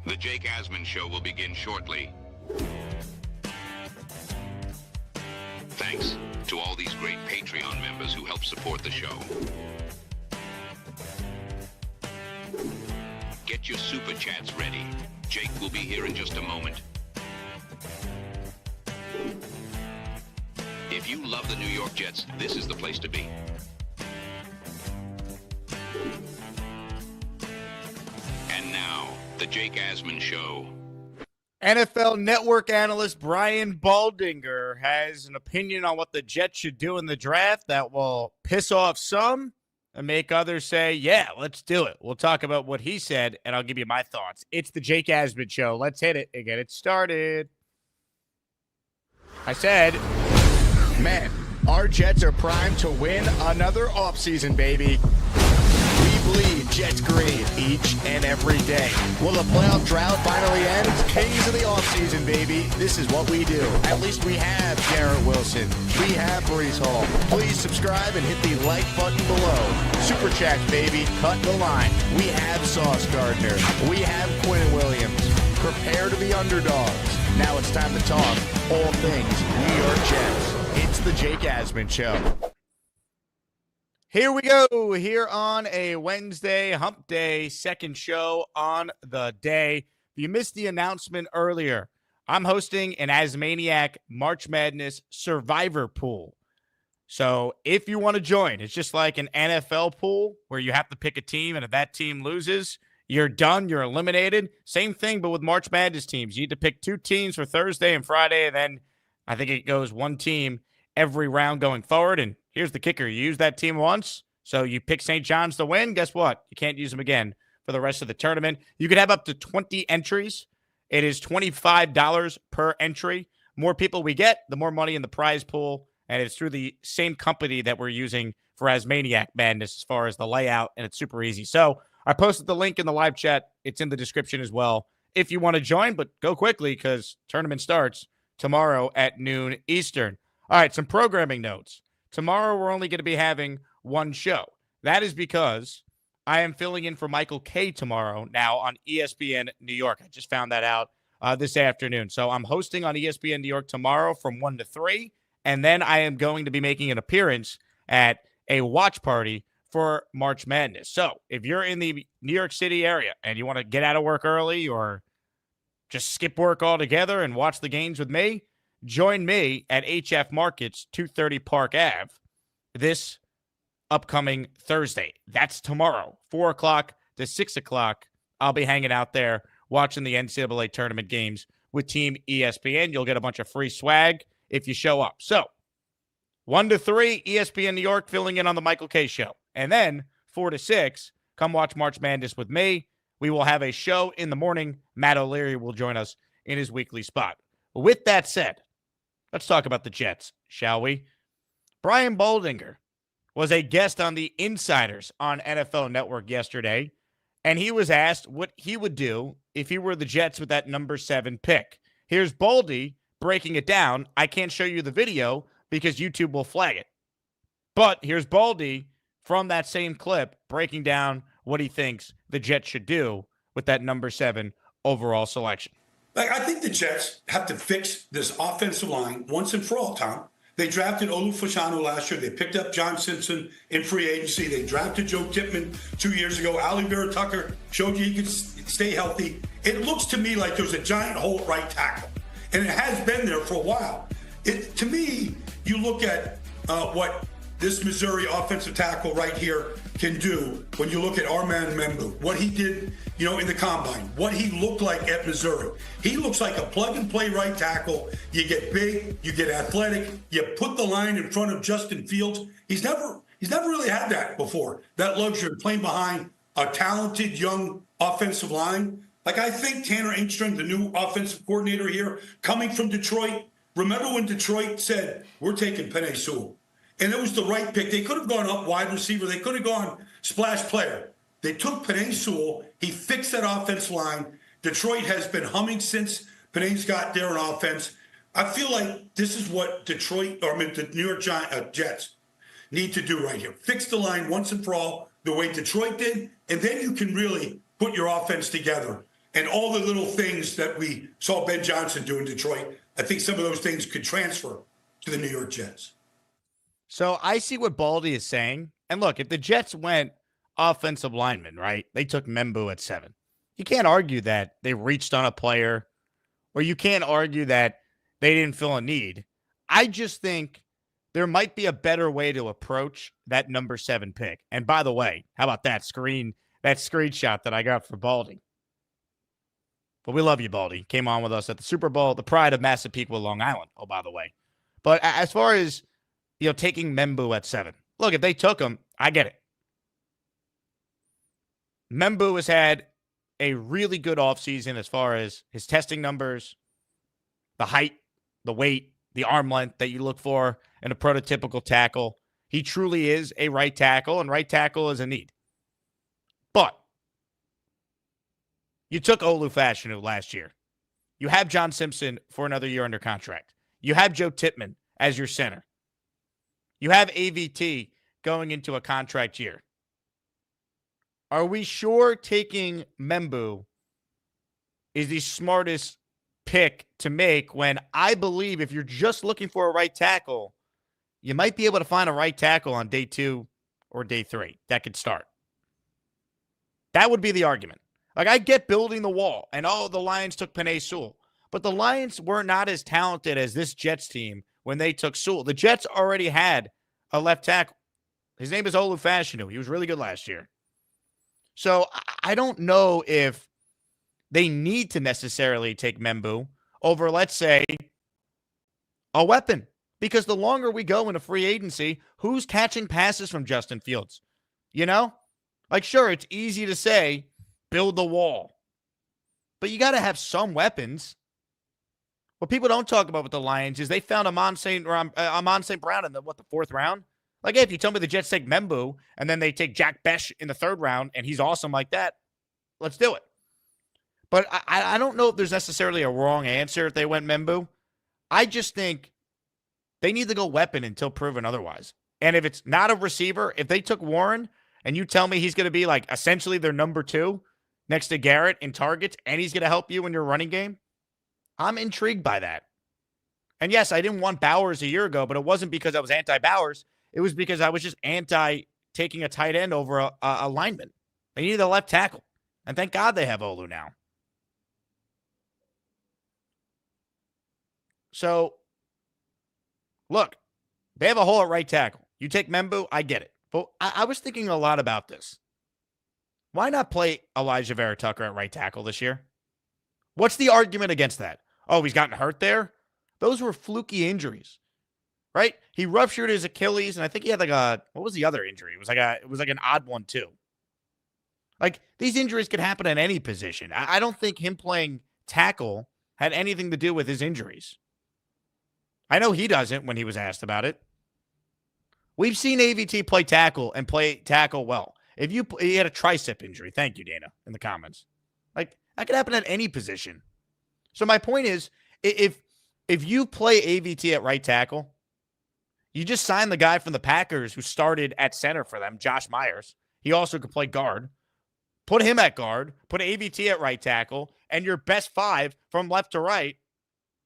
The Jake Asman Show will begin shortly. Thanks to all these great Patreon members who help support the show. Get your super chats ready. Jake will be here in just a moment. If you love the New York Jets, this is the place to be. And now, the Jake Asman Show. NFL Network Analyst Brian Baldinger has an opinion on what the Jets should do in the draft that will piss off some and make others say, yeah, let's do it. We'll talk about what he said, and I'll give you my thoughts. It's the Jake Asman Show. Let's hit it and get it started. I said, man, our Jets are primed to win another offseason, baby. We bleed Jets green each and every day. Will the playoff drought finally end? Kings of the offseason, baby. This is what we do. At least we have Garrett Wilson. We have Breece Hall. Please subscribe and hit the like button below. Super chats, baby. Cut the line. We have Sauce Gardner. We have Quinn Williams. Prepare to be underdogs. Now it's time to talk all things New York Jets. It's the Jake Asman Show. Here we go, here on a Wednesday, hump day, second show on the day. If you missed the announcement earlier, I'm hosting an ASMANIAC March Madness Survivor Pool. So if you want to join, it's just like an NFL pool where you have to pick a team, and if that team loses, you're done, you're eliminated. Same thing, but with March Madness teams. You need to pick two teams for Thursday and Friday, and then I think it goes one team every round going forward, and here's the kicker. You use that team once, so you pick St. John's to win. Guess what? You can't use them again for the rest of the tournament. You could have up to 20 entries. It is $25 per entry. More people we get, the more money in the prize pool, and it's through the same company that we're using for ASMANIAC Madness as far as the layout, and it's super easy. So I posted the link in the live chat. It's in the description as well if you want to join, but go quickly because tournament starts tomorrow at noon Eastern. All right, some programming notes. Tomorrow, we're only going to be having one show. That is because I am filling in for Michael K tomorrow now on ESPN New York. I just found that out this afternoon. So I'm hosting on ESPN New York tomorrow from 1 to 3, and then I am going to be making an appearance at a watch party for March Madness. So if you're in the New York City area and you want to get out of work early or just skip work altogether and watch the games with me, join me at HF Markets, 230 Park Ave, this upcoming Thursday. That's tomorrow, 4 o'clock to 6 o'clock. I'll be hanging out there watching the NCAA tournament games with Team ESPN. You'll get a bunch of free swag if you show up. So, 1 to 3, ESPN New York filling in on the Michael K Show. And then 4 to 6, come watch March Madness with me. We will have a show in the morning. Matt O'Leary will join us in his weekly spot. With that said, let's talk about the Jets, shall we? Brian Baldinger was a guest on the Insiders on NFL Network yesterday, and he was asked what he would do if he were the Jets with that number 7 pick. Here's Baldy breaking it down. I can't show you the video because YouTube will flag it. But here's Baldy from that same clip breaking down what he thinks the Jets should do with that number 7 overall selection. I think the Jets have to fix this offensive line once and for all, Tom. They drafted Olu Fashanu last year. They picked up John Simpson in free agency. They drafted Joe Tippmann 2 years ago. Ali Vera Tucker showed you he could stay healthy. It looks to me like there's a giant hole at right tackle, and it has been there for a while. To me, you look at what this Missouri offensive tackle right here can do when you look at Armand Membu, what he did, in the combine, what he looked like at Missouri. He looks like a plug-and-play right tackle. You get big, you get athletic, you put the line in front of Justin Fields. He's never really had that before, that luxury of playing behind a talented young offensive line. I think Tanner Engström, the new offensive coordinator here, coming from Detroit, remember when Detroit said, we're taking Penei Sewell? And it was the right pick. They could have gone up wide receiver. They could have gone splash player. They took Penei Sewell. He fixed that offense line. Detroit has been humming since Penei's got there in offense. I feel like this is what the New York Jets need to do right here. Fix the line once and for all the way Detroit did, and then you can really put your offense together and all the little things that we saw Ben Johnson do in Detroit, I think some of those things could transfer to the New York Jets. So I see what Baldy is saying. And look, if the Jets went offensive lineman, right, they took Membu at 7. You can't argue that they reached on a player, or you can't argue that they didn't feel a need. I just think there might be a better way to approach that number 7 pick. And by the way, how about that screenshot that I got for Baldy? But we love you, Baldy. Came on with us at the Super Bowl, the pride of Massapequa, Long Island. Oh, by the way. But as far as, taking Membu at 7, look, if they took him, I get it. Membu has had a really good offseason as far as his testing numbers, the height, the weight, the arm length that you look for in a prototypical tackle. He truly is a right tackle, and right tackle is a need. But you took Olu Fashanu last year. You have John Simpson for another year under contract. You have Joe Tippmann as your center. You have AVT going into a contract year. Are we sure taking Membu is the smartest pick to make when I believe if you're just looking for a right tackle, you might be able to find a right tackle on day 2 or day 3 that could start? That would be the argument. Like, I get building the wall, and the Lions took Penei Sewell. But the Lions were not as talented as this Jets team when they took Sewell. The Jets already had a left tackle. His name is Olu Fashanu. He was really good last year. So I don't know if they need to necessarily take Membu over, let's say, a weapon. Because the longer we go into free agency, who's catching passes from Justin Fields? Like, sure, it's easy to say, build the wall. But you got to have some weapons. What people don't talk about with the Lions is they found Amon St. Brown in the 4th round. Like, hey, if you tell me the Jets take Membu and then they take Jack Besh in the 3rd round and he's awesome like that, let's do it. But I don't know if there's necessarily a wrong answer if they went Membu. I just think they need to go weapon until proven otherwise. And if it's not a receiver, if they took Warren and you tell me he's going to be like essentially their number 2 next to Garrett in targets and he's going to help you in your running game, I'm intrigued by that. And yes, I didn't want Bowers a year ago, but it wasn't because I was anti-Bowers. It was because I was just anti-taking a tight end over a lineman. They needed a left tackle. And thank God they have Olu now. So, look, they have a hole at right tackle. You take Membu, I get it. But I was thinking a lot about this. Why not play Elijah Vera Tucker at right tackle this year? What's the argument against that? Oh, he's gotten hurt there? Those were fluky injuries, right? He ruptured his Achilles, and I think he had what was the other injury? It was like an odd one too. Like, these injuries could happen at any position. I don't think him playing tackle had anything to do with his injuries. I know he doesn't when he was asked about it. We've seen AVT play tackle and play tackle well. He had a tricep injury. Thank you, Dana, in the comments. Like, that could happen at any position. So my point is, if you play AVT at right tackle, you just sign the guy from the Packers who started at center for them, Josh Myers. He also could play guard. Put him at guard. Put AVT at right tackle. And your best 5 from left to right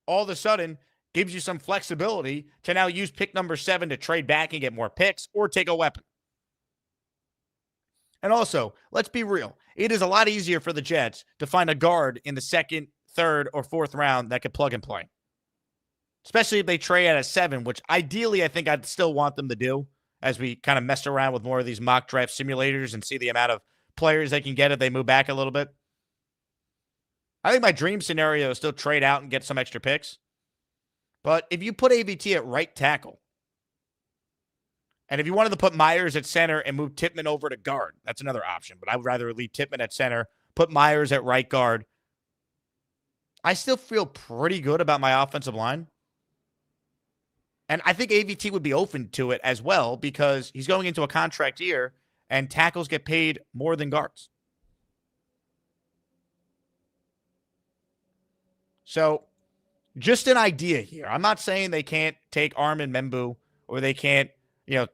all of a sudden gives you some flexibility to now use pick number 7 to trade back and get more picks or take a weapon. And also, let's be real. It is a lot easier for the Jets to find a guard in the 2nd, 3rd, or 4th round that could plug and play. Especially if they trade at a 7, which ideally I think I'd still want them to do as we kind of mess around with more of these mock draft simulators and see the amount of players they can get if they move back a little bit. I think my dream scenario is still trade out and get some extra picks. But if you put AVT at right tackle, and if you wanted to put Myers at center and move Tippmann over to guard, that's another option. But I would rather leave Tippmann at center, put Myers at right guard. I still feel pretty good about my offensive line. And I think AVT would be open to it as well because he's going into a contract year and tackles get paid more than guards. So just an idea here. I'm not saying they can't take Armin Membu or they can't,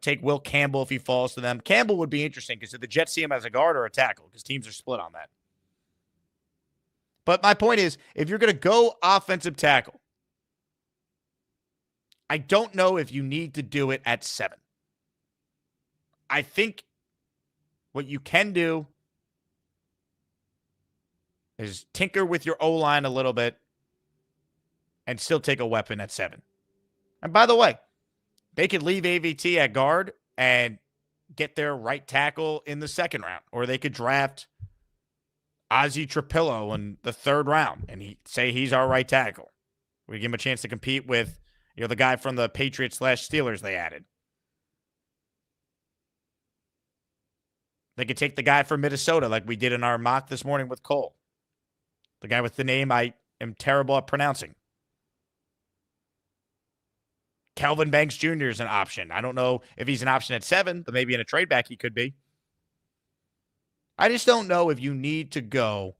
take Will Campbell if he falls to them. Campbell would be interesting because if the Jets see him as a guard or a tackle, because teams are split on that. But my point is, if you're going to go offensive tackle, I don't know if you need to do it at 7. I think what you can do is tinker with your O-line a little bit and still take a weapon at 7. And by the way, they could leave AVT at guard and get their right tackle in the 2nd round. Or they could draft Ozzie Trapillo in the 3rd round and say he's our right tackle. We give him a chance to compete with, the guy from the Patriots/Steelers they added. They could take the guy from Minnesota like we did in our mock this morning with Cole. The guy with the name I am terrible at pronouncing. Calvin Banks Jr. is an option. I don't know if he's an option at 7, but maybe in a trade back he could be. I just don't know if you need to go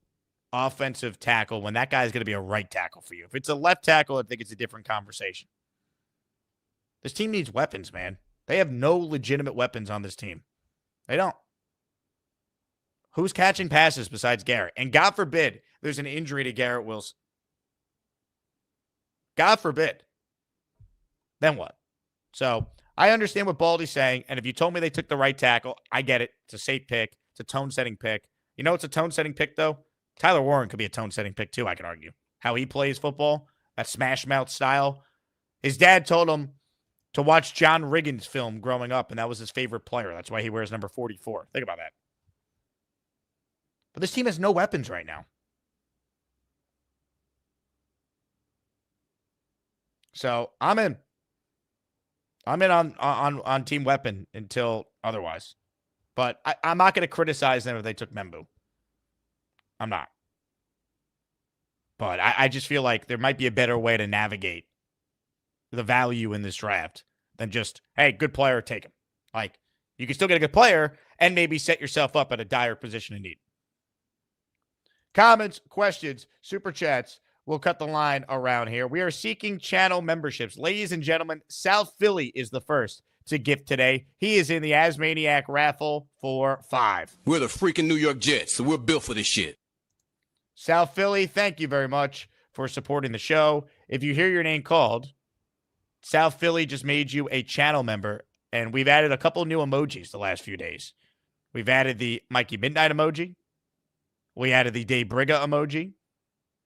offensive tackle when that guy is going to be a right tackle for you. If it's a left tackle, I think it's a different conversation. This team needs weapons, man. They have no legitimate weapons on this team. They don't. Who's catching passes besides Garrett? And God forbid there's an injury to Garrett Wilson. God forbid. Then what? So I understand what Baldy's saying, and if you told me they took the right tackle, I get it. It's a safe pick. It's a tone-setting pick. You know it's a tone-setting pick, though? Tyler Warren could be a tone-setting pick, too, I can argue. How he plays football, that smash-mouth style. His dad told him to watch John Riggins' film growing up, and that was his favorite player. That's why he wears number 44. Think about that. But this team has no weapons right now. So I'm in. I'm in on Team Weapon until otherwise. But I'm not going to criticize them if they took Membu. I'm not. But I just feel like there might be a better way to navigate the value in this draft than just, hey, good player, take him. Like, you can still get a good player and maybe set yourself up at a dire position of need. Comments, questions, super chats. We'll cut the line around here. We are seeking channel memberships. Ladies and gentlemen, South Philly is the first to gift today. He is in the ASMANIAC raffle for 5. We're the freaking New York Jets, so we're built for this shit. South Philly, thank you very much for supporting the show. If you hear your name called, South Philly just made you a channel member, and we've added a couple new emojis the last few days. We've added the Mikey Midnight emoji. We added the Dave Briga emoji.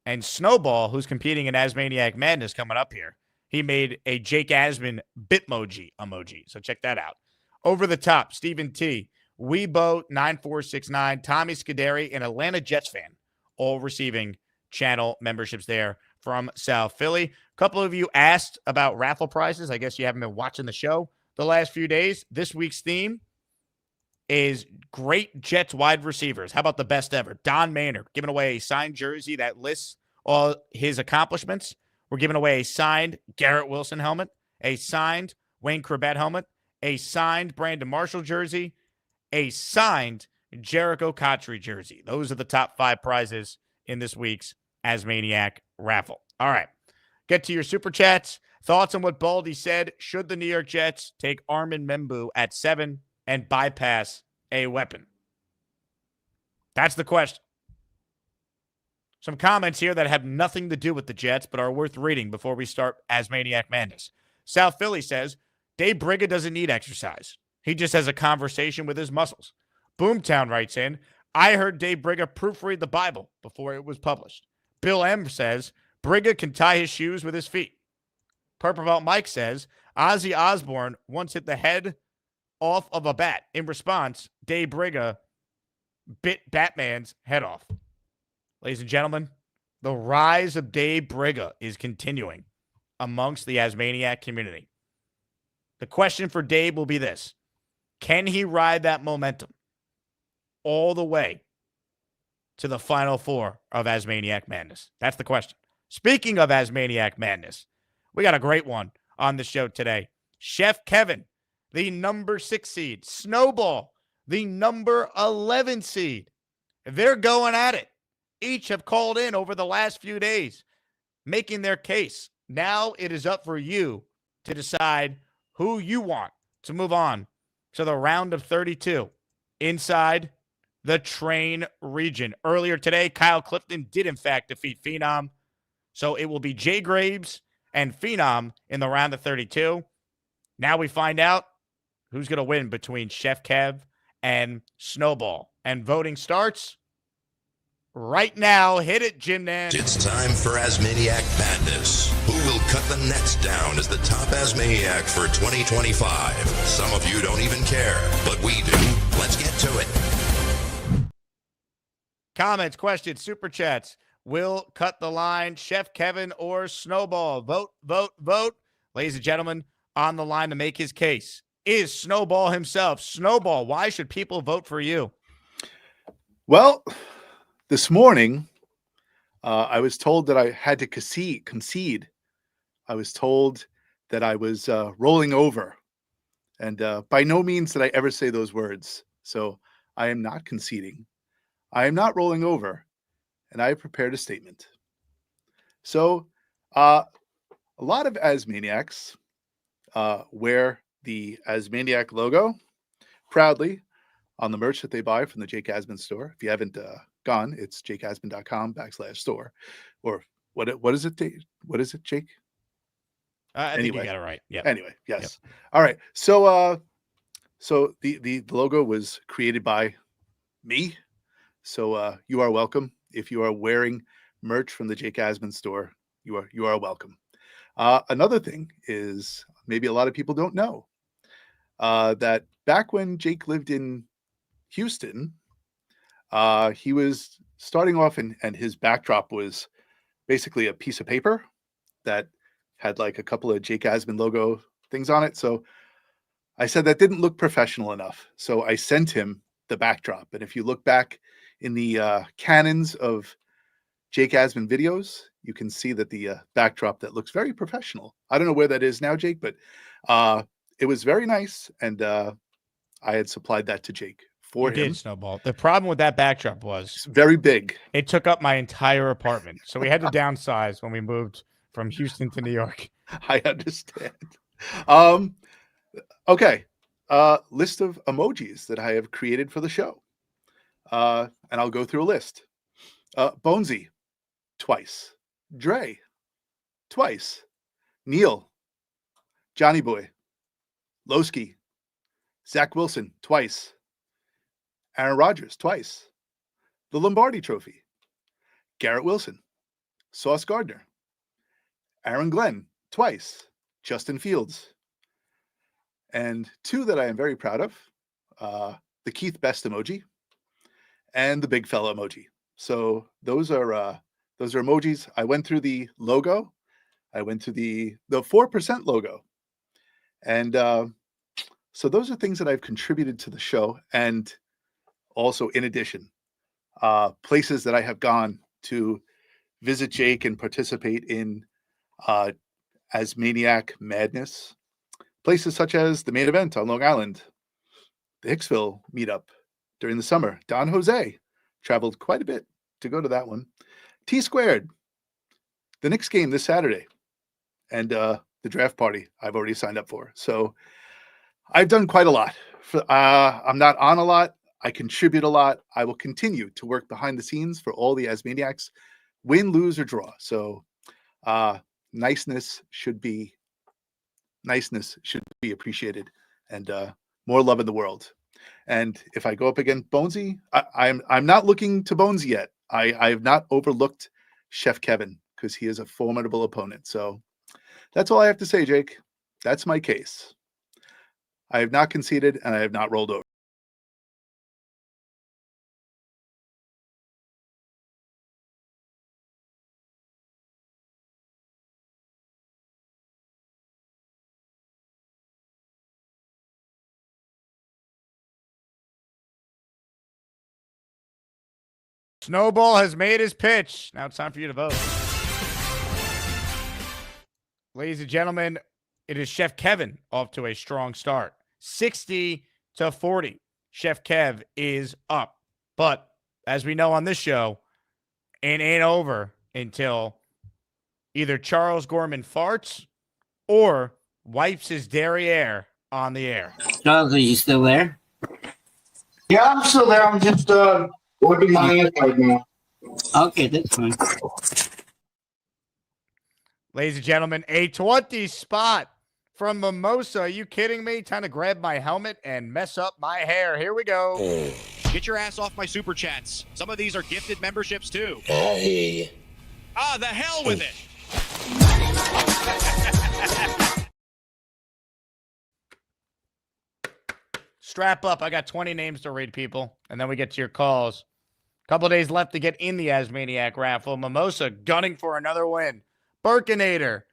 And Snowball, who's competing in ASMANIAC Madness coming up here, he made a Jake Asman Bitmoji emoji. So check that out. Over the top, Stephen T, Weebo9469, Tommy Scuderi, and Atlanta Jets fan, all receiving channel memberships there from South Philly. A couple of you asked about raffle prizes. I guess you haven't been watching the show the last few days. This week's theme is great Jets wide receivers. How about the best ever? Don Maynard giving away a signed jersey that lists all his accomplishments. We're giving away a signed Garrett Wilson helmet, a signed Wayne Corbett helmet, a signed Brandon Marshall jersey, a signed Jericho Cotchery jersey. Those are the top 5 prizes in this week's ASMANIAC raffle. All right. Get to your super chats. Thoughts on what Baldy said. Should the New York Jets take Armin Membu at 7 and bypass a weapon? That's the question. Some comments here that have nothing to do with the Jets, but are worth reading before we start ASMANIAC Madness. South Philly says, Dave Briga doesn't need exercise. He just has a conversation with his muscles. Boomtown writes in, I heard Dave Briga proofread the Bible before it was published. Bill M says, Briga can tie his shoes with his feet. Purple Mike says, Ozzy Osbourne once hit the head off of a bat. In response, Dave Briga bit Batman's head off. Ladies and gentlemen, the rise of Dave Briga is continuing amongst the ASMANIAC community. The question for Dave will be this. Can he ride that momentum all the way to the Final Four of ASMANIAC Madness? That's the question. Speaking of ASMANIAC Madness, we got a great one on the show today. Chef Kevin, the number 6 seed. Snowball, the number 11 seed. They're going at it. Each have called in over the last few days, making their case. Now it is up for you to decide who you want to move on to the round of 32 inside the Train region. Earlier today, Kyle Clifton did, in fact, defeat Phenom. So it will be Jay Graves and Phenom in the round of 32. Now we find out who's going to win between Chef Kev and Snowball. And voting starts right now. Hit it, Gymnast. It's time for ASMANIAC Madness. Who will cut the nets down as the top ASMANIAC for 2025? Some of you don't even care, but we do. Let's get to it. Comments, questions, super chats. Will cut the line, Chef Kevin or Snowball? Vote, vote, vote. Ladies and gentlemen, on the line to make his case is Snowball himself. Snowball, why should people vote for you? Well, this morning, I was told that I had to concede. I was told that I was rolling over. And by no means did I ever say those words. So I am not conceding. I am not rolling over. And I have prepared a statement. So a lot of ASMANIACs wear the ASMANIAC logo proudly on the merch that they buy from the Jake Asman store. If you haven't gone, it's jakeasman.com/store. Or what is it? What is it, Jake? I think you got it right. Yeah. Anyway, yes. Yep. All right. So so the logo was created by me. So you are welcome. If you are wearing merch from the Jake Asman store, you are welcome. Another thing is maybe a lot of people don't know that back when Jake lived in Houston, he was starting off and his backdrop was basically a piece of paper that had like a couple of Jake Asman logo things on it. So I said that didn't look professional enough. So I sent him the backdrop. And if you look back in the canons of Jake Asman videos, you can see that the backdrop that looks very professional. I don't know where that is now, Jake, but it was very nice. And I had supplied that to Jake for him. Did, Snowball. The problem with that backdrop was it's very big. It took up my entire apartment. So we had to downsize when we moved from Houston to New York. I understand. Okay. List of emojis that I have created for the show. And I'll go through a list. Bonesy, twice. Dre, twice. Neil, Johnny Boy, Lowski, Zach Wilson, twice. Aaron Rodgers, twice. The Lombardi Trophy, Garrett Wilson, Sauce Gardner, Aaron Glenn, twice. Justin Fields. And two that I am very proud of, the Keith Best emoji and the big fella emoji. So those are emojis. I went through the logo. I went to the 4% logo. And so those are things that I've contributed to the show. And also, in addition, places that I have gone to visit Jake and participate in ASMANIAC Madness. Places such as the Main Event on Long Island, the Hicksville meetup during the summer. Don Jose traveled quite a bit to go to that one. T-Squared, the Knicks game this Saturday, and the draft party I've already signed up for. So I've done quite a lot. I'm not on a lot. I contribute a lot. I will continue to work behind the scenes for all the ASMANIACs, win, lose, or draw. So niceness should be appreciated, and more love in the world. And if I go up against Bonesy, I'm not looking to Bonesy yet. I have not overlooked Chef Kevin because he is a formidable opponent. So that's all I have to say, Jake. That's my case. I have not conceded and I have not rolled over. Snowball has made his pitch. Now it's time for you to vote. Ladies and gentlemen, it is Chef Kevin off to a strong start. 60-40. Chef Kev is up. But as we know on this show, it ain't over until either Charles Gorman farts or wipes his derriere on the air. Charles, are you still there? Yeah, I'm still there. I'm just working my hands right now. Okay, that's fine. Ladies and gentlemen, a 20 spot from Mimosa. Are you kidding me? Time to grab my helmet and mess up my hair. Here we go. Get your ass off my super chats. Some of these are gifted memberships too. Hey. Ah, the hell with it. Strap up. I got 20 names to read, people, and then we get to your calls. Couple days left to get in the Asmaniac raffle. Mimosa gunning for another win. Burkinator,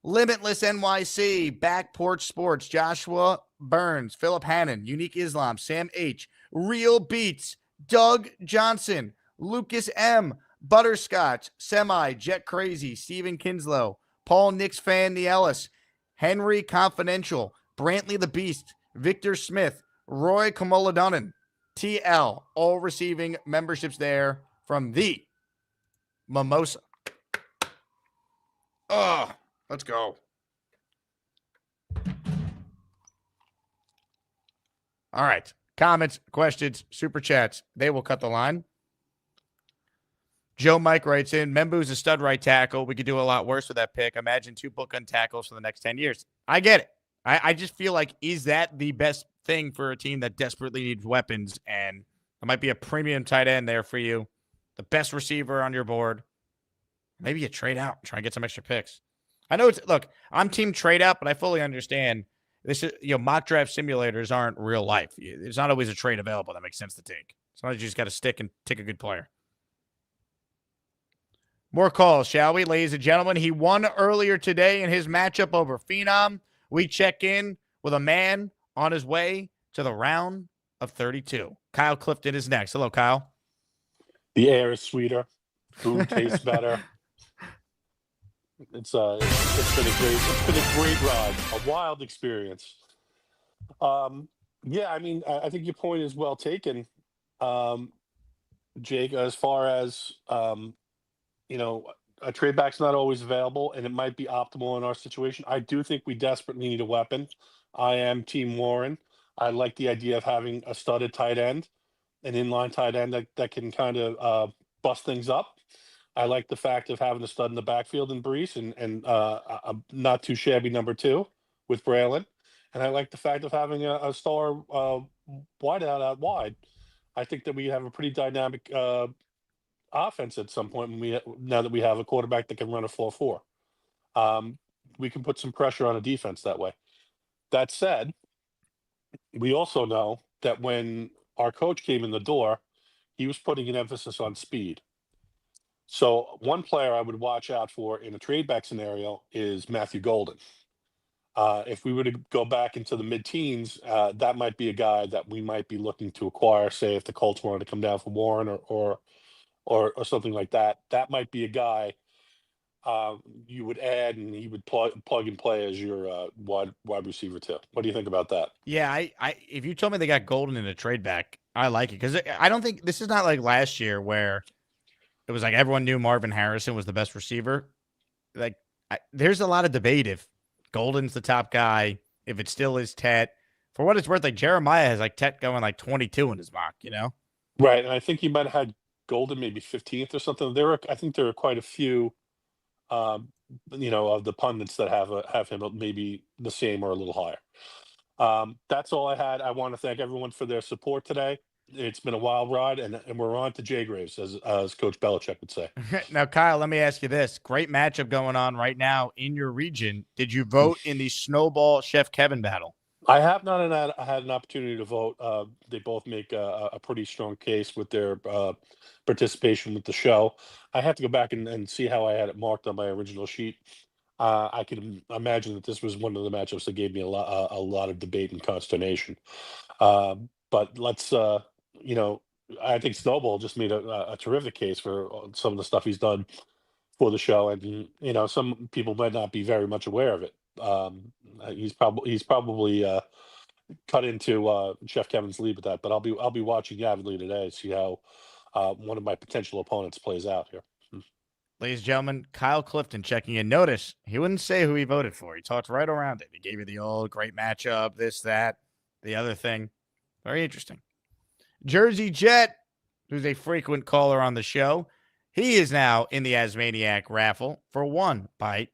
Limitless NYC, Back Porch Sports, Joshua Burns, Philip Hannon, Unique Islam, Sam H, Real Beats, Doug Johnson, Lucas M, Butterscotch, Semi, Jet Crazy, Steven Kinslow, Paul Nix Fan Ellis, Henry Confidential, Brantley the Beast, Victor Smith, Roy Kamoladonan, TL, all receiving memberships there from the Mimosa. Oh, let's go. All right. Comments, questions, super chats. They will cut the line. Joe Mike writes in, Membu's a stud right tackle. We could do a lot worse with that pick. Imagine 2 bookend tackles for the next 10 years. I get it. I just feel like, is that the best thing for a team that desperately needs weapons? And there might be a premium tight end there for you. The best receiver on your board. Maybe you trade out and try and get some extra picks. I know look, I'm team trade out, but I fully understand this is, mock draft simulators aren't real life. There's not always a trade available that makes sense to take. Sometimes you just got to stick and take a good player. More calls, shall we, ladies and gentlemen? He won earlier today in his matchup over Phenom. We check in with a man on his way to the round of 32. Kyle Clifton is next. Hello, Kyle. The air is sweeter. Food tastes better. It's been a great ride, a wild experience. Yeah, I mean, I think your point is well taken, Jake. As far as a trade back's not always available, and it might be optimal in our situation. I do think we desperately need a weapon. I am Team Warren. I like the idea of having a studded tight end, an inline tight end that can kind of bust things up. I like the fact of having a stud in the backfield in Brees and a not too shabby number 2 with Braylon. And I like the fact of having a star wide out wide. I think that we have a pretty dynamic offense at some point now that we have a quarterback that can run a 4-4. We can put some pressure on a defense that way. That said, we also know that when our coach came in the door, he was putting an emphasis on speed. So one player I would watch out for in a trade back scenario is Matthew Golden. If we were to go back into the mid-teens, that might be a guy that we might be looking to acquire. Say if the Colts wanted to come down for Warren or something like that, that might be a guy you would add, and he would plug and play as your wide receiver too. What do you think about that? Yeah, I if you told me they got Golden in a trade back, I like it, because I don't think this is not like last year where it was like everyone knew Marvin Harrison was the best receiver. Like, there's a lot of debate if Golden's the top guy, if it still is Tet. For what it's worth, like Jeremiah has like Tet going like 22 in his mock, Right, and I think he might have had Golden maybe 15th or something. I think there are quite a few, of the pundits that have him maybe the same or a little higher. That's all I had. I want to thank everyone for their support today. It's been a wild ride, and we're on to Jay Graves, as Coach Belichick would say. Now, Kyle, let me ask you this. Great matchup going on right now in your region. Did you vote in the Snowball Chef Kevin battle? I have not had an opportunity to vote. They both make a pretty strong case with their participation with the show. I have to go back and see how I had it marked on my original sheet. I can imagine that this was one of the matchups that gave me a lot of debate and consternation. But let's, I think Snowball just made a terrific case for some of the stuff he's done for the show, and some people might not be very much aware of it. He's probably cut into Chef Kevin's lead with that, but I'll be watching avidly today to see how one of my potential opponents plays out here. Ladies and gentlemen, Kyle Clifton checking in. Notice he wouldn't say who he voted for. He talked right around it. He gave you the old great matchup, this, that, the other thing. Very interesting. Jersey Jet, who's a frequent caller on the show, he is now in the Asmaniac raffle for one by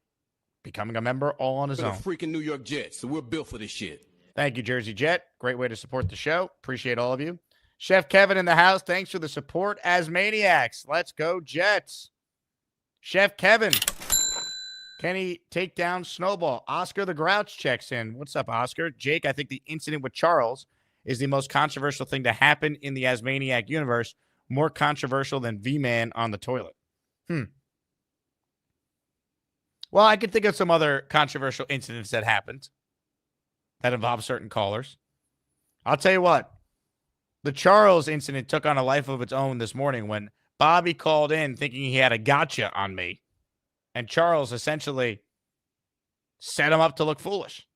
becoming a member all on his We're own. the freaking New York Jets, so we're built for this shit. Thank you, Jersey Jet. Great way to support the show. Appreciate all of you. Chef Kevin in the house. Thanks for the support, Asmaniacs. Let's go, Jets. Chef Kevin. Can he take down Snowball? Oscar the Grouch checks in. What's up, Oscar? Jake, I think the incident with Charles is the most controversial thing to happen in the Asmaniac universe. More controversial than V-Man on the toilet. Well, I could think of some other controversial incidents that happened that involve certain callers. I'll tell you what. The Charles incident took on a life of its own this morning when Bobby called in thinking he had a gotcha on me. And Charles essentially set him up to look foolish.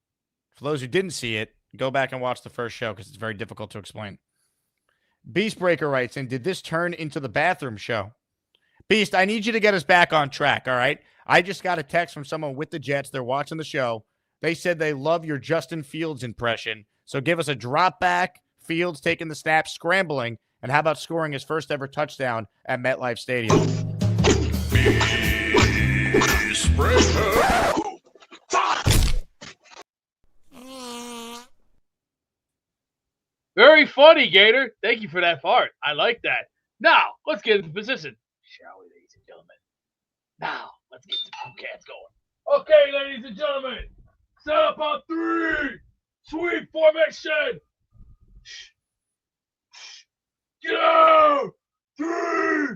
For those who didn't see it, go back and watch the first show because it's very difficult to explain. Beastbreaker writes in, did this turn into the bathroom show? Beast, I need you to get us back on track, all right? I just got a text from someone with the Jets. They're watching the show. They said they love your Justin Fields impression. So give us a drop back, Fields taking the snap, scrambling, and how about scoring his first ever touchdown at MetLife Stadium? Very funny, Gator. Thank you for that fart. I like that. Now, let's get into position. Shall we, ladies and gentlemen? Now, let's get the two cats going. Okay, ladies and gentlemen. Set up on 3. Sweep formation. Get out. 3.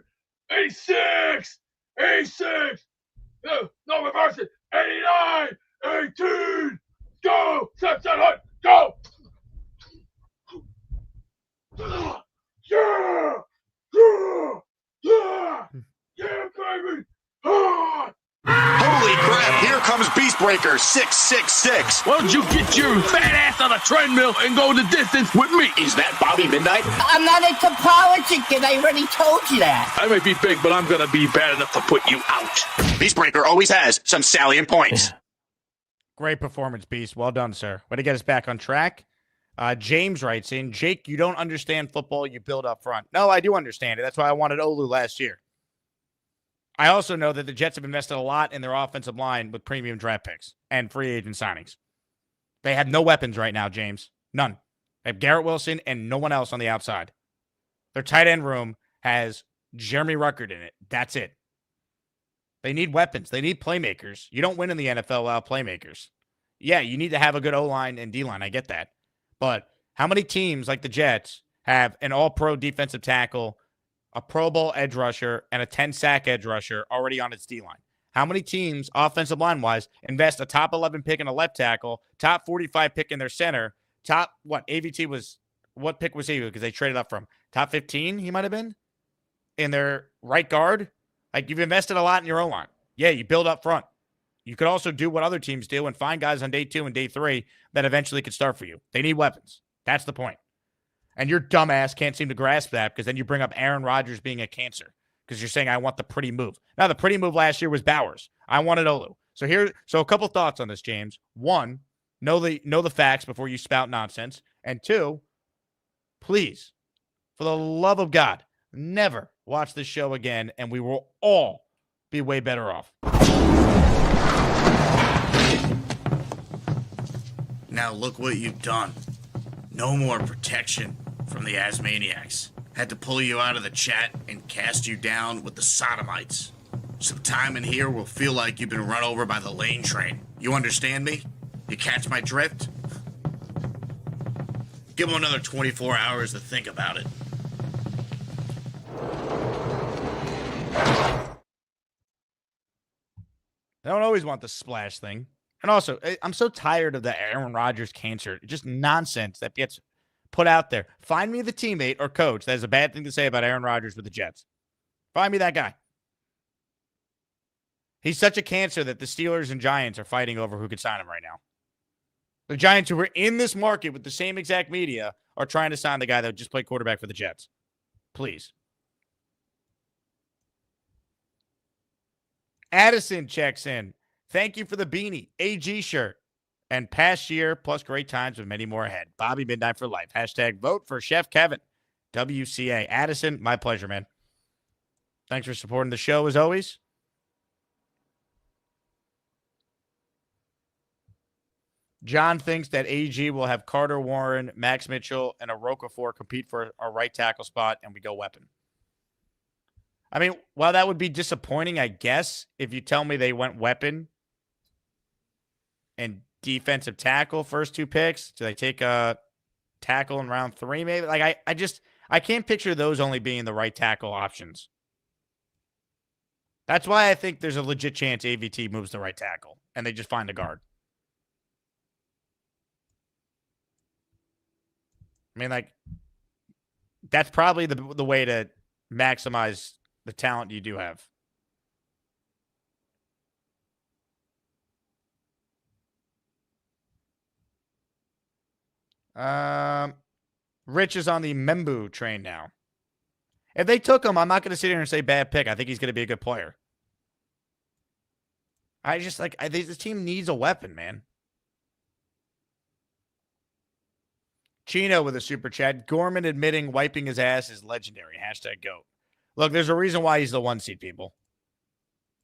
86. 86. No reverse it. 89. 18. Go. Set hunt. Go. Yeah! Yeah! Yeah! Yeah, baby! Ah! Holy crap, here comes Beastbreaker 666. Why don't you get your fat ass on a treadmill and go the distance with me? Is that Bobby Midnight? I'm not into politics, and I already told you that. I may be big, but I'm gonna be bad enough to put you out. Beastbreaker always has some salient points. Great performance, Beast. Well done, sir. Way to get us back on track. James writes in, Jake, you don't understand football. You build up front. No, I do understand it. That's why I wanted Olu last year. I also know that the Jets have invested a lot in their offensive line with premium draft picks and free agent signings. They have no weapons right now, James. None. They have Garrett Wilson and no one else on the outside. Their tight end room has Jeremy Ruckert in it. That's it. They need weapons. They need playmakers. You don't win in the NFL without playmakers. Yeah, you need to have a good O-line and D-line. I get that. But how many teams like the Jets have an all-pro defensive tackle, a Pro Bowl edge rusher, and a 10-sack edge rusher already on its D-line? How many teams, offensive line-wise, invest a top 11 pick in a left tackle, top 45 pick in their center, AVT was, what pick was he? Because they traded up from top 15, he might have been, in their right guard? Like, you've invested a lot in your O-line. Yeah, you build up front. You could also do what other teams do and find guys on day 2 and day 3 that eventually could start for you. They need weapons. That's the point. And your dumbass can't seem to grasp that because then you bring up Aaron Rodgers being a cancer because you're saying, I want the pretty move. Now, the pretty move last year was Bowers. I wanted Olu. So a couple thoughts on this, James. 1, know the facts before you spout nonsense. And 2, please, for the love of God, never watch this show again and we will all be way better off. Now look what you've done. No more protection from the Asmaniacs. Had to pull you out of the chat and cast you down with the sodomites. Some time in here will feel like you've been run over by the lane train. You understand me? You catch my drift? Give them another 24 hours to think about it. I don't always want the splash thing. And also, I'm so tired of the Aaron Rodgers cancer. Just nonsense that gets put out there. Find me the teammate or coach that has a bad thing to say about Aaron Rodgers with the Jets. Find me that guy. He's such a cancer that the Steelers and Giants are fighting over who could sign him right now. The Giants, who were in this market with the same exact media, are trying to sign the guy that just played quarterback for the Jets. Please. Addison checks in. Thank you for the beanie, AG shirt, and past year plus great times with many more ahead. Bobby Midnight for life. Hashtag vote for Chef Kevin. WCA. Addison, my pleasure, man. Thanks for supporting the show as always. John thinks that AG will have Carter Warren, Max Mitchell, and Okafor compete for a right tackle spot, and we go weapon. I mean, while that would be disappointing, I guess, if you tell me they went weapon and defensive tackle first 2 picks, do they take a tackle in round 3 maybe? Like, I can't picture those only being the right tackle options. That's why I think there's a legit chance AVT moves the right tackle, and they just find a guard. I mean, like, that's probably the way to maximize the talent you do have. Rich is on the Membu train now. If they took him, I'm not going to sit here and say bad pick. I think he's going to be a good player. I think this team needs a weapon, man. Chino with a super chat. Gorman admitting wiping his ass is legendary. # GOAT. Look, there's a reason why he's the 1 seed, people.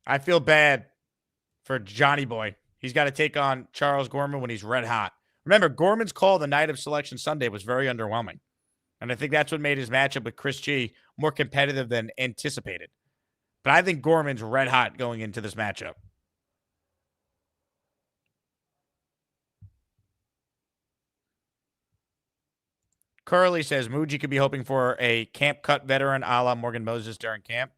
I feel bad for Johnny Boy. He's got to take on Charles Gorman when he's red hot. Remember, Gorman's call the night of Selection Sunday was very underwhelming. And I think that's what made his matchup with Chris G more competitive than anticipated. But I think Gorman's red hot going into this matchup. Curly says Muji could be hoping for a camp cut veteran a la Morgan Moses during camp.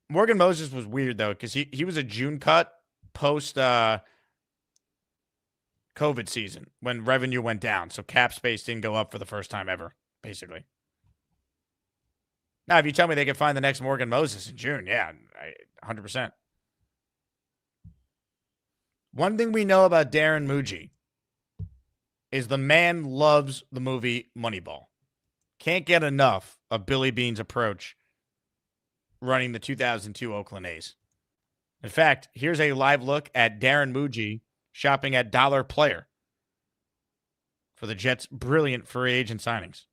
Morgan Moses was weird, though, because he was a June cut post COVID season when revenue went down. So cap space didn't go up for the first time ever, basically. Now, if you tell me they can find the next Morgan Moses in June, yeah, 100%. One thing we know about Darren Muji is the man loves the movie Moneyball. Can't get enough of Billy Bean's approach running the 2002 Oakland A's. In fact, here's a live look at Darren Muji shopping at Dollar Player for the Jets' brilliant free agent signings.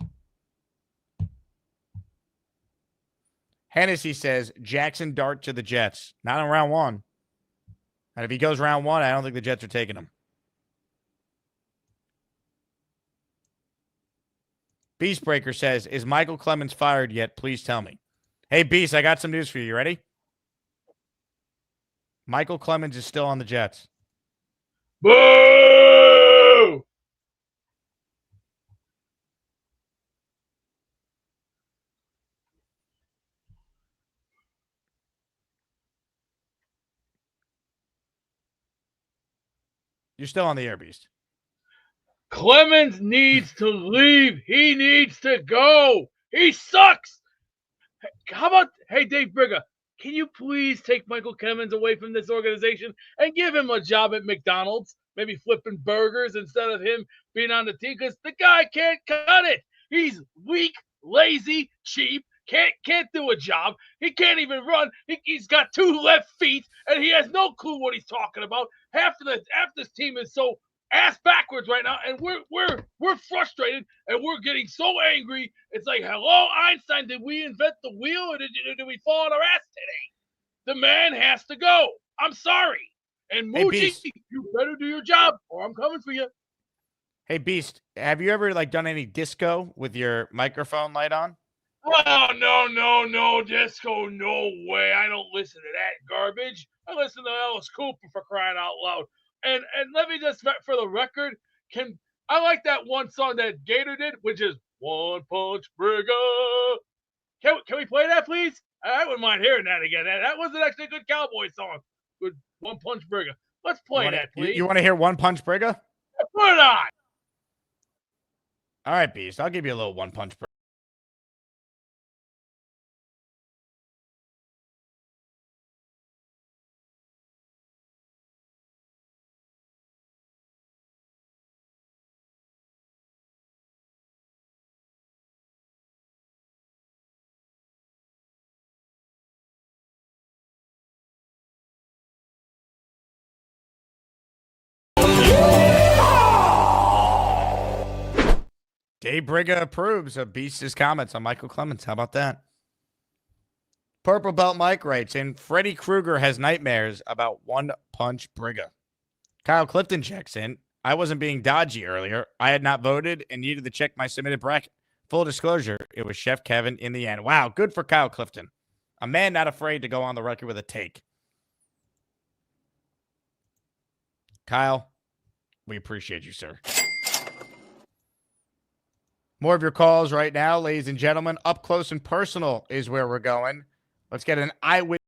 Hennessy says Jackson Dart to the Jets. Not in round 1. And if he goes round 1, I don't think the Jets are taking him. Beastbreaker says, is Michael Clemens fired yet? Please tell me. Hey, Beast, I got some news for you. You ready? Michael Clemens is still on the Jets. Boo! You're still on the air, Beast. Clemens needs to leave. He needs to go. He sucks. How about, hey, Dave Brigger, can you please take Michael Clemens away from this organization and give him a job at McDonald's? Maybe flipping burgers instead of him being on the team, because the guy can't cut it. He's weak, lazy, cheap, can't do a job. He can't even run. He's got 2 left feet, and he has no clue what he's talking about. Half this team is so ass backwards right now, and we're frustrated, and we're getting so angry. It's like, hello, Einstein, did we invent the wheel, or did we fall on our ass today? The man has to go. I'm sorry. And Muji, you better do your job, or I'm coming for you. Hey, Beast, have you ever done any disco with your microphone light on? Oh, no, disco, no way. I don't listen to that garbage. I listen to Alice Cooper, for crying out loud. And let me just, for the record, I like that one song that Gator did, which is One Punch Brigger. Can we play that, please? I wouldn't mind hearing that again. That was actually a good cowboy song. Good One Punch Brigger. Let's play that, please. You want to hear One Punch Brigger? Put it on. All right, Beast. I'll give you a little One Punch Brigger. Dave Briga approves of Beast's comments on Michael Clemens. How about that? Purple Belt Mike writes in, Freddy Krueger has nightmares about One Punch Briga. Kyle Clifton checks in. I wasn't being dodgy earlier. I had not voted and needed to check my submitted bracket. Full disclosure, it was Chef Kevin in the end. Wow, good for Kyle Clifton. A man not afraid to go on the record with a take. Kyle, we appreciate you, sir. More of your calls right now, ladies and gentlemen. Up close and personal is where we're going. Let's get an eyewitness.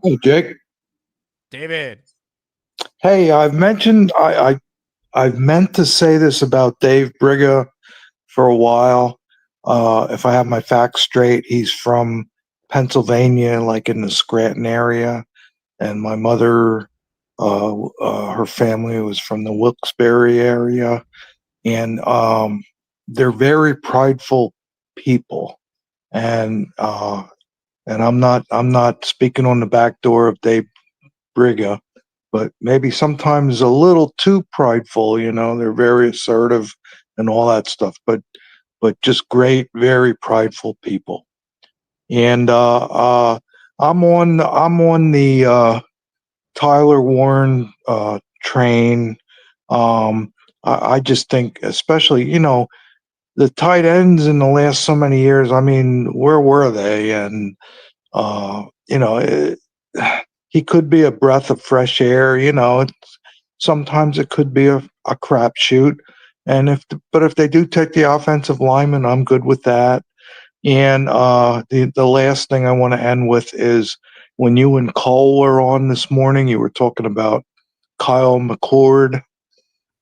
Hey, Jake. David. Hey, I've mentioned I've meant to say this about Dave Briga for a while. If I have my facts straight, he's from Pennsylvania, like in the Scranton area, and my mother, her family was from the Wilkes-Barre area, and they're very prideful people, and I'm not speaking on the back door of Dave Briga, but maybe sometimes a little too prideful. They're very assertive and all that stuff, but just great, very prideful people. And I'm on the Tyler Warren train. I just think, especially the tight ends in the last so many years. I mean, where were they? And he could be a breath of fresh air. Sometimes it could be a crapshoot. And if they do take the offensive lineman, I'm good with that. And the last thing I want to end with is when you and Cole were on this morning, you were talking about Kyle McCord.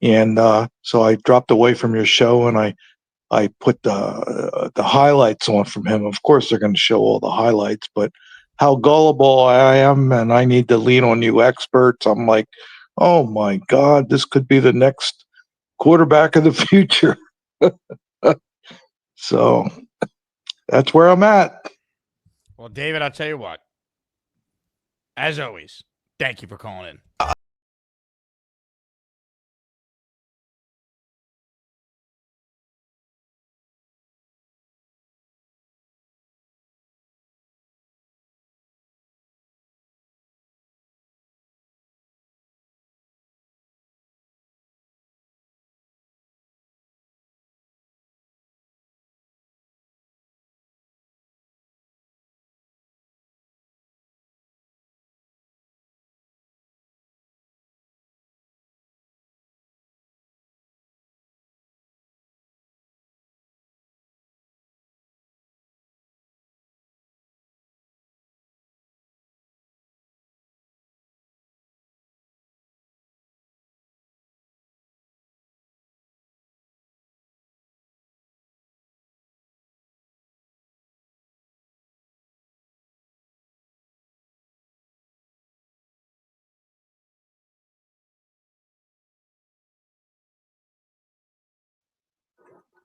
And so I dropped away from your show and I put the highlights on from him. Of course, they're going to show all the highlights, but how gullible I am and I need to lean on you experts. I'm like, oh my God, this could be the next quarterback of the future. So that's where I'm at. Well, David, I'll tell you what. As always, thank you for calling in.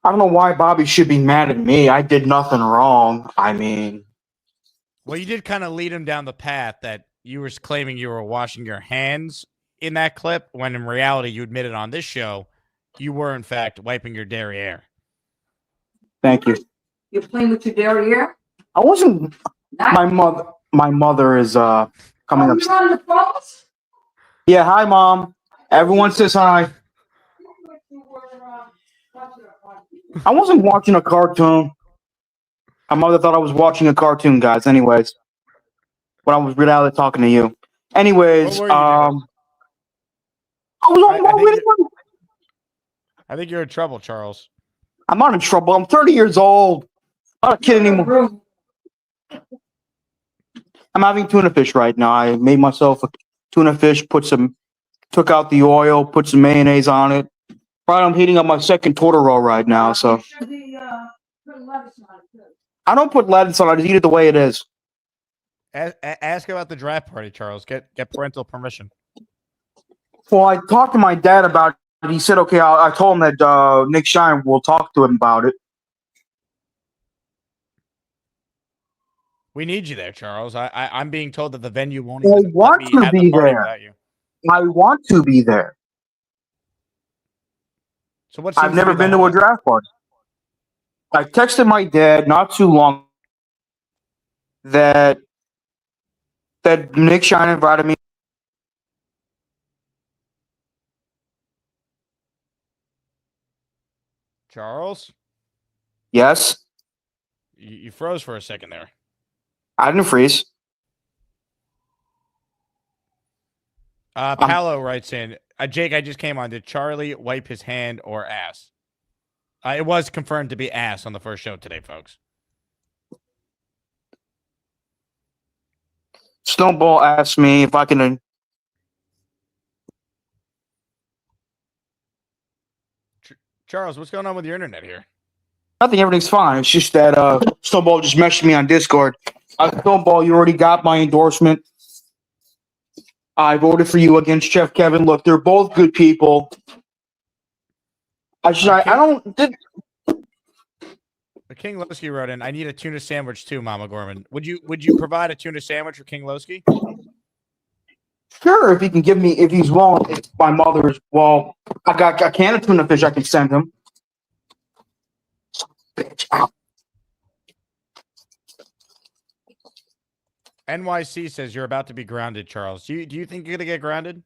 I don't know why Bobby should be mad at me. I did nothing wrong. I mean, well, you did kind of lead him down the path that you were claiming you were washing your hands in that clip, when in reality, you admitted on this show you were, in fact, wiping your derriere. Thank you. You're playing with your derriere? I wasn't. My mother is coming up. You're on the phones? Yeah, hi, Mom. Everyone says hi. I wasn't watching a cartoon. My mother thought I was watching a cartoon, guys. Anyways, when I was really talking to you. Anyways, I was on my way. I think you're in trouble, Charles. I'm not in trouble. I'm 30 years old. I'm not a kid anymore. I'm having tuna fish right now. I made myself a tuna fish, took out the oil, put some mayonnaise on it. Right, I'm heating up my second tortilla right now, so. I don't put lettuce on it. I just eat it the way it is. Ask about the draft party, Charles. Get parental permission. Well, I talked to my dad about it. He said, okay, I told him that Nick Shine will talk to him about it. We need you there, Charles. I'm being told that the venue won't I even want let me to have the be party there. without you. I want to be there. So what? I've never been to a draft party. I texted my dad not too long that Nick Shine invited me. Charles? Yes. You froze for a second there. I didn't freeze. Paolo writes in, Jake, I just came on. Did Charlie wipe his hand or ass? It was confirmed to be ass on the first show today, folks. Snowball asked me if I can. Charles, what's going on with your internet here? Nothing, everything's fine. It's just that Snowball just messaged me on Discord. Snowball, you already got my endorsement. I voted for you against Chef Kevin. Look, they're both good people. I don't. King Lowski wrote in, I need a tuna sandwich too, Mama Gorman. Would you provide a tuna sandwich for King Lowski? Sure, if he can give me, if he's willing, if my mother's, well, I got a can of tuna fish I can send him. Bitch, ow. NYC says you're about to be grounded, Charles. Do you think you're going to get grounded?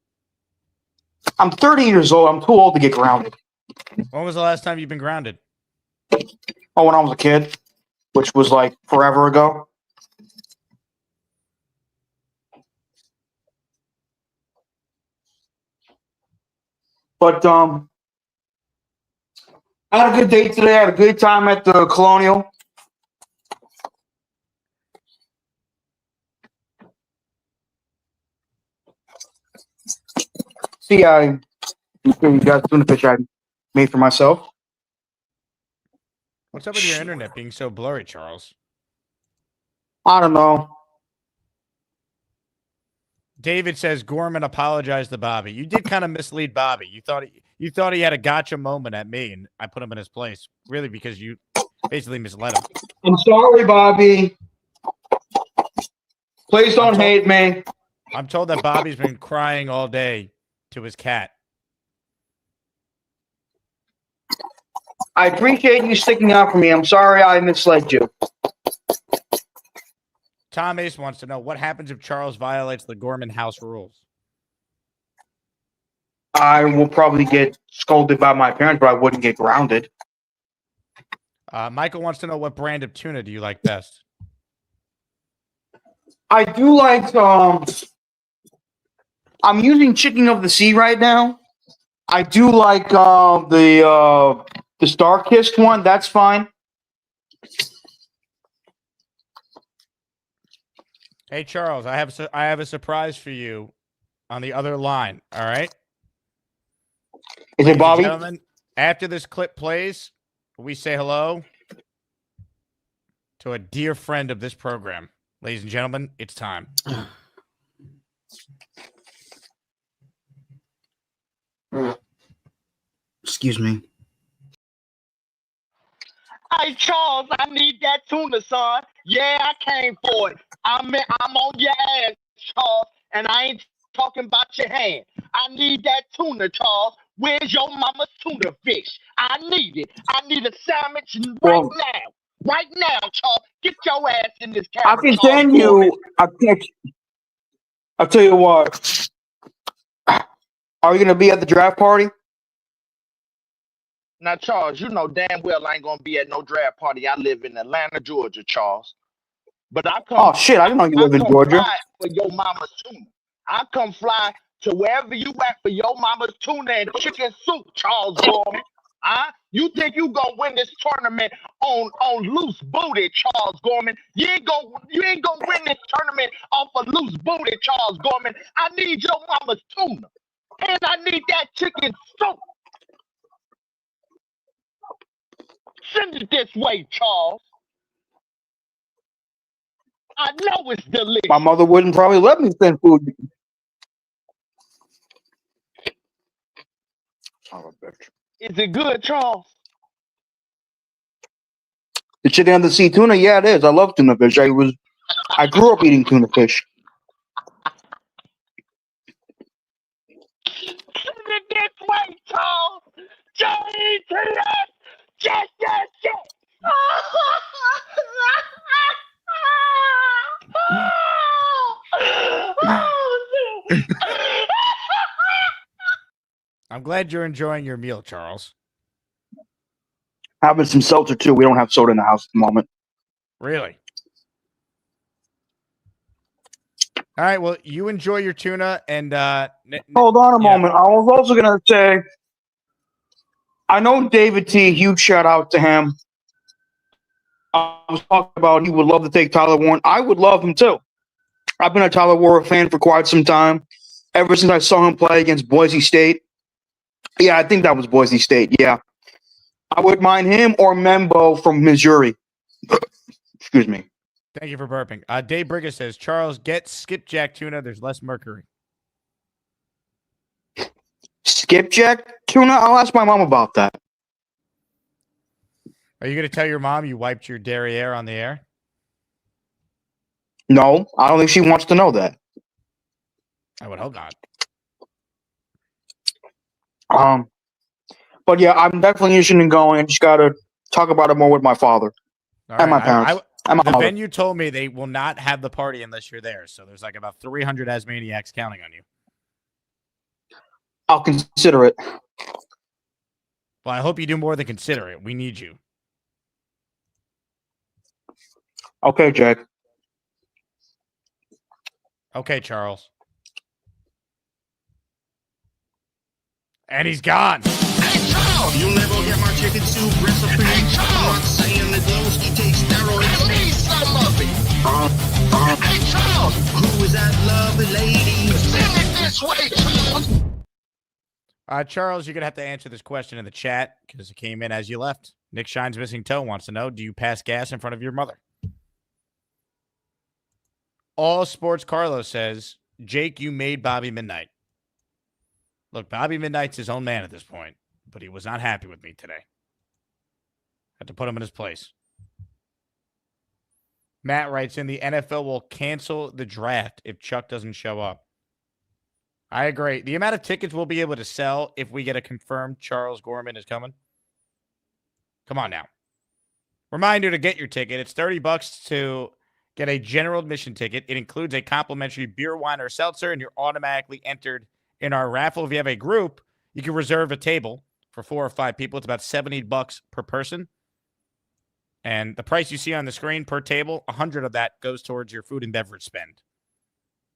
I'm 30 years old. I'm too old to get grounded. When was the last time you've been grounded? Oh, when I was a kid, which was like forever ago. But I had a good day today. I had a good time at the Colonial. See, you got tuna fish I made for myself. What's up with your internet being so blurry, Charles? I don't know. David says Gorman apologized to Bobby. You did kind of mislead Bobby. You thought he had a gotcha moment at me, and I put him in his place. Really, because you basically misled him. I'm sorry, Bobby. Please don't hate me. I'm told that Bobby's been crying all day to his cat. I appreciate you sticking out for me. I'm sorry I misled you. Tom Ace wants to know what happens if Charles violates the Gorman house rules. I will probably get scolded by my parents, but I wouldn't get grounded. Michael wants to know what brand of tuna do you like best? I do like, I'm using Chicken of the Sea right now. I do like the Star-Kissed one. That's fine. Hey, Charles, I have a surprise for you on the other line, all right? Is it Bobby? Gentlemen, after this clip plays, we say hello to a dear friend of this program. Ladies and gentlemen, it's time. Excuse me. Hey, Charles, I need that tuna, son. Yeah, I came for it. I'm on your ass, Charles, and I ain't talking about your hand. I need that tuna, Charles. Where's your mama's tuna fish? I need it. I need a sandwich right now. Right now, Charles. Get your ass in this camera. I can send you. I'll tell you what. Are you going to be at the draft party? Now, Charles, you know damn well I ain't gonna be at no draft party. I live in Atlanta, Georgia, Charles. But I come. Oh shit! I didn't know you live in Georgia. Fly for your mama's tuna. I come fly to wherever you at for your mama's tuna and chicken soup, Charles Gorman. You think you gonna win this tournament on loose booty, Charles Gorman? You ain't gonna win this tournament off of loose booty, Charles Gorman. I need your mama's tuna, and I need that chicken soup. Send it this way, Charles. I know it's delicious. My mother wouldn't probably let me send food. Son of a bitch. Is it good, Charles? The chicken on the sea tuna? Yeah, it is. I love tuna fish. I grew up eating tuna fish. This way, Charles. J-E-T-S. Yes. I'm glad you're enjoying your meal, Charles. Having some seltzer too. We don't have soda in the house at the moment. Really? All right. Well, you enjoy your tuna and hold on a moment. I was also gonna say, I know David T. Huge shout out to him. I was talking about he would love to take Tyler Warren. I would love him too. I've been a Tyler Warren fan for quite some time. Ever since I saw him play against Boise State. Yeah, I think that was Boise State. Yeah. I would mind him or Membo from Missouri. Excuse me. Thank you for burping. Dave Brigga says, Charles, get skipjack tuna. There's less mercury. Skipjack tuna? I'll ask my mom about that. Are you going to tell your mom you wiped your derriere on the air? No, I don't think she wants to know that. I would hope not. But yeah, I'm definitely interested in going. I just got to talk about it more with my father and my parents. The venue told me they will not have the party unless you're there. So there's like about 300 Asmaniacs counting on you. I'll consider it. Well, I hope you do more than consider it. We need you. Okay, Jack. Okay, Charles. And he's gone. Hey, Charles! You'll never get my chicken soup recipe. Hey, Charles! I'm not saying that Glowski takes steroids. I need some of it. Hey, Charles! Who is that lovely lady? Send it this way, Charles! Charles, you're going to have to answer this question in the chat because it came in as you left. Nick Shine's missing toe wants to know, do you pass gas in front of your mother? All Sports Carlos says, Jake, you made Bobby Midnight. Look, Bobby Midnight's his own man at this point, but he was not happy with me today. Had to put him in his place. Matt writes in, the NFL will cancel the draft if Chuck doesn't show up. I agree. The amount of tickets we'll be able to sell if we get a confirmed Charles Gorman is coming. Come on now. Reminder to get your ticket. It's $30 to get a general admission ticket. It includes a complimentary beer, wine, or seltzer, and you're automatically entered in our raffle. If you have a group, you can reserve a table for 4 or 5 people. It's about $70 per person. And the price you see on the screen per table, 100 of that goes towards your food and beverage spend.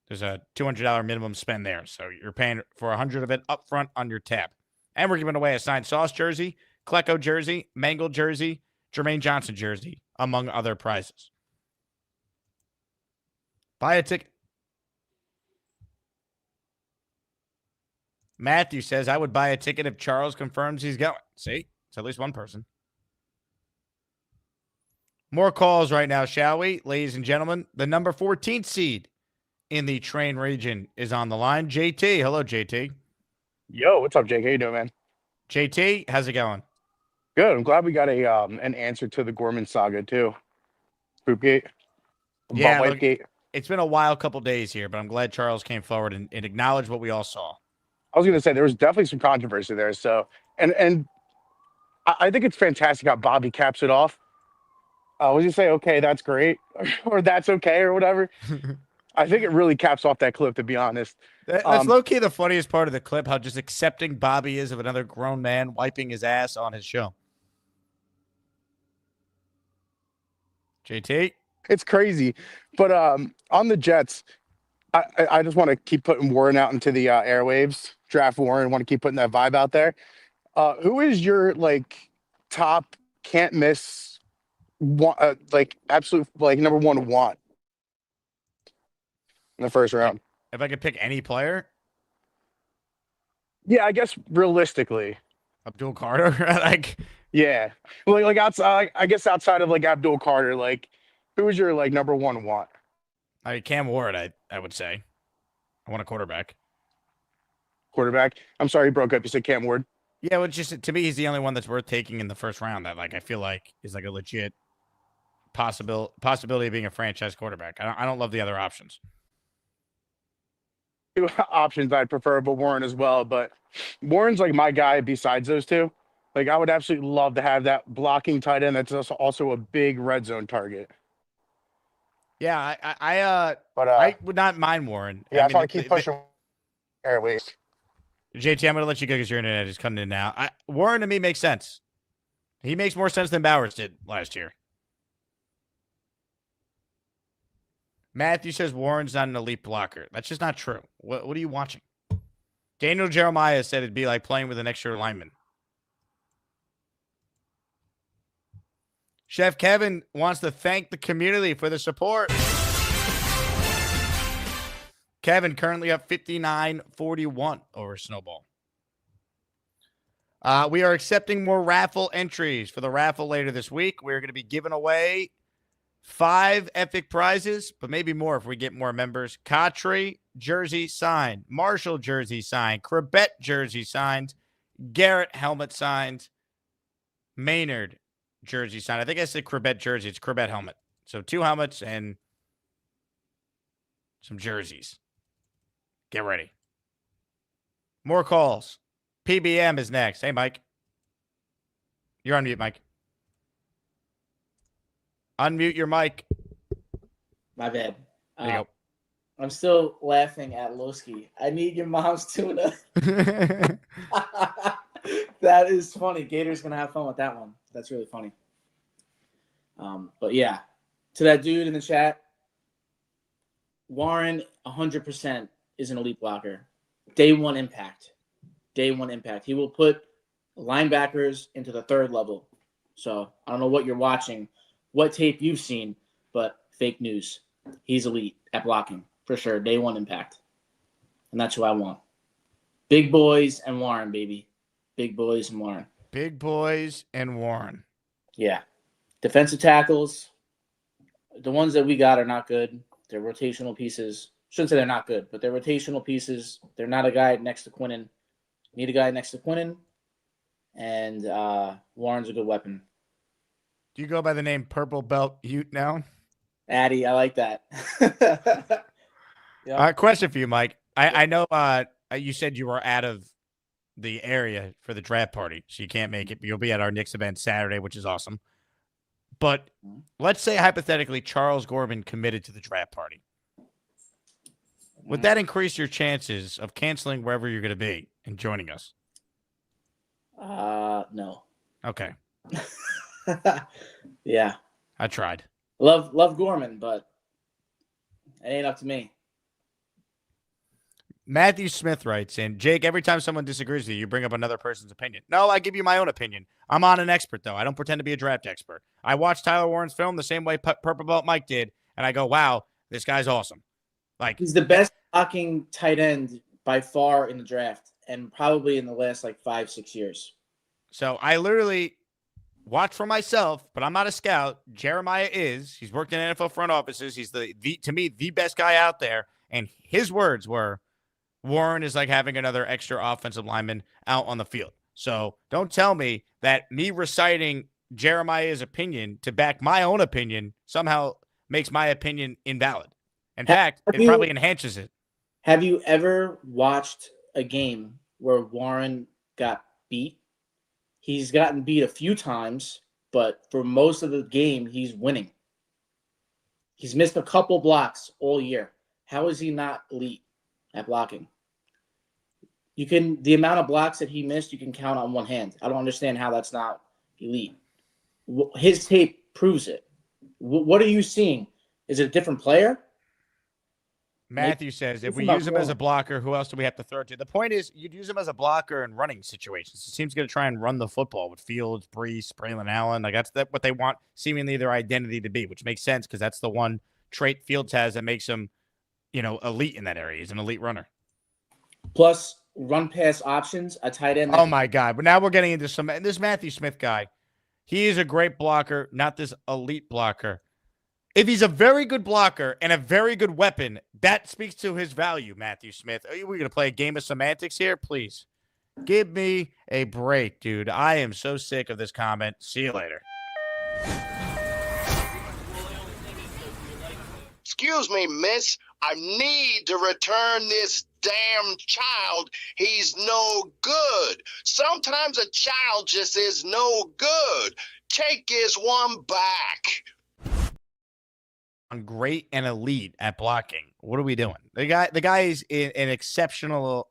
There's a $200 minimum spend there. So you're paying for 100 of it up front on your tab. And we're giving away a signed Sauce jersey, Klecko jersey, Mangle jersey, Jermaine Johnson jersey, among other prizes. Buy a ticket. Matthew says, I would buy a ticket if Charles confirms he's going. See? It's at least one person. More calls right now, shall we? Ladies and gentlemen, the number 14th seed in the train region is on the line. JT. Hello, JT. Yo, what's up, Jake? How you doing, man? JT, how's it going? Good. I'm glad we got an answer to the Gorman saga, too. Groupgate. Yeah, look, it's been a wild couple days here, but I'm glad Charles came forward and acknowledged what we all saw. I was going to say, there was definitely some controversy there. So, and I think it's fantastic how Bobby caps it off. Would you say, okay, that's great, or that's okay, or whatever? I think it really caps off that clip, to be honest. That's low-key the funniest part of the clip, how just accepting Bobby is of another grown man wiping his ass on his show. JT? It's crazy. But on the Jets, I just want to keep putting Warren out into the airwaves. Draft Warren, want to keep putting that vibe out there. Who is your, top can't-miss, absolute, number one want in the first round? If I could pick any player? Yeah, I guess realistically. Abdul Carter? Yeah. Outside, I guess outside of, Abdul Carter, who is your, number one want? Cam Ward, I would say. I want a quarterback. Quarterback? I'm sorry, you broke up. You said Cam Ward? Yeah, well, just to me, he's the only one that's worth taking in the first round. That I feel like is a legit possibility of being a franchise quarterback. I don't love the other options. Two options I'd prefer, but Warren as well. But Warren's my guy besides those two. I would absolutely love to have that blocking tight end that's also a big red zone target. Yeah, I would not mind Warren. Yeah, that's why I keep pushing at least. JT, I'm going to let you go because your internet is cutting in now. Warren to me makes sense. He makes more sense than Bowers did last year. Matthew says Warren's not an elite blocker. That's just not true. What are you watching? Daniel Jeremiah said it'd be like playing with an extra lineman. Chef Kevin wants to thank the community for the support. Kevin currently up 59-41 over Snowball. We are accepting more raffle entries for the raffle later this week. We're going to be giving away 5 epic prizes, but maybe more if we get more members. Kotri jersey signed, Marshall jersey signed, Crabette jersey signed, Garrett helmet signed, Maynard jersey signed. I think I said Crabette jersey. It's Crabette helmet. So 2 helmets and some jerseys. Get ready. More calls. PBM is next. Hey, Mike. You're on mute, Mike. Unmute your mic. My bad. There you go. I'm still laughing at Lowski. I need your mom's tuna. That is funny. Gator's going to have fun with that one. That's really funny. But yeah, to that dude in the chat, Warren 100% is an elite blocker. Day one impact. Day one impact. He will put linebackers into the 3rd level. So I don't know what you're watching, what tape you've seen, but fake news. He's elite at blocking for sure. Day one impact. And that's who I want. Big boys and Warren, baby. Big boys and Warren. Big boys and Warren. Yeah. Defensive tackles, the ones that we got are not good. They're rotational pieces. Shouldn't say they're not good, but they're rotational pieces. They're not a guy next to Quinnen. Need a guy next to Quinnen, and Warren's a good weapon. Do you go by the name Purple Belt Ute now? Addy, I like that. Yep. Question for you, Mike. I know you said you were out of the area for the draft party, so you can't make it, but you'll be at our Knicks event Saturday, which is awesome. But let's say, hypothetically, Charles Gorman committed to the draft party. Would that increase your chances of canceling wherever you're going to be and joining us? No. Okay. Yeah. I tried. Love Gorman, but it ain't up to me. Matthew Smith writes in, Jake, every time someone disagrees with you, you bring up another person's opinion. No, I give you my own opinion. I'm on an expert, though. I don't pretend to be a draft expert. I watched Tyler Warren's film the same way Purple Belt Mike did, and I go, wow, this guy's awesome. He's the best blocking tight end by far in the draft, and probably in the last 5-6 years. So I literally watch for myself, but I'm not a scout. Jeremiah is. He's worked in NFL front offices. He's to me, the best guy out there. And his words were, Warren is like having another extra offensive lineman out on the field. So don't tell me that me reciting Jeremiah's opinion to back my own opinion somehow makes my opinion invalid. In fact, it probably enhances it. Have you ever watched a game where Warren got beat? He's gotten beat a few times, but for most of the game, he's winning. He's missed a couple blocks all year. How is he not elite at blocking? The amount of blocks that he missed, you can count on one hand. I don't understand how that's not elite. His tape proves it. What are you seeing? Is it a different player? Matthew says, if we use him as a blocker, who else do we have to throw to? The point is, you'd use him as a blocker in running situations. It seems going to try and run the football with Fields, Brees, Braylon Allen. That's what they want seemingly their identity to be, which makes sense because that's the one trait Fields has that makes him, elite in that area. He's an elite runner. Plus, run pass options, a tight end. Oh, my God. But now we're getting into this Matthew Smith guy. He is a great blocker, not this elite blocker. If he's a very good blocker and a very good weapon, that speaks to his value, Matthew Smith. Are we going to play a game of semantics here? Please. Give me a break, dude. I am so sick of this comment. See you later. Excuse me, miss. I need to return this damn child. He's no good. Sometimes a child just is no good. Take his one back. Great and elite at blocking. What are we doing? The guy is an exceptional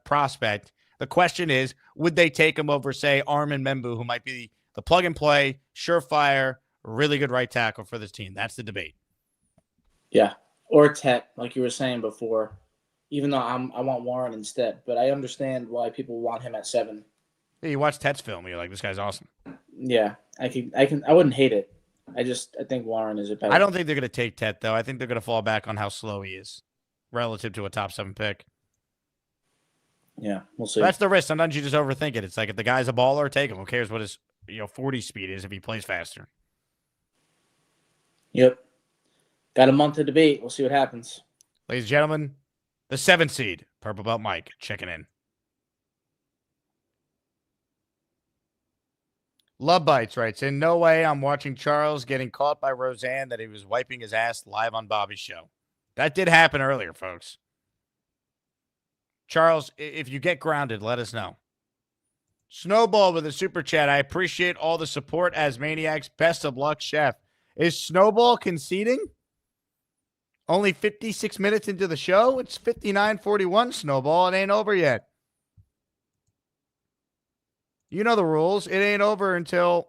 prospect. The question is, would they take him over, say, Armin Membu, who might be the plug and play, surefire, really good right tackle for this team? That's the debate. Yeah, or Tet, like you were saying before. Even though I want Warren instead, but I understand why people want him at 7. Yeah, you watch Tet's film, you're like, this guy's awesome. Yeah, I wouldn't hate it. I think Warren is a better. I don't think they're going to take Tet, though. I think they're going to fall back on how slow he is relative to a top 7 pick. Yeah, we'll see. That's the risk. Sometimes you just overthink it. It's like if the guy's a baller, take him. Who cares what his 40 speed is if he plays faster? Yep. Got a month to debate. We'll see what happens. Ladies and gentlemen, the 7th seed, Purple Belt Mike, checking in. Love Bites writes, in no way I'm watching Charles getting caught by Roseanne that he was wiping his ass live on Bobby's show. That did happen earlier, folks. Charles, if you get grounded, let us know. Snowball with a super chat. I appreciate all the support as Maniacs. Best of luck, Chef. Is Snowball conceding? Only 56 minutes into the show? It's 59-41, Snowball. It ain't over yet. You know the rules. It ain't over until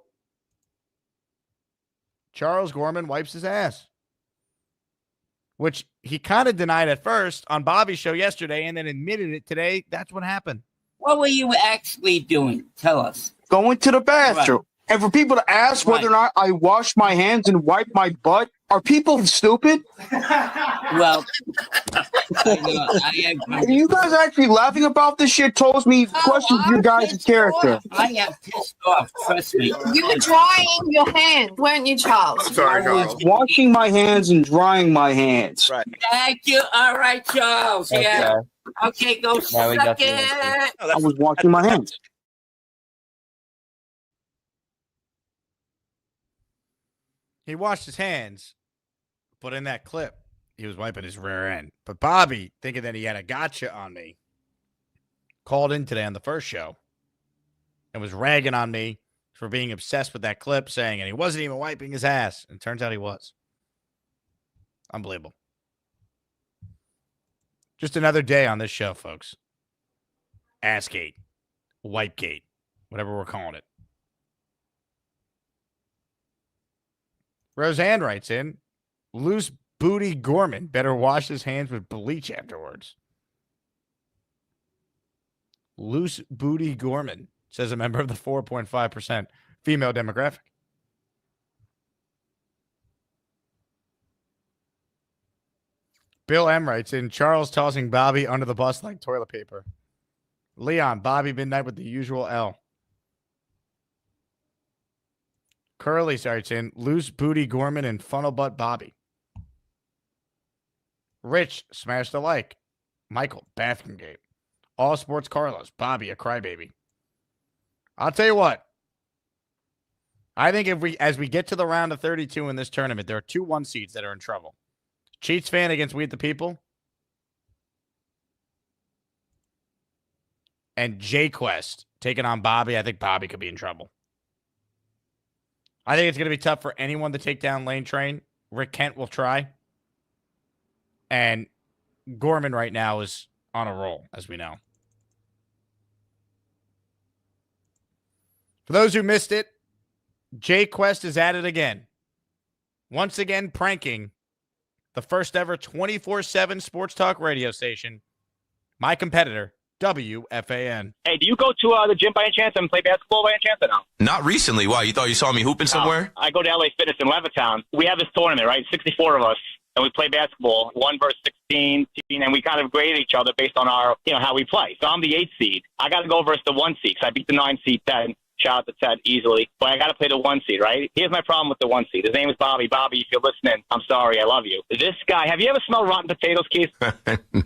Charles Gorman wipes his ass. Which he kind of denied at first on Bobby's show yesterday and then admitted it today. That's what happened. What were you actually doing? Tell us. Going to the bathroom. And for people to ask whether or not I wash my hands and wipe my butt, are people stupid? Well, Are you guys actually laughing about this shit? Tells me questions your guys' character. I am pissed off. Trust me. You were drying your hands, weren't you, Charles? I was washing my hands and drying my hands. Right. Thank you. All right, Charles. Yeah. Okay, go suck it. I was washing my hands. He washed his hands, but in that clip, he was wiping his rear end. But Bobby, thinking that he had a gotcha on me, called in today on the first show and was ragging on me for being obsessed with that clip, saying, and he wasn't even wiping his ass. And it turns out he was. Unbelievable. Just another day on this show, folks. Assgate, Wipegate, whatever we're calling it. Roseanne writes in, loose booty Gorman better wash his hands with bleach afterwards. Loose booty Gorman, says a member of the 4.5% female demographic. Bill M writes in, Charles tossing Bobby under the bus like toilet paper. Leon, Bobby midnight with the usual L. Curly starts in, loose booty Gorman and funnel butt Bobby. Rich, smash the like. Michael, bathroom gate. All sports Carlos, Bobby, a crybaby. I'll tell you what. I think as we get to the round of 32 in this tournament, there are 2 1 seeds that are in trouble. Cheats fan against We the People. And J Quest taking on Bobby. I think Bobby could be in trouble. I think it's going to be tough for anyone to take down Lane Train. Rick Kent will try. And Gorman right now is on a roll, as we know. For those who missed it, J Quest is at it again. Once again, pranking the first ever 24/7 sports talk radio station, my competitor, WFAN. Hey, do you go to the gym by any chance and play basketball by any chance or no? Not recently. Why? You thought you saw me hooping somewhere? I go to LA Fitness in Levittown. We have this tournament, right? 64 of us, and we play basketball, 1 versus 16, and we kind of grade each other based on our, how we play. So I'm the 8th seed. I got to go versus the 1 seed because I beat the 9 seed then. Shout out to Ted easily. But I got to play the 1 seed, right? Here's my problem with the 1 seed. His name is Bobby. Bobby, if you're listening, I'm sorry. I love you. This guy, have you ever smelled rotten potatoes, Keith?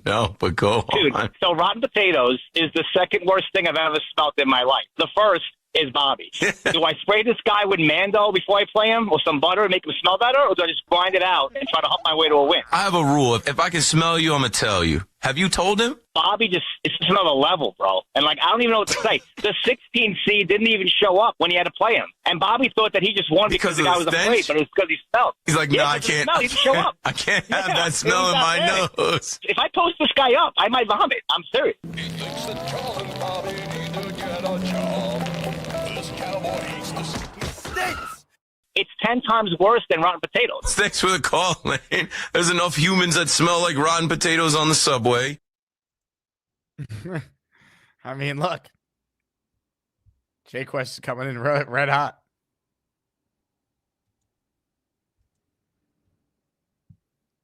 No, but go Dude, on. so rotten potatoes is the second worst thing I've ever smelled in my life. The first is Bobby. Do I spray this guy with Mando before I play him or some butter and make him smell better, or do I just grind it out and try to hump my way to a win? I have a rule. If I can smell you, I'm going to tell you. Have you told him? Bobby it's just another level, bro. And, like, I don't even know what to say. The 16 seed didn't even show up when he had to play him. And Bobby thought that he just won because the guy was afraid, but it was because he smelled. He's like, no, I can't. Smell. He didn't show up. I can't have that smell in my nose. If I post this guy up, I might vomit. I'm serious. It's 10 times worse than rotten potatoes. Thanks for the call, Lane. There's enough humans that smell like rotten potatoes on the subway. I mean, look. J-Quest is coming in red hot.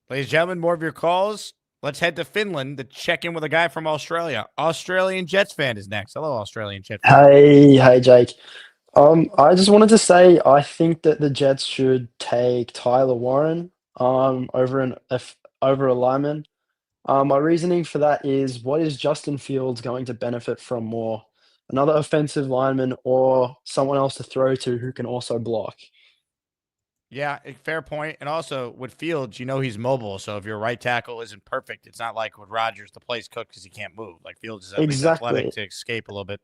Ladies and gentlemen, more of your calls. Let's head to Finland to check in with a guy from Australia. Australian Jets fan is next. Hello, Australian Jets fan. Hey, Jake. I just wanted to say I think that the Jets should take Tyler Warren over a lineman. My reasoning for that is, what is Justin Fields going to benefit from more? Another offensive lineman or someone else to throw to who can also block? Yeah, fair point. And also with Fields, you know he's mobile. So if your right tackle isn't perfect, it's not like with Rodgers, the play's cooked because he can't move. Like Fields is at least athletic to escape a little bit.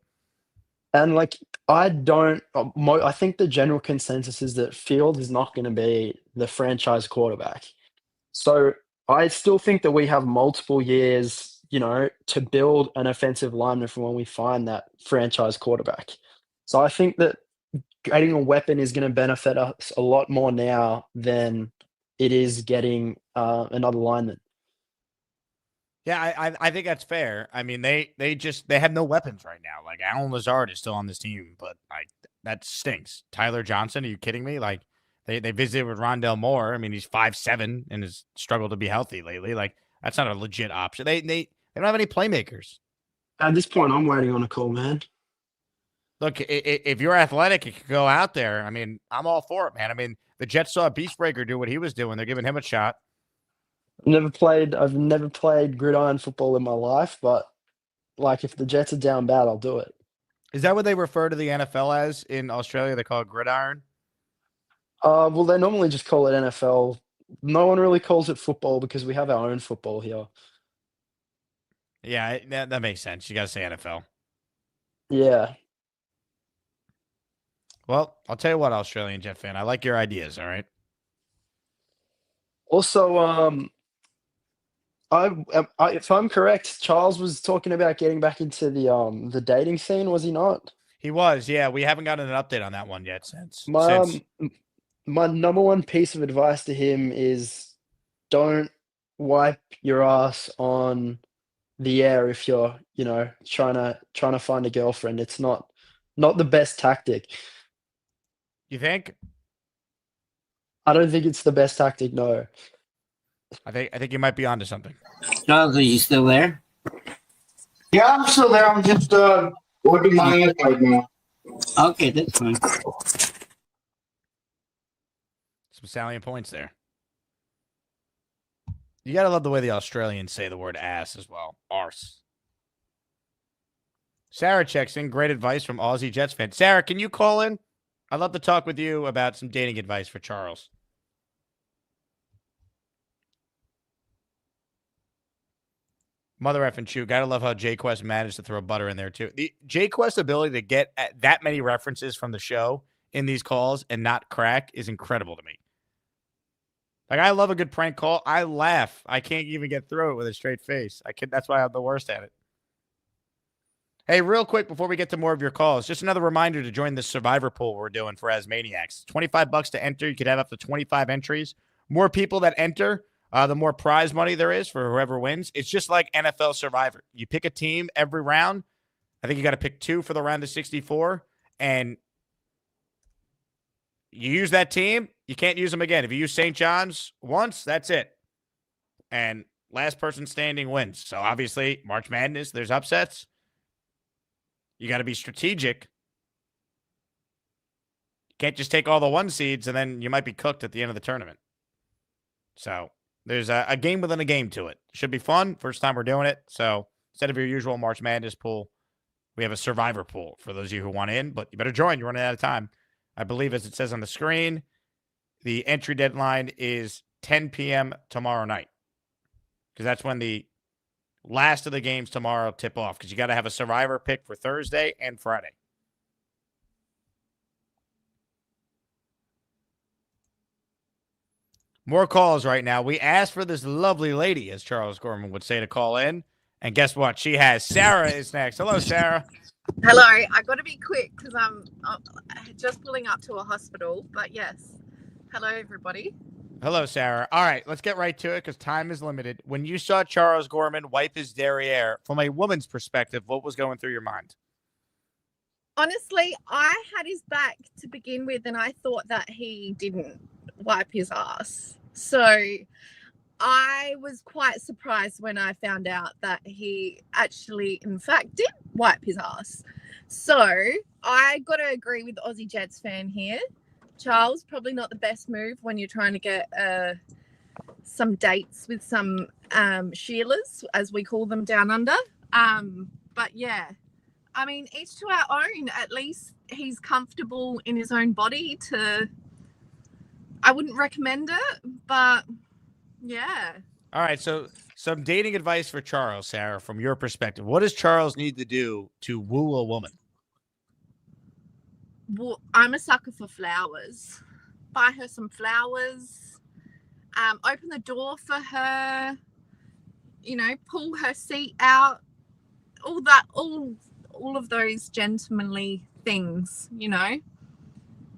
And like, I think the general consensus is that Fields is not going to be the franchise quarterback. So I still think that we have multiple years, to build an offensive lineman from when we find that franchise quarterback. So I think that getting a weapon is going to benefit us a lot more now than it is getting another lineman. Yeah, I think that's fair. I mean, they have no weapons right now. Like Alan Lazard is still on this team, but like that stinks. Tyler Johnson, are you kidding me? Like they visited with Rondell Moore. I mean, he's 5'7" and has struggled to be healthy lately. Like that's not a legit option. They don't have any playmakers. At this point, I'm waiting on a call, man. Look, if you're athletic, you can go out there. I mean, I'm all for it, man. I mean, the Jets saw Beastbreaker do what he was doing. They're giving him a shot. I've never played gridiron football in my life, but like if the Jets are down bad, I'll do it. Is that what they refer to the NFL as in Australia? They call it gridiron? Well, they normally just call it NFL. No one really calls it football because we have our own football here. Yeah, that makes sense. You got to say NFL. Yeah. Well, I'll tell you what, Australian Jet fan. I like your ideas, all right? Also, if I'm correct, Charles was talking about getting back into the dating scene, was he not? He was, yeah. We haven't gotten an update on that one yet since. My number one piece of advice to him is don't wipe your ass on the air if you're, trying to find a girlfriend. It's not the best tactic. You think? I don't think it's the best tactic, no. I think you might be onto something. Charles, are you still there? Yeah, I'm still there. I'm just working my ass right now. Okay, that's fine. Some salient points there. You got to love the way the Australians say the word ass as well. Arse. Sarah checks in. Great advice from Aussie Jets fan. Sarah, can you call in? I'd love to talk with you about some dating advice for Charles. Mother effing shoot. Gotta love how J-Quest managed to throw butter in there, too. The J-Quest ability to get that many references from the show in these calls and not crack is incredible to me. Like, I love a good prank call. I laugh. I can't even get through it with a straight face. That's why I'm the worst at it. Hey, real quick before we get to more of your calls, just another reminder to join the Survivor pool we're doing for ASMANIACs. $25 to enter. You could have up to 25 entries. More people that enter, the more prize money there is for whoever wins. It's just like NFL Survivor. You pick a team every round. I think you got to pick 2 for the round of 64. And you use that team, you can't use them again. If you use St. John's once, that's it. And last person standing wins. So obviously, March Madness, there's upsets. You got to be strategic. can't just take all the 1 seeds and then you might be cooked at the end of the tournament. So there's a game within a game to it. Should be fun. First time we're doing it. So instead of your usual March Madness pool, we have a Survivor pool for those of you who want in, but you better join. You're running out of time. I believe, as it says on the screen, the entry deadline is 10 p.m. tomorrow night, because that's when the last of the games tomorrow tip off, because you got to have a Survivor pick for Thursday and Friday. More calls right now. We asked for this lovely lady, as Charles Gorman would say, to call in. And guess what? She has. Sarah is next. Hello, Sarah. Hello. I got to be quick because I'm just pulling up to a hospital. But yes. Hello, everybody. Hello, Sarah. All right, let's get right to it because time is limited. When you saw Charles Gorman wipe his derriere, from a woman's perspective, what was going through your mind? Honestly, I had his back to begin with, and I thought that he didn't wipe his ass. So I was quite surprised when I found out that he actually, in fact, did wipe his ass. So I got to agree with the Aussie Jets fan here. Charles, probably not the best move when you're trying to get some dates with some Sheilas, as we call them down under. But yeah, I mean, each to our own. At least he's comfortable in his own body I wouldn't recommend it, but yeah. All right, so some dating advice for Charles, Sarah, from your perspective. What does Charles need to do to woo a woman? Well, I'm a sucker for flowers. Buy her some flowers. Open the door for her. Pull her seat out. All of those gentlemanly things.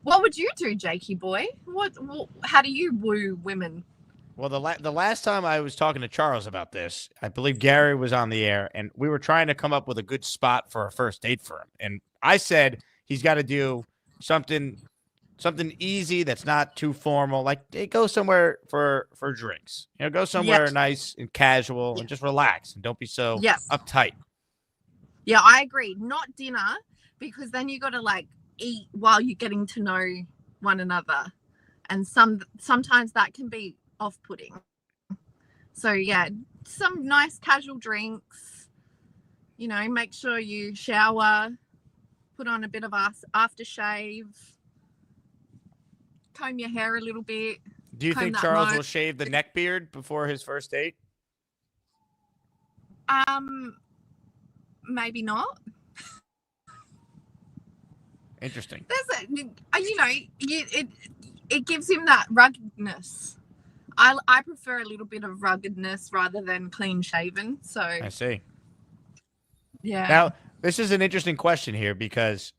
What would you do, Jakey boy? How do you woo women? Well, the last time I was talking to Charles about this, I believe Gary was on the air, and we were trying to come up with a good spot for a first date for him. And I said he's got to do something easy that's not too formal. Like, hey, go somewhere for drinks. Go somewhere nice and casual and just relax and don't be so uptight. Yeah, I agree. Not dinner, because then you got to eat while you're getting to know one another, and sometimes that can be off-putting. So yeah, some nice casual drinks. Make sure you shower, put on a bit of aftershave, comb your hair a little bit. Do you think Charles will shave the neck beard before his first date? Maybe not. Interesting. It gives him that ruggedness. I prefer a little bit of ruggedness rather than clean shaven. So I see. Yeah. Now, this is an interesting question here, because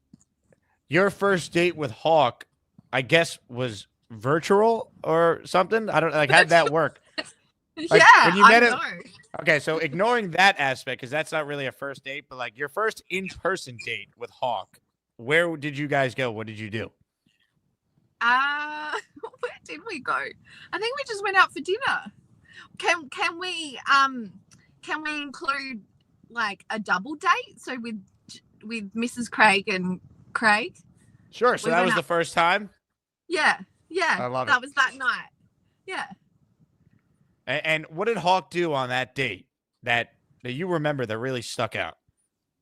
your first date with Hawk, I guess, was virtual or something. I don't how'd that work? Yeah, when you met I him. know. Okay, so ignoring that aspect, because that's not really a first date, but your first in-person date with Hawk, where did you guys go? What did you do? Where did we go? I think we just went out for dinner. Can we include a double date? So with Mrs. Craig and Craig? Sure. So that was the first time? Yeah. I love it. That was that night. Yeah. And what did Hawk do on that date that you remember that really stuck out?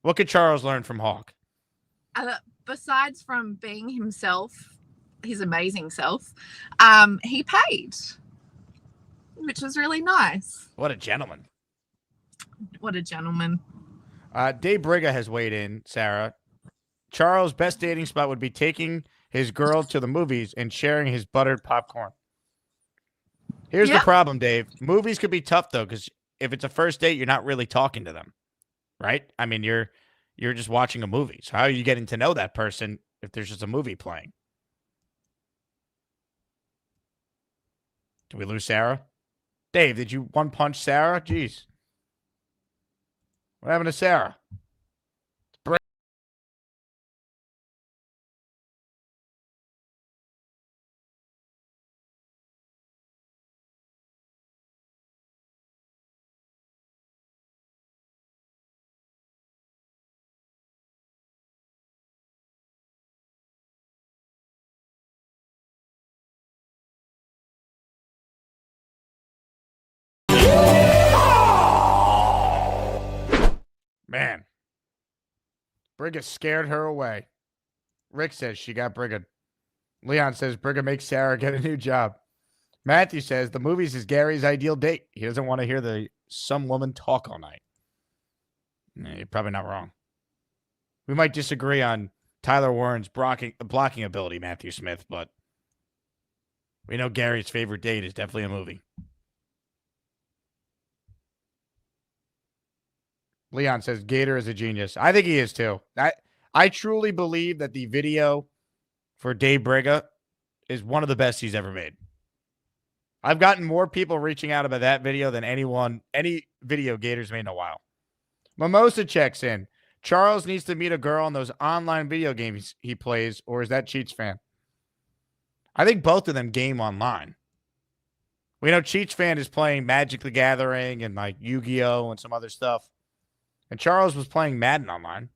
What could Charles learn from Hawk? Besides from being himself, his amazing self, he paid, which was really nice. What a gentleman. What a gentleman. Dave Briga has weighed in, Sarah. Charles' best dating spot would be taking his girl to the movies and sharing his buttered popcorn. Here's the problem, Dave. Movies could be tough, though, because if it's a first date, you're not really talking to them, right? I mean, you're just watching a movie. So how are you getting to know that person if there's just a movie playing? Did we lose Sarah? Dave, did you one-punch Sarah? Jeez. What happened to Sarah? Brigga scared her away. Rick says she got Brigga. Leon says Brigga makes Sarah get a new job. Matthew says the movies is Gary's ideal date. He doesn't want to hear some woman talk all night. You're probably not wrong. We might disagree on Tyler Warren's blocking ability, Matthew Smith, but we know Gary's favorite date is definitely a movie. Leon says Gator is a genius. I think he is too. I truly believe that the video for Dave Brigga is one of the best he's ever made. I've gotten more people reaching out about that video than any video Gators made in a while. Mimosa checks in. Charles needs to meet a girl in those online video games he plays, or is that Cheats fan? I think both of them game online. We know Cheats fan is playing Magic the Gathering and like Yu-Gi-Oh! And some other stuff. And Charles was playing Madden online.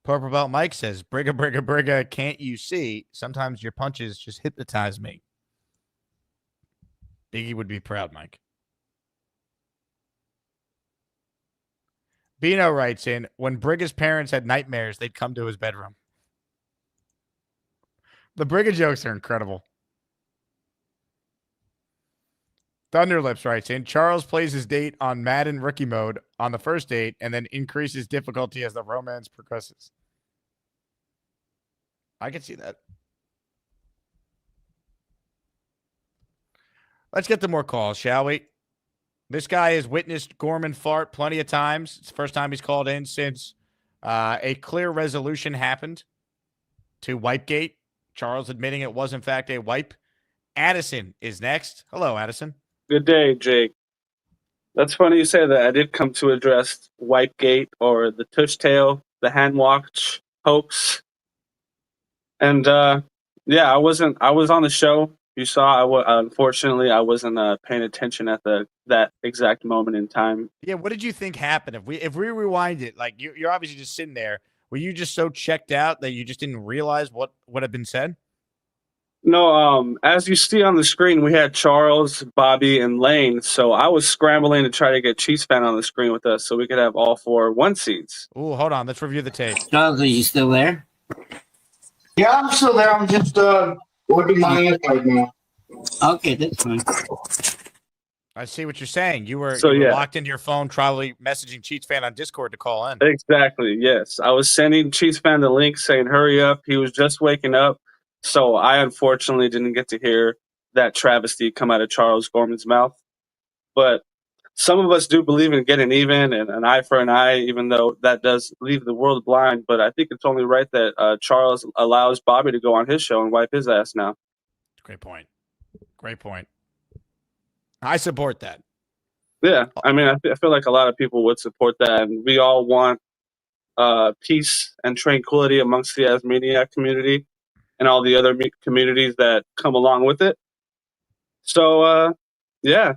Purple Belt Mike says, Brigga, can't you see? Sometimes your punches just hypnotize me. Biggie would be proud, Mike. Bino writes in, when Brigga's parents had nightmares, they'd come to his bedroom. The Brigga jokes are incredible. Thunderlips writes in, Charles plays his date on Madden rookie mode on the first date and then increases difficulty as the romance progresses. I can see that. Let's get to more calls, shall we? This guy has witnessed Gorman fart plenty of times. It's the first time he's called in since a clear resolution happened to Wipegate. Charles admitting it was, in fact, a wipe. Addison is next. Hello, Addison. Good day, Jake. That's funny you say that. I did come to address Wipegate or the Tushtail, the hand watch hoax. And yeah, I was on the show. You saw. Unfortunately, I wasn't paying attention at that exact moment in time. Yeah, what did you think happened? If we rewind it, like you're obviously just sitting there. Were you just so checked out that you just didn't realize what had been said? No, as you see on the screen, we had Charles, Bobby, and Lane. So I was scrambling to try to get Chiefs fan on the screen with us so we could have all 4 1 seeds. Ooh, hold on. Let's review the tape. Charles, are you still there? Yeah, I'm still there. I'm just working my ass right now. Okay, that's fine. I see what you're saying. You were Yeah. locked into your phone, probably messaging Cheats fan on Discord to call in. Exactly, yes. I was sending Chiefs fan the link saying, hurry up. He was just waking up. So I unfortunately didn't get to hear that travesty come out of Charles Gorman's mouth. But some of us do believe in getting even and an eye for an eye, even though that does leave the world blind. But I think it's only right that Charles allows Bobby to go on his show and wipe his ass now. Great point. Great point. I support that. Yeah, I mean, I feel like a lot of people would support that. And we all want peace and tranquility amongst the Asmaniac community and all the other communities that come along with it. So, yeah.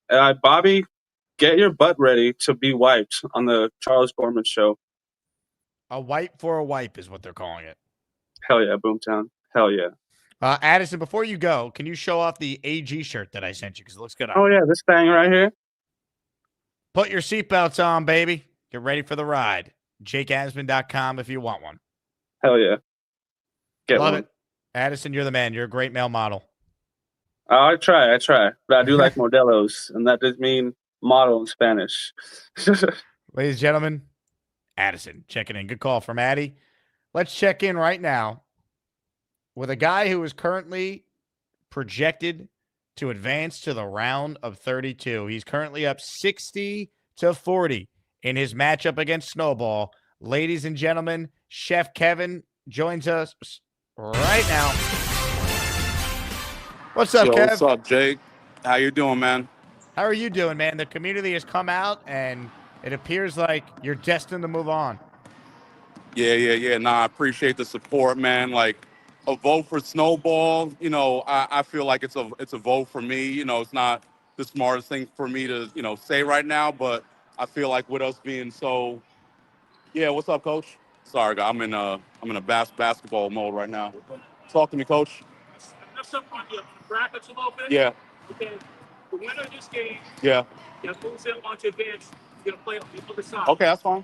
Bobby, get your butt ready to be wiped on the Charles Gorman show. A wipe for a wipe is what they're calling it. Hell yeah, Boomtown. Hell yeah. Addison, before you go, can you show off the AG shirt that I sent you? Because it looks good on Oh, yeah, this thing right here. Put your seatbelts on, baby. Get ready for the ride. JakeAsman.com if you want one. Hell yeah. Get Love one. it. Addison, you're the man. You're a great male model. I try. But I do like modelos, and that does mean model in Spanish. Ladies and gentlemen, Addison checking in. Good call from Addie. Let's check in right now with a guy who is currently projected to advance to the round of 32. He's currently up 60-40 in his matchup against Snowball. Ladies and gentlemen, Chef Kevin joins us right now. What's up, Kev? What's up, Jake? How you doing, man? How are you doing, man? The community has come out, and it appears like you're destined to move on. Yeah. Nah, I appreciate the support, man. Like, a vote for Snowball, you know, I feel like it's a vote for me. You know, it's not the smartest thing for me to, you know, say right now, but I feel like with us being so, yeah. What's up, Coach? Sorry, I'm in a basketball mode right now. Talk to me, Coach. Let's up on the brackets a little bit. Yeah. Okay. The winner of this game. Yeah. That moves in on to advance Okay, that's fine.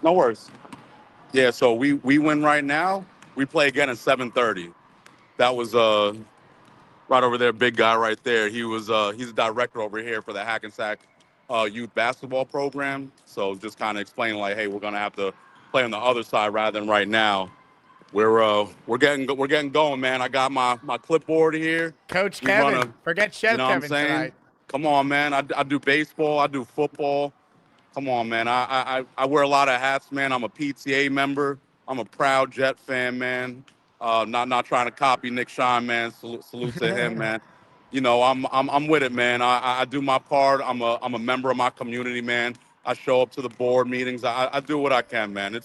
No worries. Yeah, so we win right now. We play again at 7:30. That was right over there, big guy right there. He's a director over here for the Hackensack youth basketball program. So just kind of explaining like, hey, we're gonna have to play on the other side rather than right now. We're getting going, man. I got my clipboard here. Coach We run Kevin, forget Chef you know what I'm Kevin saying? tonight. Come on, man. I do baseball. I do football. Come on, man. I wear a lot of hats, man. I'm a PTA member. I'm a proud Jet fan, man. Not trying to copy Nick Shine, man. Salute to him, man. You know, I'm with it, man. I do my part. I'm a member of my community, man. I show up to the board meetings. I do what I can, man.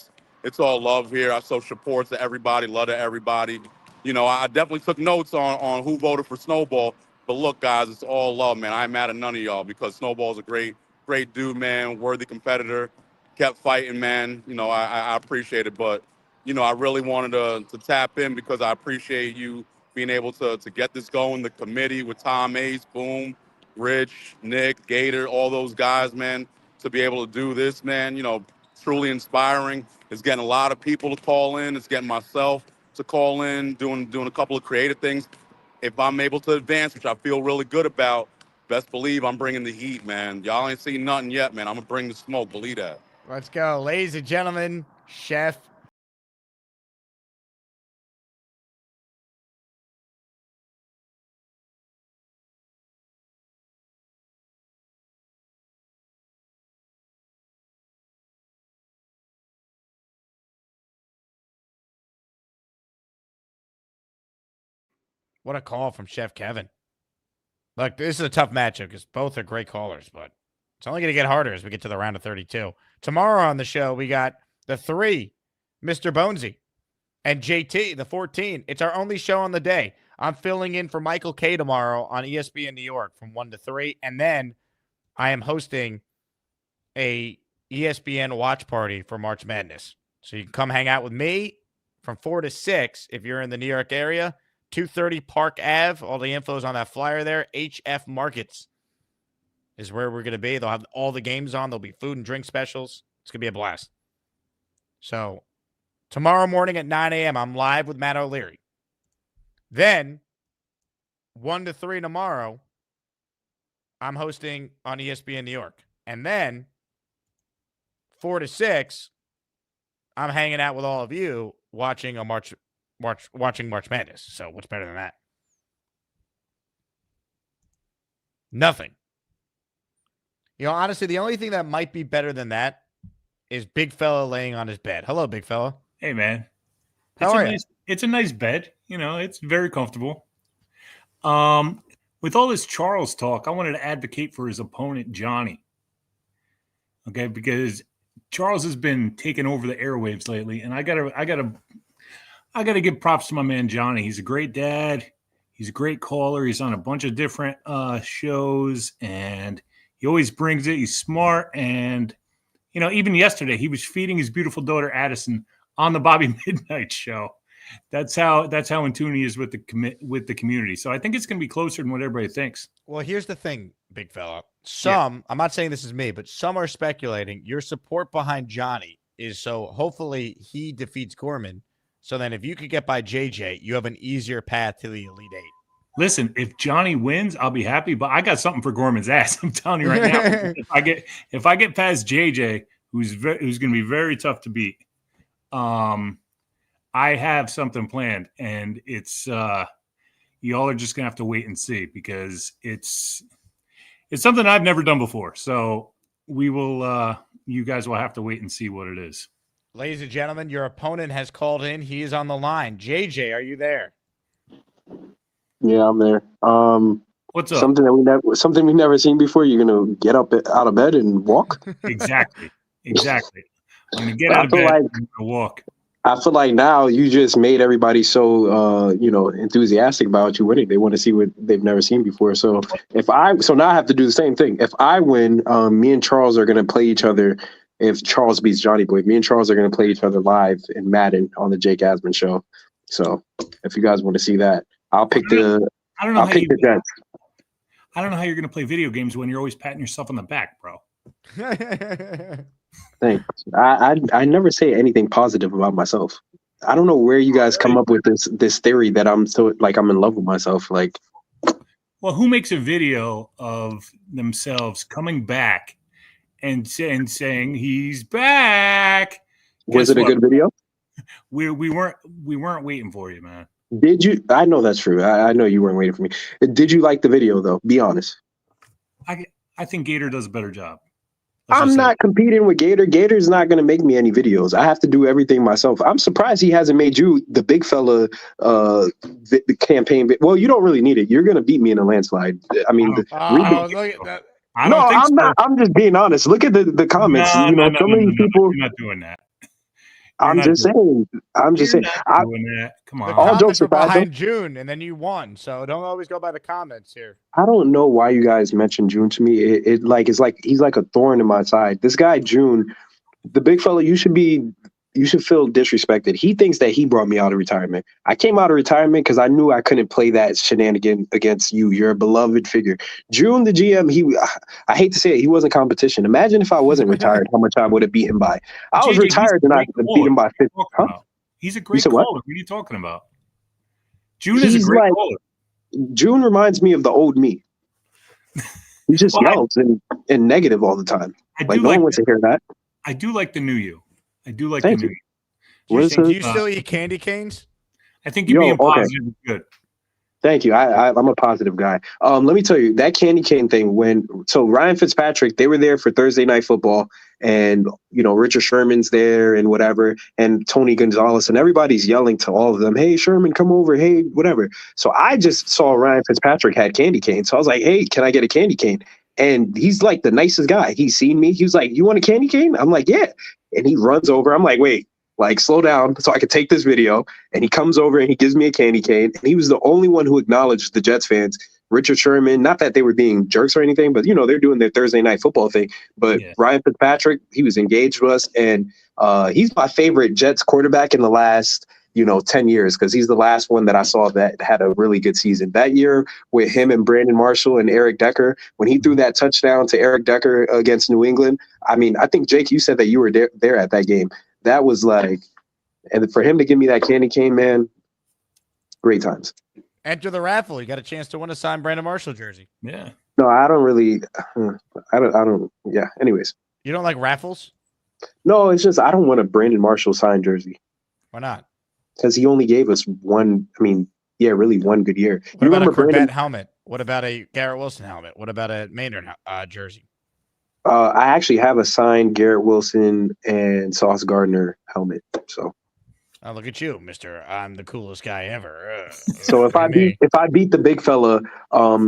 It's all love here. I show support to everybody, love to everybody. You know, I definitely took notes on who voted for Snowball. But look, guys, it's all love, man. I ain't mad at none of y'all because Snowball's a great dude, man, worthy competitor, kept fighting, man. You know, I appreciate it. But, you know, I really wanted to tap in because I appreciate you being able to get this going, the committee with Tom Ace, Boom, Rich, Nick, Gator, all those guys, man, to be able to do this, man, you know, truly inspiring. It's getting a lot of people to call in. It's getting myself to call in, doing a couple of creative things. If I'm able to advance, which I feel really good about, best believe I'm bringing the heat, man. Y'all ain't seen nothing yet, man. I'm going to bring the smoke. Believe that. Let's go. Ladies and gentlemen, Chef. What a call from Chef Kevin. Look, this is a tough matchup because both are great callers, but it's only going to get harder as we get to the round of 32. Tomorrow on the show, we got the 3, Mr. Bonesy, and JT, the 14. It's our only show on the day. I'm filling in for Michael K tomorrow on ESPN New York from 1 to 3. And then I am hosting a ESPN watch party for March Madness. So you can come hang out with me from 4 to 6 if you're in the New York area. 230 Park Ave. All the info is on that flyer there. HF Markets is where we're going to be. They'll have all the games on. There'll be food and drink specials. It's going to be a blast. So tomorrow morning at 9 a.m., I'm live with Matt O'Leary. Then 1 to 3 tomorrow, I'm hosting on ESPN New York. And then 4 to 6, I'm hanging out with all of you watching March Madness. So what's better than that? Nothing. You know, honestly, the only thing that might be better than that is Big Fella laying on his bed. Hello, Big Fella. Hey, man. How are you? It's a nice bed. You know, it's very comfortable. With all this Charles talk, I wanted to advocate for his opponent, Johnny. Okay, because Charles has been taking over the airwaves lately, and I gotta give props to my man Johnny. He's a great dad. He's a great caller. He's on a bunch of different shows, and he always brings it. He's smart, and you know, even yesterday he was feeding his beautiful daughter Addison on the Bobby Midnight show. That's how in tune he is with the community. So I think it's going to be closer than what everybody thinks. Well, here's the thing, Big Fella. I'm not saying this is me, but some are speculating your support behind Johnny is so hopefully he defeats Gorman. So then if you could get by JJ, you have an easier path to the Elite Eight. Listen, if Johnny wins, I'll be happy, but I got something for Gorman's ass. I'm telling you right now. if I get past JJ, who's going to be very tough to beat, I have something planned, and it's y'all are just going to have to wait and see because it's something I've never done before. So we will you guys will have to wait and see what it is. Ladies and gentlemen, your opponent has called in. He is on the line. JJ, are you there? Yeah, I'm there. What's up? Something we've never seen before. You're gonna get up out of bed and walk. Exactly. I'm gonna get out of bed and walk. I feel like now you just made everybody so enthusiastic about you winning. They want to see what they've never seen before. So now I have to do the same thing. If I win, me and Charles are gonna play each other. If Charles beats Johnny Boy, me and Charles are gonna play each other live in Madden on the Jake Asman show. So if you guys want to see that, I'll pick the Jets. I don't know how you're gonna play video games when you're always patting yourself on the back, bro. Thanks. I never say anything positive about myself. I don't know where you guys come up with this theory that I'm so like I'm in love with myself. Like, well, who makes a video of themselves coming back and saying he's back? was it a good video? We weren't waiting for you, man. Did you? I know that's true. I know you weren't waiting for me. Did you like the video though? Be honest. I think Gator does a better job. I'm not competing with Gator. Gator's not going to make me any videos. I have to do everything myself. I'm surprised he hasn't made you the big fella the campaign. Well, you don't really need it. You're going to beat me in a landslide. I mean, look at that. I don't think I'm so. not. I'm just being honest. Look at the comments. No, you know, so many people. You're not doing that. I'm just saying. I'm just saying. Doing that. Come on. The All comments jokes were aside, behind June, and then you won. So don't always go by the comments here. I don't know why you guys mentioned June to me. It's like he's like a thorn in my side. This guy June, the big fella, you should feel disrespected. He thinks that he brought me out of retirement. I came out of retirement because I knew I couldn't play that shenanigan against you. You're a beloved figure. June, the GM, I hate to say it, he wasn't competition. Imagine if I wasn't retired, how much I would have beat him by. I was retired and I beat him by 50. Huh? He's a great caller. What are you talking about? June He's is a great like, caller. June reminds me of the old me. He just yells and negative all the time. Like no one wants to hear that. I do like the new you. I do like Thank the you. new you. Do you still eat candy canes? I think you're being positive is good. Thank you. I'm a positive guy. Let me tell you that candy cane thing. So Ryan Fitzpatrick, they were there for Thursday Night Football, and you know Richard Sherman's there and whatever, and Tony Gonzalez, and everybody's yelling to all of them, "Hey Sherman, come over! Hey, whatever." So I just saw Ryan Fitzpatrick had candy cane, so I was like, "Hey, can I get a candy cane?" And he's like the nicest guy. He's seen me. He was like, "You want a candy cane?" I'm like, "Yeah." And he runs over. I'm like, "Wait. Like, slow down so I could take this video." And he comes over and he gives me a candy cane. And he was the only one who acknowledged the Jets fans. Richard Sherman, not that they were being jerks or anything, but, you know, they're doing their Thursday Night Football thing. But Ryan Fitzpatrick, he was engaged with us. And he's my favorite Jets quarterback in the last, 10 years, because he's the last one that I saw that had a really good season. That year with him and Brandon Marshall and Eric Decker, when he threw that touchdown to Eric Decker against New England, I mean, I think, Jake, you said that you were there at that game. That was like, and for him to give me that candy cane, man, great times. Enter the raffle. You got a chance to win a signed Brandon Marshall jersey. Yeah. No, I don't really. I don't. Yeah. Anyways. You don't like raffles? No, it's just I don't want a Brandon Marshall signed jersey. Why not? Because he only gave us one. I mean, yeah, really one good year. What about a Corbett helmet? What about a Garrett Wilson helmet? What about a Maynard jersey? I actually have a signed Garrett Wilson and Sauce Gardner helmet. So. Oh, look at you, Mister. I'm the coolest guy ever. So if I beat the big fella,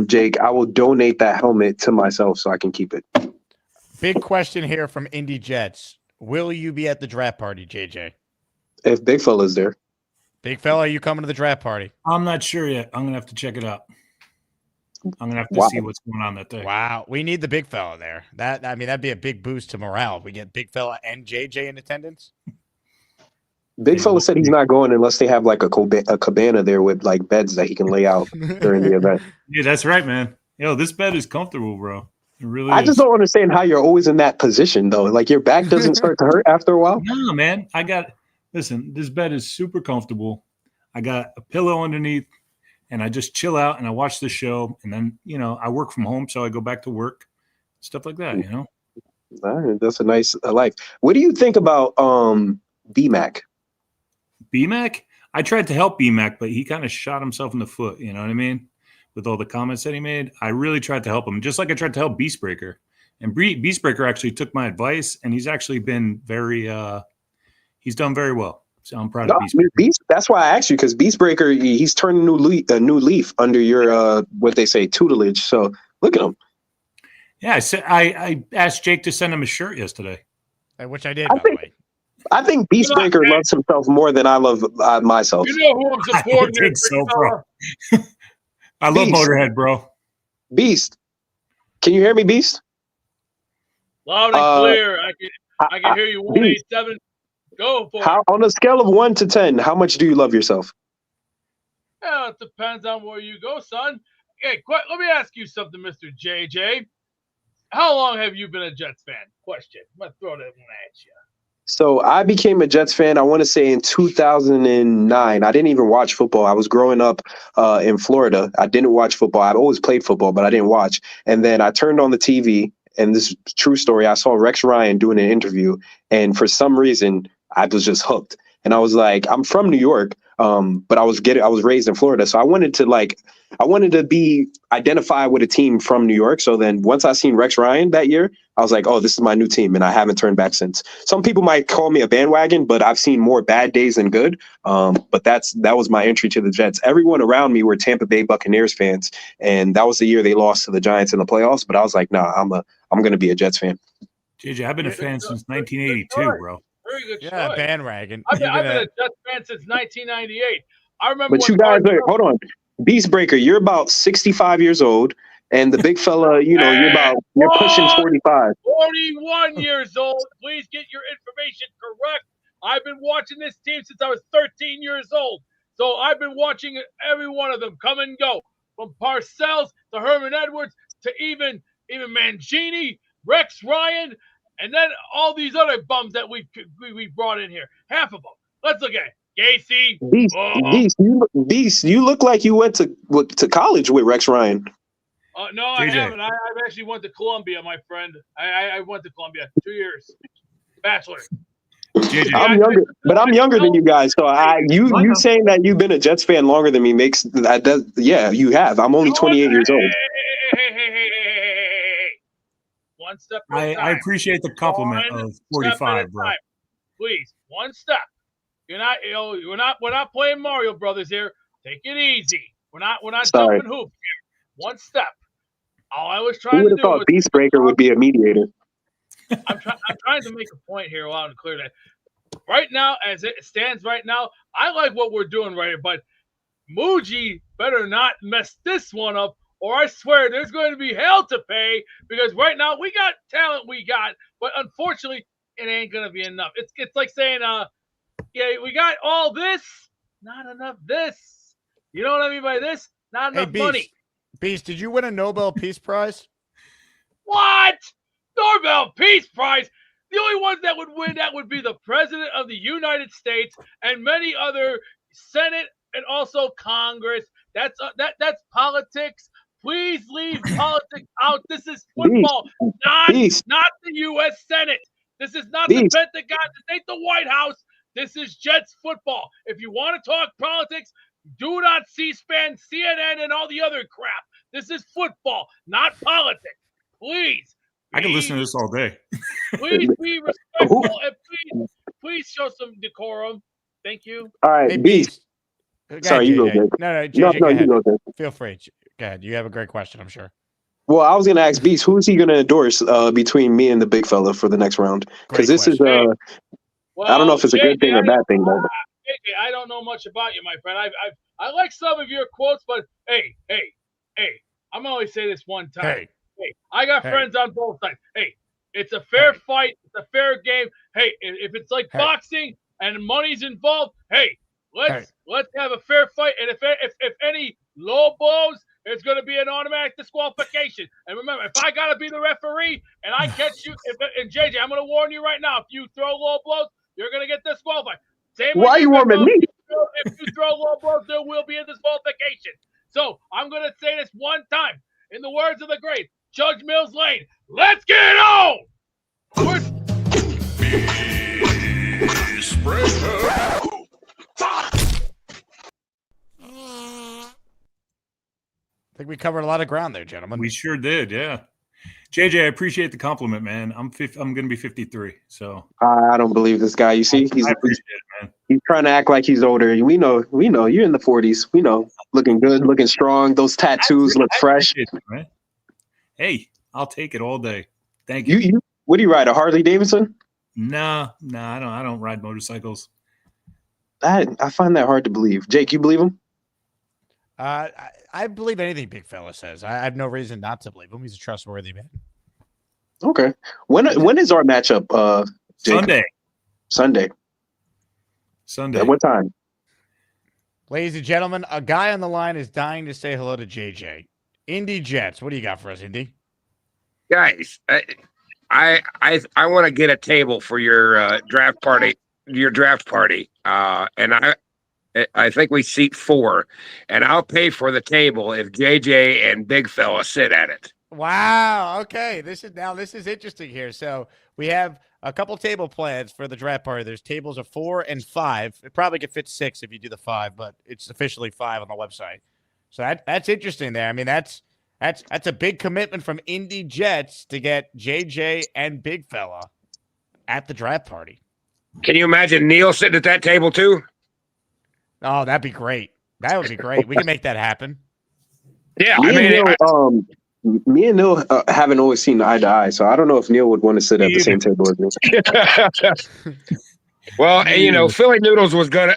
Jake, I will donate that helmet to myself so I can keep it. Big question here from Indy Jets. Will you be at the draft party, JJ? If big fella's there. Big fella, are you coming to the draft party? I'm not sure yet. I'm gonna have to check it out. I'm gonna have to see what's going on that day. Wow, we need the big fella there. That'd be a big boost to morale if we get big fella and JJ in attendance. Big fella said he's not going unless they have like a cabana there with like beds that he can lay out during the event. Yeah, that's right, man. This bed is comfortable, bro. It really I is. just don't understand how you're always in that position though. Like your back doesn't start to hurt after a while. No, man. Listen, this bed is super comfortable. I got a pillow underneath and I just chill out and I watch the show. And then, I work from home. So I go back to work, stuff like that, That's a nice life. What do you think about BMAC? BMAC? I tried to help BMAC, but he kind of shot himself in the foot. You know what I mean? With all the comments that he made, I really tried to help him, just like I tried to help Beastbreaker. And Beastbreaker actually took my advice, and he's actually been he's done very well. So I'm proud of Beastbreaker. That's why I asked you, because Beastbreaker, he's turned a new leaf under your what they say tutelage. So look at him. Yeah, I asked Jake to send him a shirt yesterday, which I did. By the way. I think Beastbreaker loves himself more than I love myself. You know who I'm supporting? I think so, bro. I love Motorhead, bro. Beast, can you hear me, Beast? Loud and clear. I can hear you. 187. Go for it. On a scale of 1 to 10, how much do you love yourself? Yeah, it depends on where you go, son. Hey, let me ask you something, Mr. JJ. how long have you been a Jets fan? Question. I'm gonna throw that one at you. So I became a Jets fan, I want to say in 2009. I didn't even watch football. I was growing up in Florida. I didn't watch football. I've always played football, but I didn't watch. And then I turned on the TV, and this is a true story. I saw Rex Ryan doing an interview, and for some reason, I was just hooked. And I was like, I'm from New York, but I was raised in Florida, so I wanted to be identified with a team from New York. So then once I seen Rex Ryan that year, I was like, oh, this is my new team, and I haven't turned back since. Some people might call me a bandwagon, but I've seen more bad days than good. But that was my entry to the Jets. Everyone around me were Tampa Bay Buccaneers fans, and that was the year they lost to the Giants in the playoffs. But I was like, nah, I'm gonna be a Jets fan. JJ, I've been a fan since 1982, bro. Very good Yeah, choice. bandwagon. I've been a Jets fan since 1998. I remember. But you guys, hold on, Beastbreaker, you're about 65 years old, and the big fella, you're pushing 45. 41 years old. Please get your information correct. I've been watching this team since I was 13 years old. So I've been watching every one of them come and go, from Parcells to Herman Edwards to even Mangini, Rex Ryan, and then all these other bums that we brought in here. Half of them. Let's look at it. Gacy. Beast, you look like you went to college with Rex Ryan. No, I haven't. I've actually went to Columbia, my friend. I went to Columbia 2 years. Bachelor. I'm younger than you guys. So you saying that you've been a Jets fan longer than me makes that. Yeah, you have. I'm only 28 years old. Hey. One step at a time. I appreciate the compliment of 45, bro. Please, one step. We're not playing Mario Brothers here. Take it easy. We're not jumping hoops here. One step. All I was trying Who would to have do thought Beastbreaker would be a mediator? I'm trying to make a point here loud and clear that right now, as it stands right now, I like what we're doing right here, but Muji better not mess this one up, or I swear there's going to be hell to pay, because right now we got talent but unfortunately it ain't going to be enough. It's like saying, yeah, we got all this, not enough this. You know what I mean by this? Not enough money. Beast, did you win a Nobel Peace Prize? What? Nobel Peace Prize? The only ones that would win that would be the President of the United States and many other Senate and also Congress. That's politics. Please leave politics out. This is football, not the U.S. Senate. This is not the Pentagon. This ain't the White House. This is Jets football. If you want to talk politics, do not C-SPAN, CNN, and all the other crap. This is football, not politics. Please. I can listen to this all day. Please be respectful and please show some decorum. Thank you. All right, Hey, Beast. Sorry, you go, Jake. No, JJ, go ahead. You go, Jake. Feel free. Go ahead. You have a great question, I'm sure. Well, I was going to ask Beast, who is he going to endorse between me and the big fella for the next round? Because this is, I don't know if it's a good thing or a bad thing, though. I don't know much about you, my friend. I like some of your quotes, but hey, I'm only say this one time. Hey, I got friends on both sides. Hey, it's a fair fight. It's a fair game. Hey, if it's like boxing and money's involved, hey, let's have a fair fight. And if any low blows, it's going to be an automatic disqualification. And remember, if I got to be the referee and I catch you, and JJ, I'm going to warn you right now, if you throw low blows, you're going to get disqualified. Why are you warning me? If you throw low blows, there will be a disqualification. So I'm going to say this one time. In the words of the great Judge Mills Lane, let's get on! I think we covered a lot of ground there, gentlemen. We sure did, yeah. JJ, I appreciate the compliment, man. I'm going to be 53, so. I don't believe this guy. You see, he's trying to act like he's older. We know. You're in the 40s. We know. Looking good, looking strong. Those tattoos look fresh. Man. Hey, I'll take it all day. Thank you. You what do you ride? A Harley Davidson? No, I don't ride motorcycles. I find that hard to believe. Jake, you believe him? I believe anything big fella says. I have no reason not to believe him. He's a trustworthy man. Okay. When is our matchup? Jake? Sunday. At what time? Ladies and gentlemen, a guy on the line is dying to say hello to JJ. Indy Jets. What do you got for us, Indy? Guys, I want to get a table for your draft party. And I think we seat 4, and I'll pay for the table if JJ and Big Fella sit at it. Wow. Okay. This is interesting here. So we have a couple table plans for the draft party. There's tables of 4 and 5. It probably could fit 6 if you do the 5, but it's officially 5 on the website. So that's interesting there. I mean, that's a big commitment from Indy Jets to get JJ and Big Fella at the draft party. Can you imagine Neil sitting at that table too? Oh, that'd be great. That would be great. We can make that happen. Yeah, me and Neil haven't always seen eye to eye, so I don't know if Neil would want to sit at the same table as me. Well, and, Philly Noodles was gonna.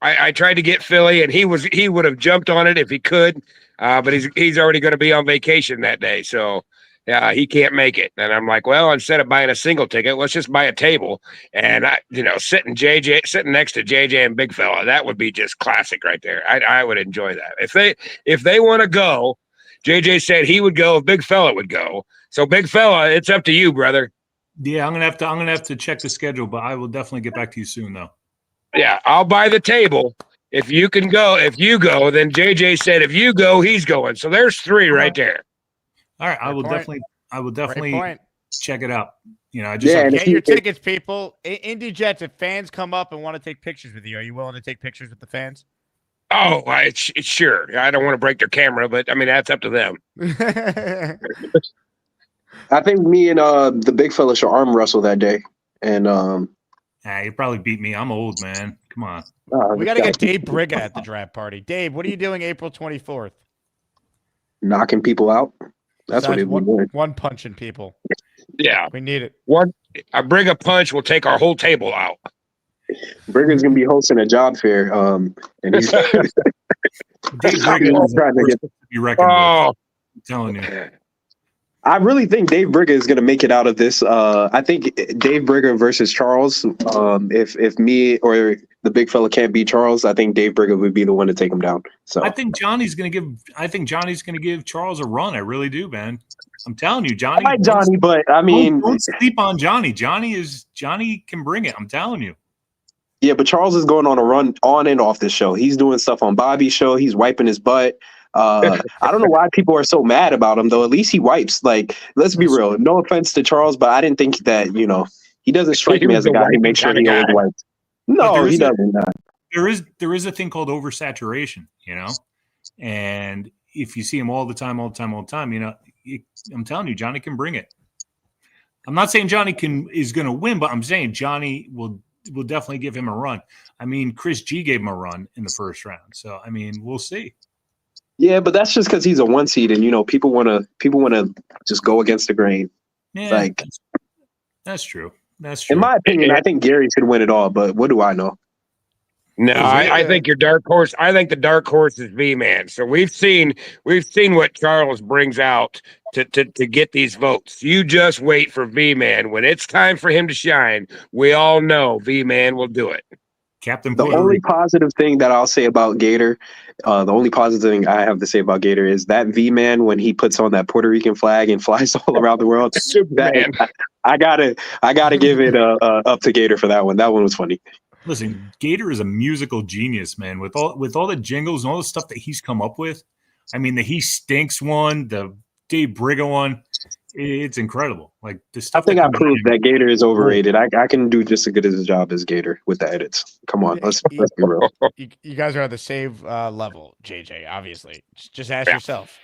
I tried to get Philly, and he would have jumped on it if he could, but he's already going to be on vacation that day, so he can't make it. And I'm like, well, instead of buying a single ticket, let's just buy a table. And sitting next to JJ and Big Fella, that would be just classic right there. I would enjoy that if they want to go. JJ said he would go if Big Fella would go. So Big Fella, it's up to you, brother. Yeah, I'm gonna have to check the schedule, but I will definitely get back to you soon, though. Yeah, I'll buy the table if you can go. If you go, then JJ said if you go, he's going. So there's 3 right there. All right, I will definitely check it out. Get your tickets, people. Indy Jets. If fans come up and want to take pictures with you, are you willing to take pictures with the fans? Oh, it's sure. I don't want to break their camera, but I mean that's up to them. I think me and the Big Fella should arm wrestle that day, and you probably beat me. I'm old, man. Come on. We got to get Dave Brigga at the draft party. Dave, what are you doing April 24th? Knocking people out. That's what he'll be doing. One punching people. Yeah, we need it. A Brigga punch will take our whole table out. Brigga's gonna be hosting a job fair, and he's Dave Brigga trying to get. Be reckoned with. I'm telling you. I really think Dave Brigga is going to make it out of this. I think Dave Brigga versus Charles. If me or the Big Fella can't beat Charles, I think Dave Brigga would be the one to take him down. So I think Johnny's going to give Charles a run. I really do, man. I'm telling you, Johnny. I like Johnny, but I mean, don't sleep on Johnny. Johnny can bring it. I'm telling you. Yeah, but Charles is going on a run on and off this show. He's doing stuff on Bobby's show. He's wiping his butt. I don't know why people are so mad about him, though. At least he wipes. Like, let's be real. No offense to Charles, but I didn't think that, he doesn't strike me as a guy who makes sure he always wipes. No, he doesn't. There is a thing called oversaturation, and if you see him all the time, I'm telling you, Johnny can bring it. I'm not saying Johnny is going to win, but I'm saying Johnny will definitely give him a run. I mean, Chris G gave him a run in the first round, so I mean, we'll see. Yeah, but that's just because he's a 1 seed, and people want to just go against the grain. Yeah, like that's true. That's true. In my opinion, I think Gary should win it all, but what do I know? No, I think your dark horse. I think the dark horse is V-Man. So we've seen what Charles brings out to get these votes. You just wait for V-Man. When it's time for him to shine, we all know V-Man will do it. Captain. The only positive thing that I'll say about Gator, the only positive thing I have to say about Gator is that V-Man when he puts on that Puerto Rican flag and flies all around the world. I gotta give it up to Gator for that one. That one was funny. Listen, Gator is a musical genius, man. With all the jingles and all the stuff that he's come up with. I mean, the He Stinks one, the Dave Brigga one, it's incredible. Like the stuff. I think I proved that Gator is overrated. I can do just as good as a job as Gator with the edits. Come on, let's be real. You guys are at the same level, JJ. Obviously, just ask yourself.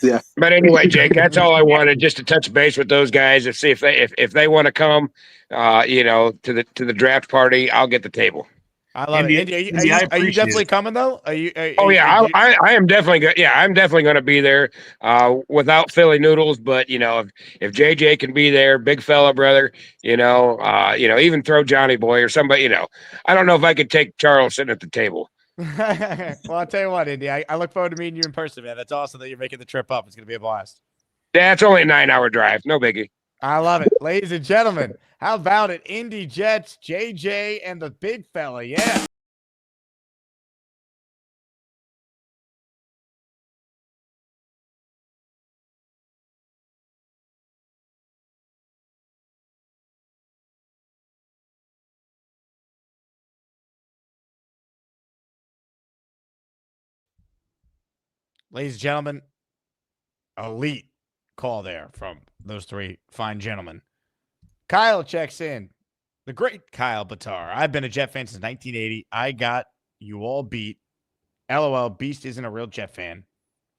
Yeah. But anyway, Jake, that's all I wanted, just to touch base with those guys and see if they want to come, to the draft party. I'll get the table. I love it. Andy, are you definitely coming though? I am definitely I'm definitely going to be there without Philly Noodles. But if JJ can be there, big fella brother, even throw Johnny Boy or somebody. I don't know if I could take Charles sitting at the table. Well, I'll tell you what, Indy. I look forward to meeting you in person, man. That's awesome that you're making the trip up. It's going to be a blast. Yeah, it's only a 9-hour drive. No biggie. I love it. Ladies and gentlemen, how about it? Indy Jets, JJ, and the big fella. Yeah. Ladies and gentlemen, elite call there from those three fine gentlemen. Kyle checks in. The great Kyle Batar. I've been a Jet fan since 1980. I got you all beat. LOL, Beast isn't a real Jet fan.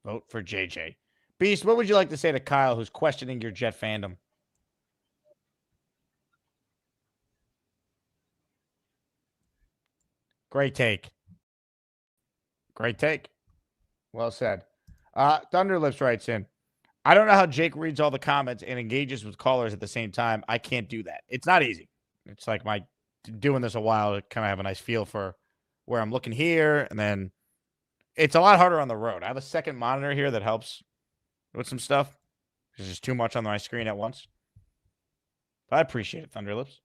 Vote for JJ. Beast, what would you like to say to Kyle who's questioning your Jet fandom? Great take. Great take. Well said. Thunderlips writes in, I don't know how Jake reads all the comments and engages with callers at the same time. I can't do that. It's not easy. It's like my doing this a while to kind of have a nice feel for where I'm looking here. And then it's a lot harder on the road. I have a second monitor here that helps with some stuff. There's just too much on my screen at once. But I appreciate it, Thunderlips.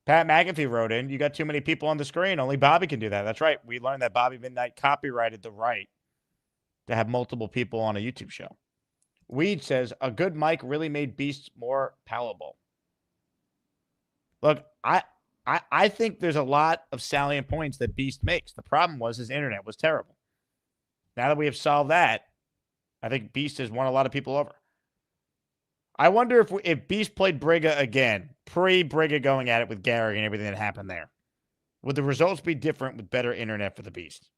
Pat McAfee wrote in, you got too many people on the screen. Only Bobby can do that. That's right. We learned that Bobby Midnight copyrighted the right to have multiple people on a YouTube show. Weed says, a good mic really made Beast more palatable. Look, I think there's a lot of salient points that Beast makes. The problem was his internet was terrible. Now that we have solved that, I think Beast has won a lot of people over. I wonder if Beast played Briga again, pre-Briga going at it with Gary and everything that happened there, would the results be different with better internet for the Beast?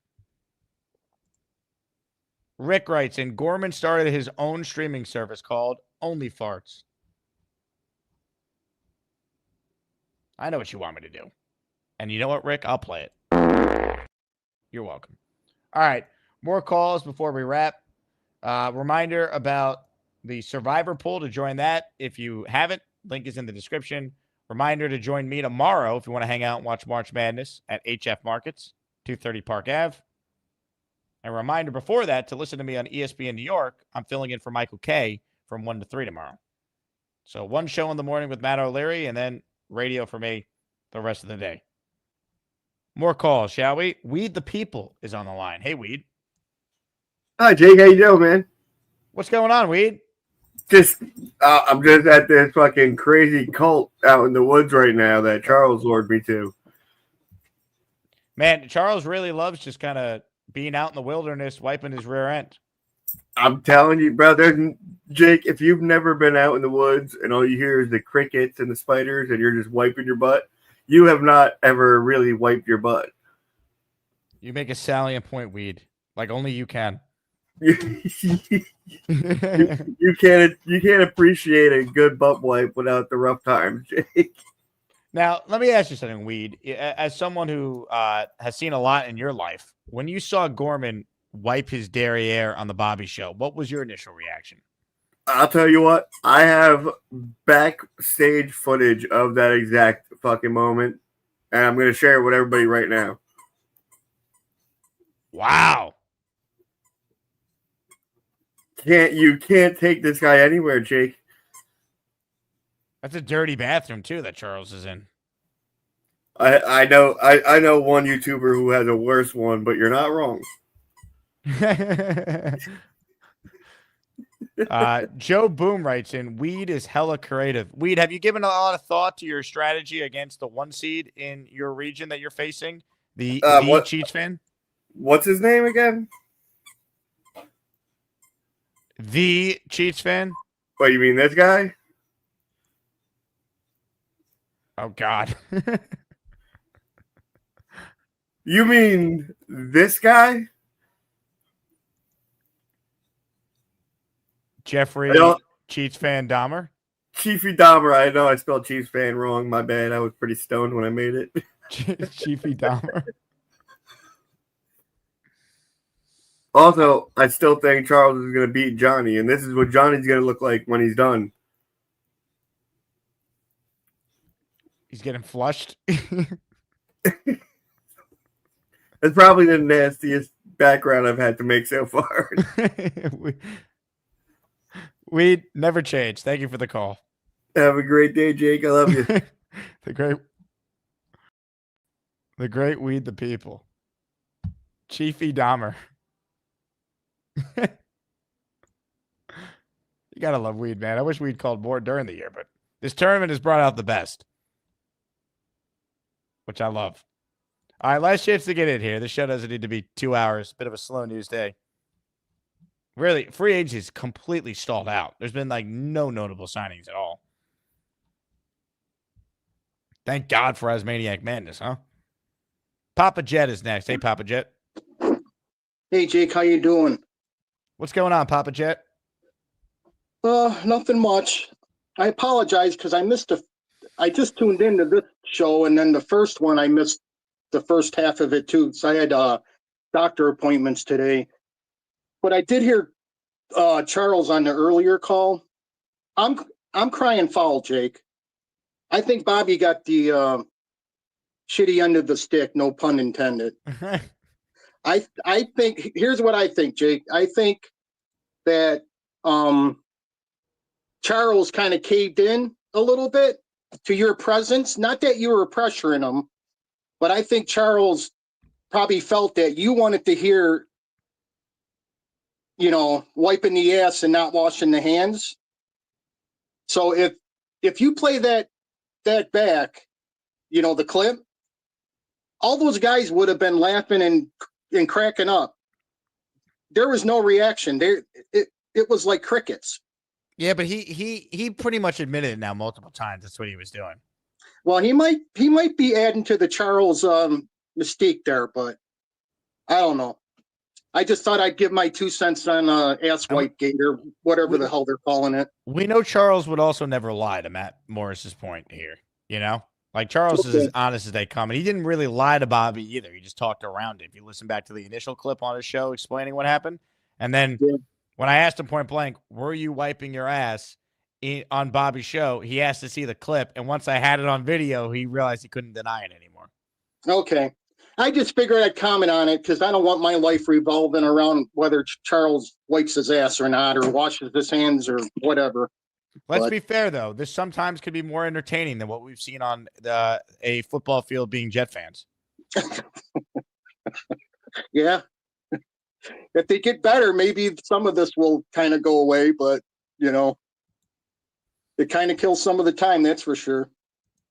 Rick writes in, Gorman started his own streaming service called Only Farts. I know what you want me to do. And you know what, Rick? I'll play it. You're welcome. All right. More calls before we wrap. Reminder about the Survivor pool to join that. If you haven't, link is in the description. Reminder to join me tomorrow if you want to hang out and watch March Madness at HF Markets, 230 Park Ave. And a reminder before that to listen to me on ESPN New York. I'm filling in for Michael K from 1 to 3 tomorrow. So one show in the morning with Matt O'Leary and then radio for me the rest of the day. More calls, shall we? Weed the People is on the line. Hey, Weed. Hi, Jake. How you doing, man? What's going on, Weed? I'm just at this fucking crazy cult out in the woods right now that Charles lured me to. Man, Charles really loves just kind of being out in the wilderness, wiping his rear end. I'm telling you, brother, Jake, if you've never been out in the woods and all you hear is the crickets and the spiders and you're just wiping your butt, you have not ever really wiped your butt. You make a salient point, Weed. Like only you can. You can't appreciate a good butt wipe without the rough times, Jake. Now, let me ask you something, Weed. As someone who has seen a lot in your life, when you saw Gorman wipe his derriere on the Bobby show, what was your initial reaction? I'll tell you what, I have backstage footage of that exact fucking moment, and I'm going to share it with everybody right now. Wow. You can't take this guy anywhere, Jake. That's a dirty bathroom, too, that Charles is in. I know one YouTuber who has a worse one, but you're not wrong. Joe Boom writes in, Weed is hella creative. Weed, have you given a lot of thought to your strategy against the 1 seed in your region that you're facing? The Cheats fan? What's his name again? The Cheats fan? What, you mean this guy? Oh, God. You mean this guy? Jeffrey Cheats fan Dahmer? Chiefy Dahmer. I know I spelled Chiefs fan wrong. My bad. I was pretty stoned when I made it. Chiefy Dahmer. Also, I still think Charles is going to beat Johnny, and this is what Johnny's going to look like when he's done. He's getting flushed. It's probably the nastiest background I've had to make so far. We never change. Thank you for the call. Have a great day, Jake. I love you. The great Weed the People. Chiefy Dahmer. You gotta love Weed, man. I wish Weed called more during the year, but this tournament has brought out the best, which I love. All right, last chance to get in here. This show doesn't need to be 2 hours. Bit of a slow news day. Really, free agency is completely stalled out. There's been like no notable signings at all. Thank God for ASMANIAC Madness, huh? Papa Jet is next. Hey, Papa Jet. Hey, Jake, how you doing? What's going on, Papa Jet? Nothing much. I apologize because I just tuned into this show, and then the first one I missed the first half of it too. So I had doctor appointments today. But I did hear Charles on the earlier call. I'm crying foul, Jake. I think Bobby got the shitty end of the stick, no pun intended. I think here's what I think, Jake. I think that Charles kind of caved in a little bit to your presence. Not that you were pressuring him, but I think Charles probably felt that you wanted to hear, wiping the ass and not washing the hands. So if you play that back, the clip, all those guys would have been laughing and cracking up. There was no reaction. It was like crickets. Yeah, but he pretty much admitted it now multiple times. That's what he was doing. Well, he might be adding to the Charles mystique there, but I don't know. I just thought I'd give my 2 cents on Ass Whitegate or whatever the hell they're calling it. We know Charles would also never lie, to Matt Morris's point here. Like Charles is as honest as they come, and he didn't really lie to Bobby either. He just talked around it. If you listen back to the initial clip on his show explaining what happened, and then when I asked him point blank, "Were you wiping your ass on Bobby's show?" He asked to see the clip, and once I had it on video, he realized he couldn't deny it anymore. Okay. I just figured I'd comment on it because I don't want my life revolving around whether Charles wipes his ass or not, or washes his hands or whatever. Let's be fair, though. This sometimes could be more entertaining than what we've seen on a football field being Jet fans. Yeah. If they get better, maybe some of this will kind of go away, but, it kind of kills some of the time, that's for sure.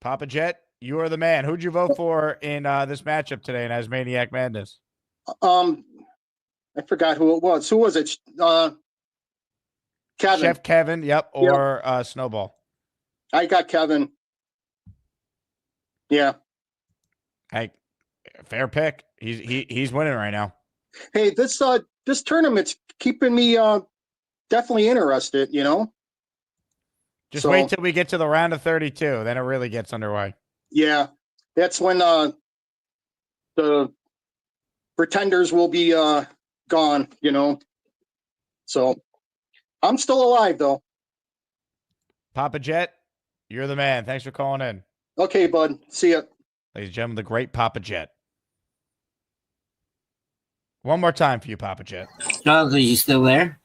Papa Jet, you are the man. Who'd you vote for in this matchup today in ASMANIAC Madness? I forgot who it was. Who was it? Kevin. Chef Kevin, yep, or Snowball. I got Kevin. Yeah. Hey, fair pick. He's winning right now. Hey, this tournament's keeping me definitely interested, Just wait till we get to the round of 32, then it really gets underway. Yeah. That's when the pretenders will be gone, So I'm still alive, though. Papa Jet, you're the man. Thanks for calling in. Okay, bud. See ya. Ladies and gentlemen, the great Papa Jet. One more time for you, Papa Jet. Charles, are you still there?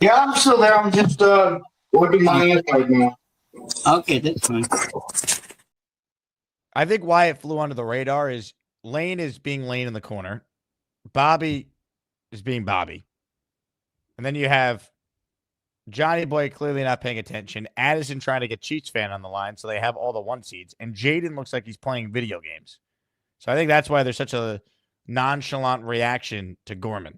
Yeah, I'm still there. I'm just working my hands right now. Okay, that's fine. I think why it flew under the radar is Lane is being Lane in the corner. Bobby is being Bobby. And then you have Johnny Boy clearly not paying attention. Addison trying to get Cheats fan on the line, so they have all the 1 seeds. And Jaden looks like he's playing video games. So I think that's why there's such a nonchalant reaction to Gorman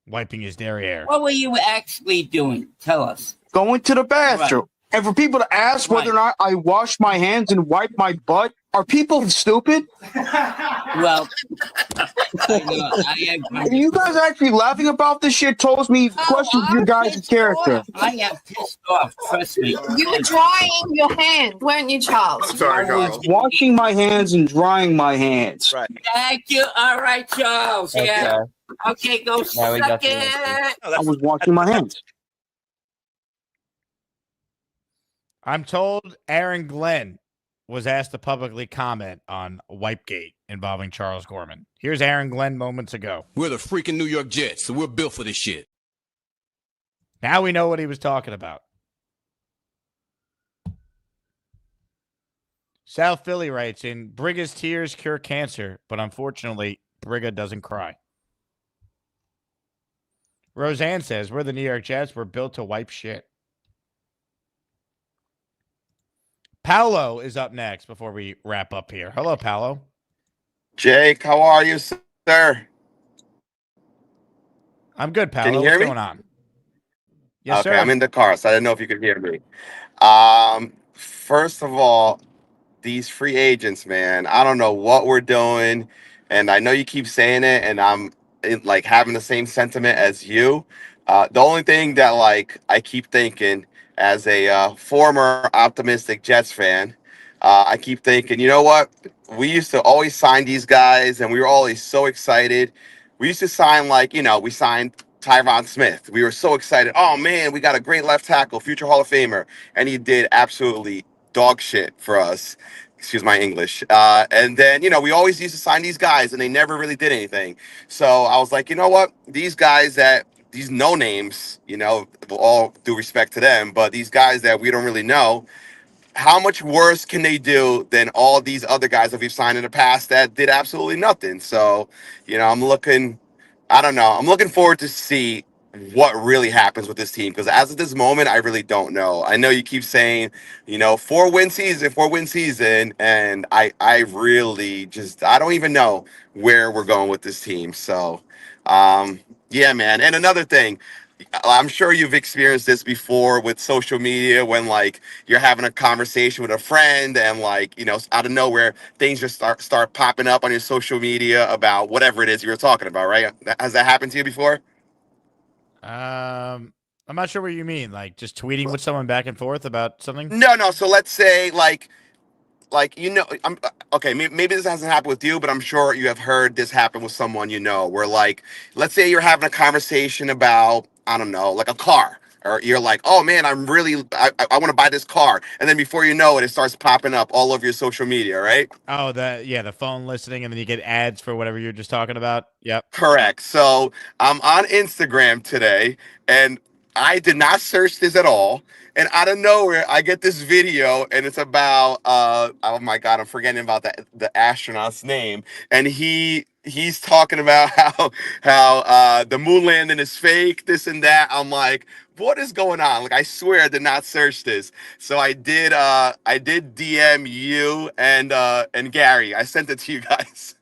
wiping his derriere. What were you actually doing? Tell us. Going to the bathroom. Right. And for people to ask whether or not I wash my hands and wipe my butt, are people stupid? Well, are you guys actually laughing about this shit? Tells me questions your guys' character. I am pissed off. Trust me. You were drying your hands, weren't you, Charles? I'm sorry, I was washing my hands and drying my hands. Right. Thank you. All right, Charles. Yeah. Okay, go suck it. I was washing my hands. I'm told Aaron Glenn was asked to publicly comment on Wipegate involving Charles Gorman. Here's Aaron Glenn moments ago. We're the freaking New York Jets, so we're built for this shit. Now we know what he was talking about. South Philly writes in, Briga's tears cure cancer, but unfortunately, Briga doesn't cry. Roseanne says, we're the New York Jets. We're built to wipe shit. Paolo is up next before we wrap up here. Hello, Paolo. Jake, how are you, sir? I'm good, Can you Paolo. hear What's me? going on? Yes, Okay, sir. I'm in the car, so I didn't know if you could hear me. First of all, these free agents, man, I don't know what we're doing, and I know you keep saying it, and I'm like having the same sentiment as you. The only thing that like I keep thinking as a former optimistic Jets fan, I keep thinking, you know what? We used to always sign these guys, and we were always so excited. We used to sign like, we signed Tyron Smith. We were so excited. Oh man, we got a great left tackle, future Hall of Famer, and he did absolutely dog shit for us. Excuse my English. And then, we always used to sign these guys and they never really did anything. So I was like, you know what? These no names, with all due respect to them, but these guys that we don't really know, how much worse can they do than all these other guys that we've signed in the past that did absolutely nothing? So, I don't know. I'm looking forward to see what really happens with this team because as of this moment, I really don't know. I know you keep saying, 4-win season, and I really I don't even know where we're going with this team. So, yeah, man. And another thing, I'm sure you've experienced this before with social media when like you're having a conversation with a friend and like, out of nowhere things just start popping up on your social media about whatever it is you were talking about, right? Has that happened to you before? I'm not sure what you mean. Like just tweeting with someone back and forth about something? No. So let's say okay, maybe this hasn't happened with you, but I'm sure you have heard this happen with someone where like, let's say you're having a conversation about, I don't know, like a car, or you're like, oh man, I want to buy this car, and then before you know it, it starts popping up all over your social media, right? Oh, the phone listening, and then you get ads for whatever you're just talking about. Yep. Correct. So I'm on Instagram today, and I did not search this at all. And out of nowhere, I get this video, and it's about oh my god, I'm forgetting about the astronaut's name, and he's talking about how the moon landing is fake, this and that. I'm like, what is going on? Like, I swear I did not search this. So I did DM you and Gary. I sent it to you guys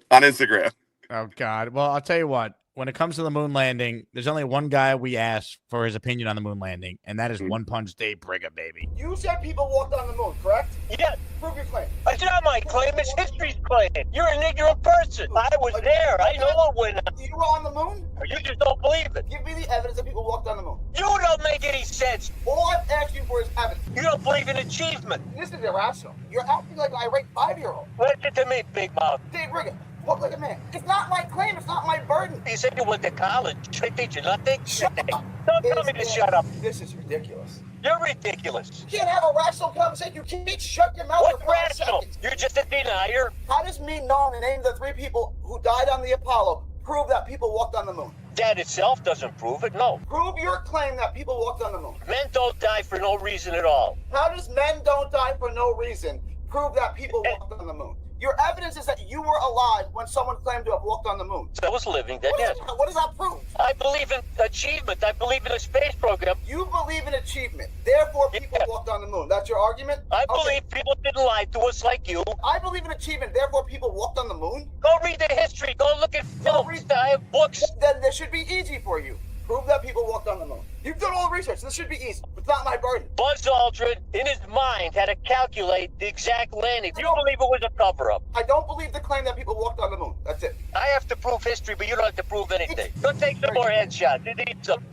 on Instagram. Oh God. Well, I'll tell you what. When it comes to the moon landing, there's only one guy we asked for his opinion on the moon landing, and that is One Punch Dave Briga, baby. You said people walked on the moon, correct? Yeah. Prove your claim. It's not my claim, it's history's claim. You're an ignorant person. I was there. I know what went on. You were on the moon? You just don't believe it. Give me the evidence that people walked on the moon. You don't make any sense. All I've asked you for is evidence. You don't believe in achievement. This is irrational. You're acting like an irate 5-year-old. Listen to me, big mouth. Dave Brigham, walk like a man. It's not my claim. It's not my burden. You said you went to college. They teach you nothing? Shut up. Don't tell me to shut up. This is ridiculous. You're ridiculous. You can't have a rational conversation. You can't shut your mouth. What's rational? You're just a denier. How does me knowing the name of the 3 people who died on the Apollo prove that people walked on the moon? That itself doesn't prove it, no. Prove your claim that people walked on the moon. Men don't die for no reason at all. How does men don't die for no reason prove that people walked on the moon? Your evidence is that you were alive when someone claimed to have walked on the moon. I was living then, yes. What does that prove? I believe in achievement. I believe in a space program. You believe in achievement. Therefore, people walked on the moon. That's your argument? I believe people didn't lie to us like you. I believe in achievement. Therefore, people walked on the moon? Go read the history. Go look at films. I have books. Then this should be easy for you. Prove that people walked on the moon. You've done all the research. This should be easy. It's not my burden. Buzz Aldrin, in his mind, had to calculate the exact landing. You believe it was a cover-up? I don't believe the claim that people walked on the moon. That's it. I have to prove history, but you don't have to prove anything. Go take some more headshots. You need some.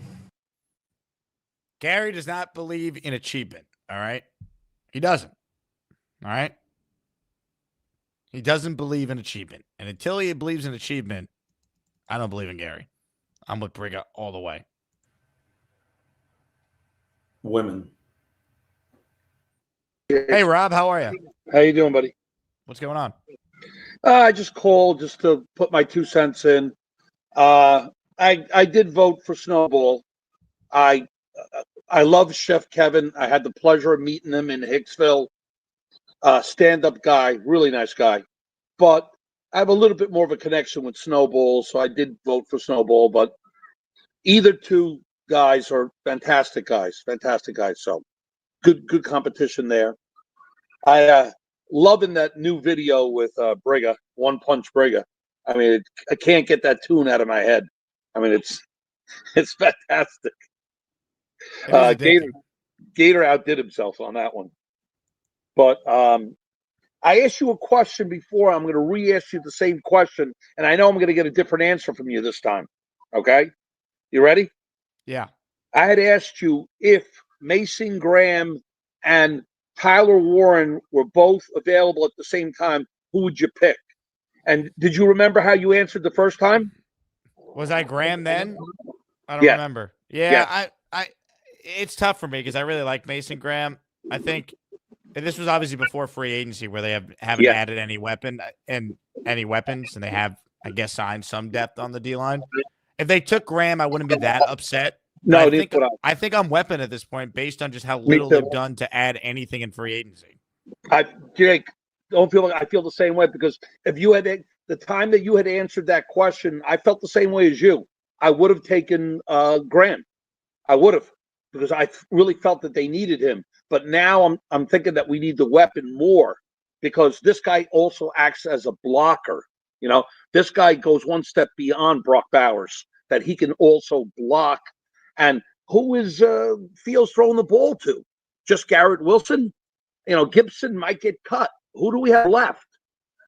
Gary does not believe in achievement. All right. He doesn't. All right. He doesn't believe in achievement. And until he believes in achievement, I don't believe in Gary. I'm with Briga all the way. Women. Hey, Rob, how are you? How you doing, buddy? What's going on? I just called just to put my 2 cents in. I did vote for Snowball. I love Chef Kevin. I had the pleasure of meeting him in Hicksville. Stand-up guy, really nice guy. But I have a little bit more of a connection with Snowball, so I did vote for Snowball. But either 2 guys are fantastic guys. So good competition there. I loving that new video with Briga, One Punch Briga. I mean, I can't get that tune out of my head. I mean, It's fantastic. Gator outdid himself on that one. But I asked you a question before. I'm going to re-ask you the same question, and I know I'm going to get a different answer from you this time. Okay? You ready? Yeah. I had asked you if Mason Graham and Tyler Warren were both available at the same time, who would you pick? And did you remember how you answered the first time? Was I Graham then? I don't Yeah. remember. Yeah, I it's tough for me because I really like Mason Graham. I think this was obviously before free agency where they haven't added any weapons, and they have, I guess, signed some depth on the D line. If they took Graham, I wouldn't be that upset. No, I think I'm weapon at this point based on just how little they've done to add anything in free agency. Jake, don't feel like I feel the same way, because if you had the time that you had answered that question, I felt the same way as you. I would have taken Graham. I would have, because I really felt that they needed him. But now I'm thinking that we need the weapon more, because this guy also acts as a blocker. You know, this guy goes one step beyond Brock Bowers, that he can also block. And who is Fields throwing the ball to? Just Garrett Wilson? You know, Gibson might get cut. Who do we have left?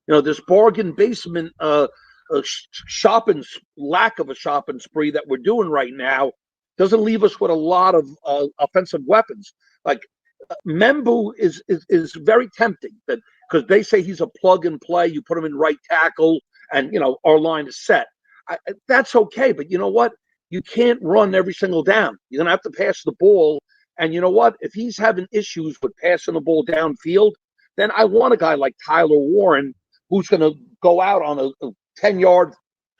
You know, this bargain basement lack of a shopping spree that we're doing right now doesn't leave us with a lot of offensive weapons. Like Membu is very tempting, that because they say he's a plug and play. You put him in right tackle, and you know our line is set. That's okay, but you know what? You can't run every single down. You're gonna have to pass the ball. And you know what? If he's having issues with passing the ball downfield, then I want a guy like Tyler Warren who's going to go out on a 10-yard,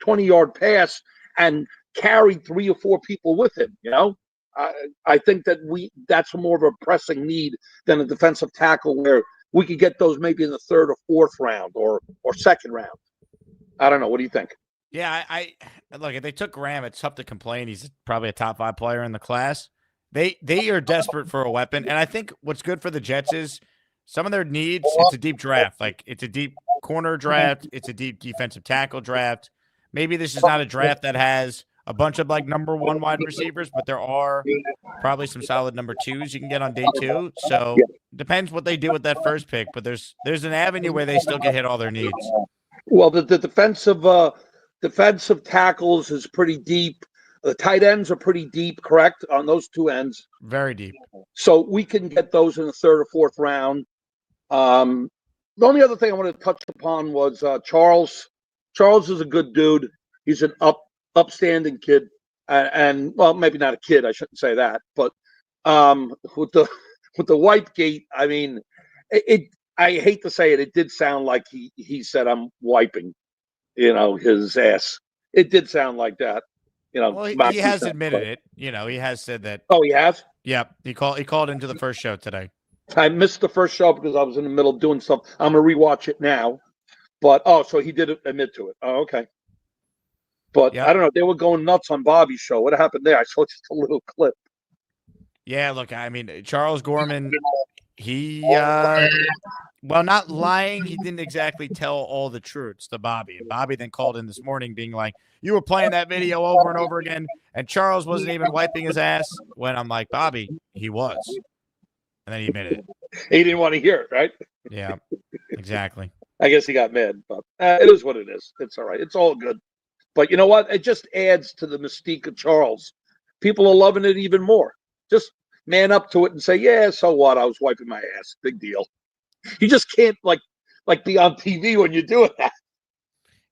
20-yard pass and carry 3 or 4 people with him. You know, I think that that's more of a pressing need than a defensive tackle where we could get those maybe in the 3rd or 4th round or 2nd round. I don't know. What do you think? Yeah, I look, if they took Graham, it's tough to complain. He's probably a top 5 player in the class. They are desperate for a weapon, and I think what's good for the Jets is some of their needs. It's a deep draft, like it's a deep corner draft, it's a deep defensive tackle draft. Maybe this is not a draft that has a bunch of like number 1 wide receivers, but there are probably some solid number 2s you can get on day 2. So depends what they do with that first pick, but there's an avenue where they still can hit all their needs. Well, the defensive tackles is pretty deep. The tight ends are pretty deep, correct, on those 2 ends? Very deep. So we can get those in the 3rd or 4th round. The only other thing I wanted to touch upon was Charles. Charles is a good dude. He's an upstanding kid, and well, maybe not a kid. I shouldn't say that, but with the wipe gate, I mean, I hate to say it. It did sound like he said, "I'm wiping," you know, his ass. It did sound like that. You know, well, he has admitted it. You know, he has said that. Oh, he has? Yep. He called into the first show today. I missed the first show because I was in the middle of doing something. I'm gonna rewatch it now. But so he did admit to it. Oh, okay. But I don't know. They were going nuts on Bobby's show. What happened there? I saw just a little clip. Yeah, look, I mean, Charles Gorman, he well, not lying, he didn't exactly tell all the truths to Bobby. And Bobby then called in this morning being like, you were playing that video over and over again, and Charles wasn't even wiping his ass. When I'm like, Bobby, he was. And then he admitted it. He didn't want to hear it, right? Yeah, exactly. I guess he got mad, but it is what it is. It's all right. It's all good. But you know what? It just adds to the mystique of Charles. People are loving it even more. Just man up to it and say, yeah, so what? I was wiping my ass. Big deal. You just can't like be on TV when you're doing that.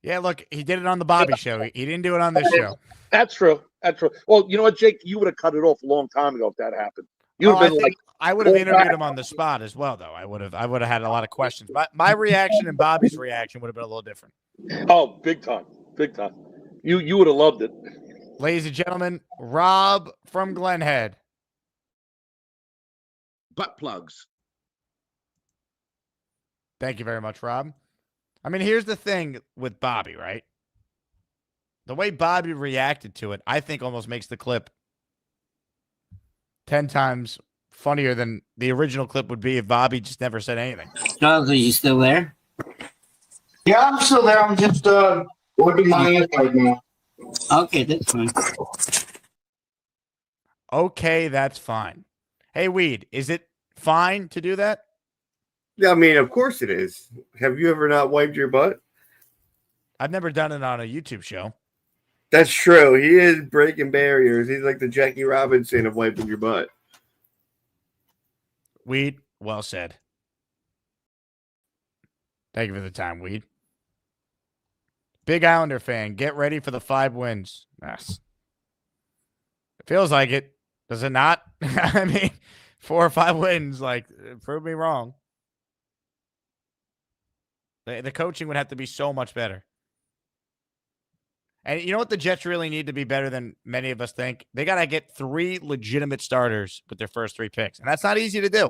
Yeah, look, he did it on the Bobby show. He didn't do it on this show. That's true. That's true. Well, you know what, Jake? You would have cut it off a long time ago if that happened. You'd have been I would have interviewed him on the spot as well, though. I would have had a lot of questions. My reaction and Bobby's reaction would have been a little different. Oh, big time. Big time. You would have loved it. Ladies and gentlemen, Rob from Glenhead. Butt plugs. Thank you very much, Rob. I mean, here's the thing with Bobby, right? The way Bobby reacted to it, I think almost makes the clip 10 times funnier than the original clip would be if Bobby just never said anything. Charles, are you still there? Yeah, I'm still there. I'm just wiping my ass right now. Okay, that's fine. Okay, that's fine. Hey, Weed, is it fine to do that? Yeah, I mean, of course it is. Have you ever not wiped your butt? I've never done it on a YouTube show. That's true. He is breaking barriers. He's like the Jackie Robinson of wiping your butt. Weed, well said. Thank you for the time, Weed. Big Islander fan, get ready for the 5 wins. Yes. It feels like it. Does it not? I mean, 4 or 5 wins, like, prove me wrong. The coaching would have to be so much better. And you know what the Jets really need to be better than many of us think? They got to get 3 legitimate starters with their first 3 picks. And that's not easy to do.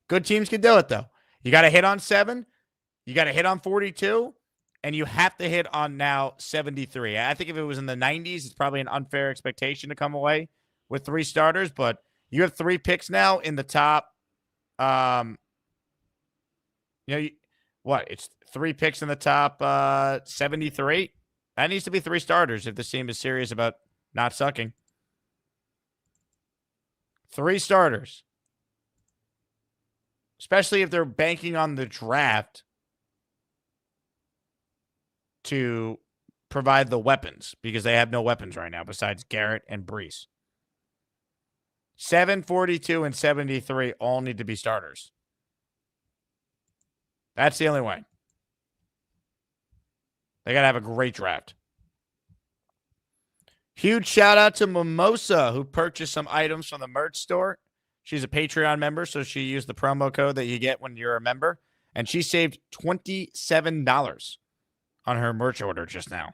Good teams can do it, though. You got to hit on 7. You got to hit on 42. And you have to hit on now 73. I think if it was in the 90s, it's probably an unfair expectation to come away with 3 starters. But you have 3 picks now in the top. It's 3 picks in the top 73. That needs to be 3 starters if this team is serious about not sucking. 3 starters. Especially if they're banking on the draft to provide the weapons, because they have no weapons right now besides Garrett and Brees. 7, 42, and 73 all need to be starters. That's the only way. They got to have a great draft. Huge shout out to Mimosa, who purchased some items from the merch store. She's a Patreon member, so she used the promo code that you get when you're a member. And she saved $27 on her merch order just now.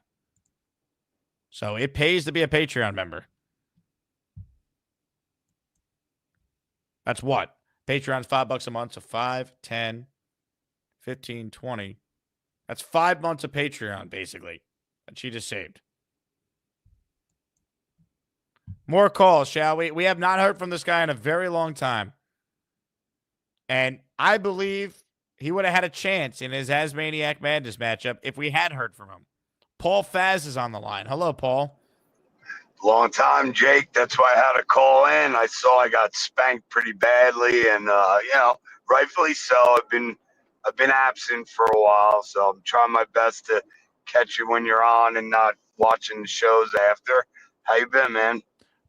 So it pays to be a Patreon member. That's what? Patreon's $5 a month, so 5, 10, 15, 20. That's 5 months of Patreon, basically, that she just saved. More calls, shall we? We have not heard from this guy in a very long time. And I believe he would have had a chance in his ASMANIAC Madness matchup if we had heard from him. Paul Faz is on the line. Hello, Paul. Long time, Jake. That's why I had to call in. I saw I got spanked pretty badly, and rightfully so. I've been absent for a while, so I'm trying my best to catch you when you're on and not watching the shows after. How you been, man?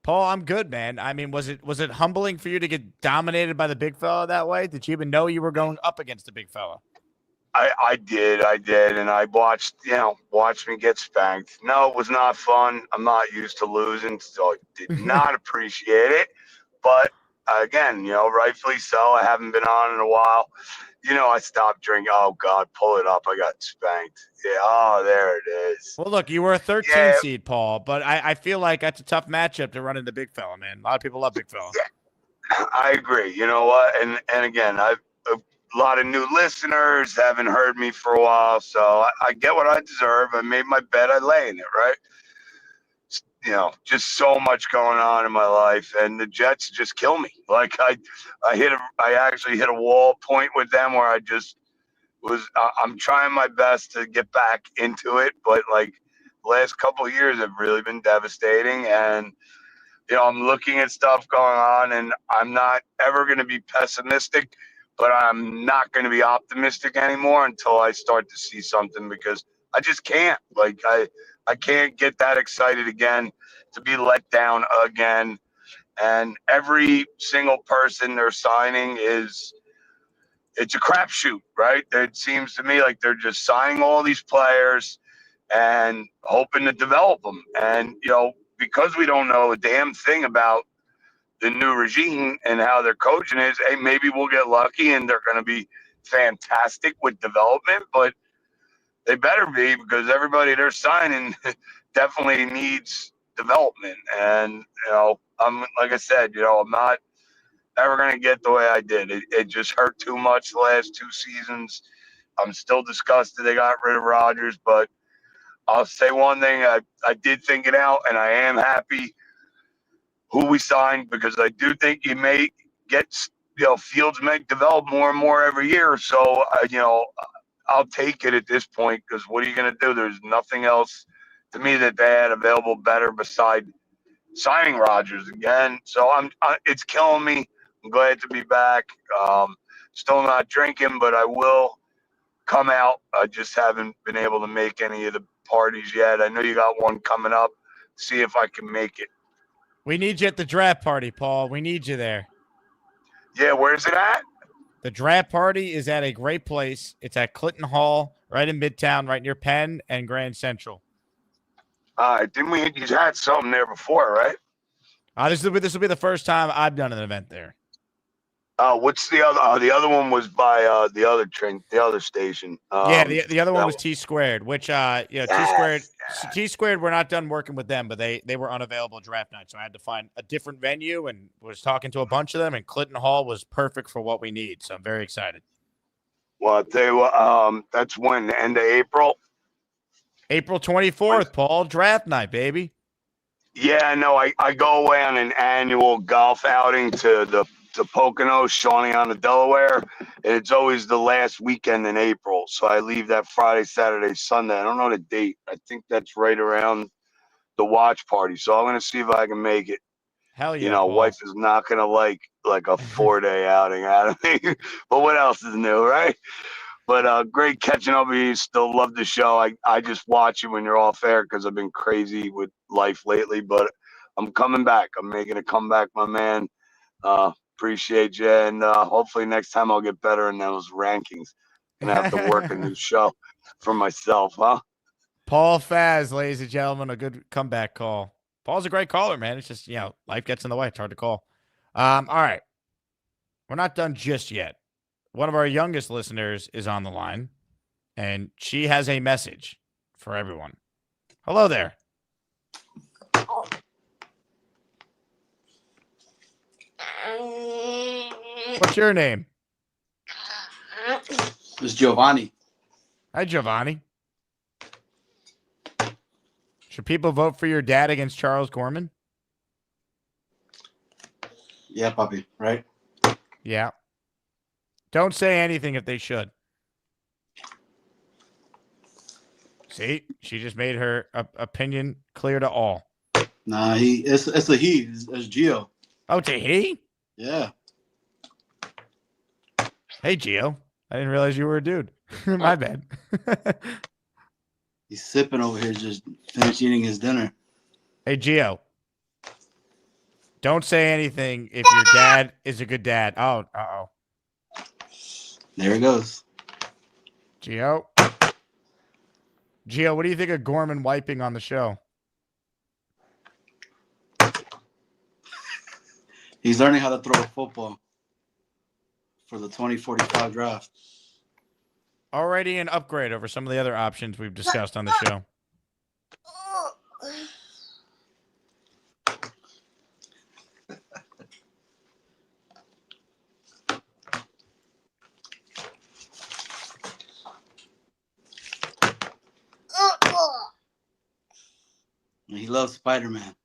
Paul, I'm good, man. I mean, was it humbling for you to get dominated by the big fella that way? Did you even know you were going up against the big fella? I did, and I watched me get spanked. No, it was not fun. I'm not used to losing, so I did not appreciate it. But again, rightfully so. I haven't been on in a while. I stopped drinking. Oh God, pull it up. I got spanked. Yeah. Oh, there it is. Well, look, you were a 13 seed, Paul, but I feel like that's a tough matchup to run into big fella, man. A lot of people love big fella. Yeah, I agree. You know what? And again, a lot of new listeners haven't heard me for a while, so I get what I deserve. I made my bed. I lay in it, right? Just so much going on in my life, and the Jets just kill me. Like I actually hit a wall point with them where I just I'm trying my best to get back into it, but like the last couple of years have really been devastating, and I'm looking at stuff going on, and I'm not ever going to be pessimistic, but I'm not going to be optimistic anymore until I start to see something, because I just can't. Like I can't get that excited again, to be let down again. And every single person they're signing it's a crapshoot, right? It seems to me like they're just signing all these players and hoping to develop them. And, because we don't know a damn thing about the new regime and how their coaching is, hey, maybe we'll get lucky and they're going to be fantastic with development, but they better be, because everybody they're signing definitely needs development. And, I'm like I said, I'm not ever going to get the way I did. It just hurt too much the last 2 seasons. I'm still disgusted they got rid of Rodgers, but I'll say one thing. I did think it out, and I am happy who we signed, because I do think you may get, Fields may develop more and more every year. So, I'll take it at this point, because what are you going to do? There's nothing else to me that they had available better beside signing Rodgers again. So it's killing me. I'm glad to be back. Still not drinking, but I will come out. I just haven't been able to make any of the parties yet. I know you got one coming up. See if I can make it. We need you at the draft party, Paul. We need you there. Yeah, where's it at? The draft party is at a great place. It's at Clifton Hall, right in Midtown, right near Penn and Grand Central. Didn't we? You had something there before, right? This will be the first time I've done an event there. What's the other? The other one was by the other station. The other one was T Squared, which T Squared. We're not done working with them, but they were unavailable draft night, so I had to find a different venue and was talking to a bunch of them. And Clifton Hall was perfect for what we need, so I'm very excited. Well, that's when the end of April. April 24th, Paul, draft night, baby. Yeah, no, I go away on an annual golf outing to the Poconos, Shawnee on the Delaware, and it's always the last weekend in April. So I leave that Friday, Saturday, Sunday. I don't know the date. I think that's right around the watch party. So I'm gonna see if I can make it. Hell yeah! You know, Paul. wife is not gonna like a 4-day outing out of me. But what else is new, right? But great catching up with you. Still love the show. I just watch you when you're off air because I've been crazy with life lately. But I'm coming back. I'm making a comeback, my man. Appreciate you, and hopefully next time I'll get better in those rankings. Gonna have to work a new show for myself, huh? Paul Faz, ladies and gentlemen, a good comeback call. Paul's a great caller, man. It's just, life gets in the way. It's hard to call. All right. We're not done just yet. One of our youngest listeners is on the line, and she has a message for everyone. Hello there. What's your name? It's Giovanni. Hi, Giovanni. Should people vote for your dad against Charles Gorman? Yeah, puppy, right? Yeah. Don't say anything if they should. See, she just made her opinion clear to all. Nah, it's a he. It's Gio. Oh, it's a he? Yeah. Hey, Gio. I didn't realize you were a dude. My bad. He's sipping over here, just finished eating his dinner. Hey, Gio. Don't say anything if your dad is a good dad. Oh, uh-oh. There it goes. Gio, what do you think of Gorman wiping on the show? He's learning how to throw a football for the 2045 draft. Already an upgrade over some of the other options we've discussed on the show. He loves Spider-Man.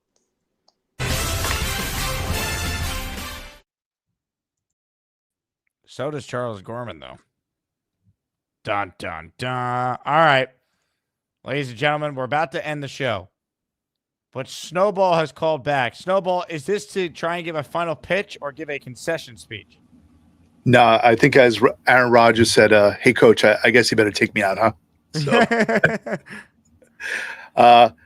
So does Charles Gorman, though. Dun, dun, dun. All right. Ladies and gentlemen, we're about to end the show. But Snowball has called back. Snowball, is this to try and give a final pitch or give a concession speech? No, I think as Aaron Rodgers said, hey, coach, I guess you better take me out, huh? So,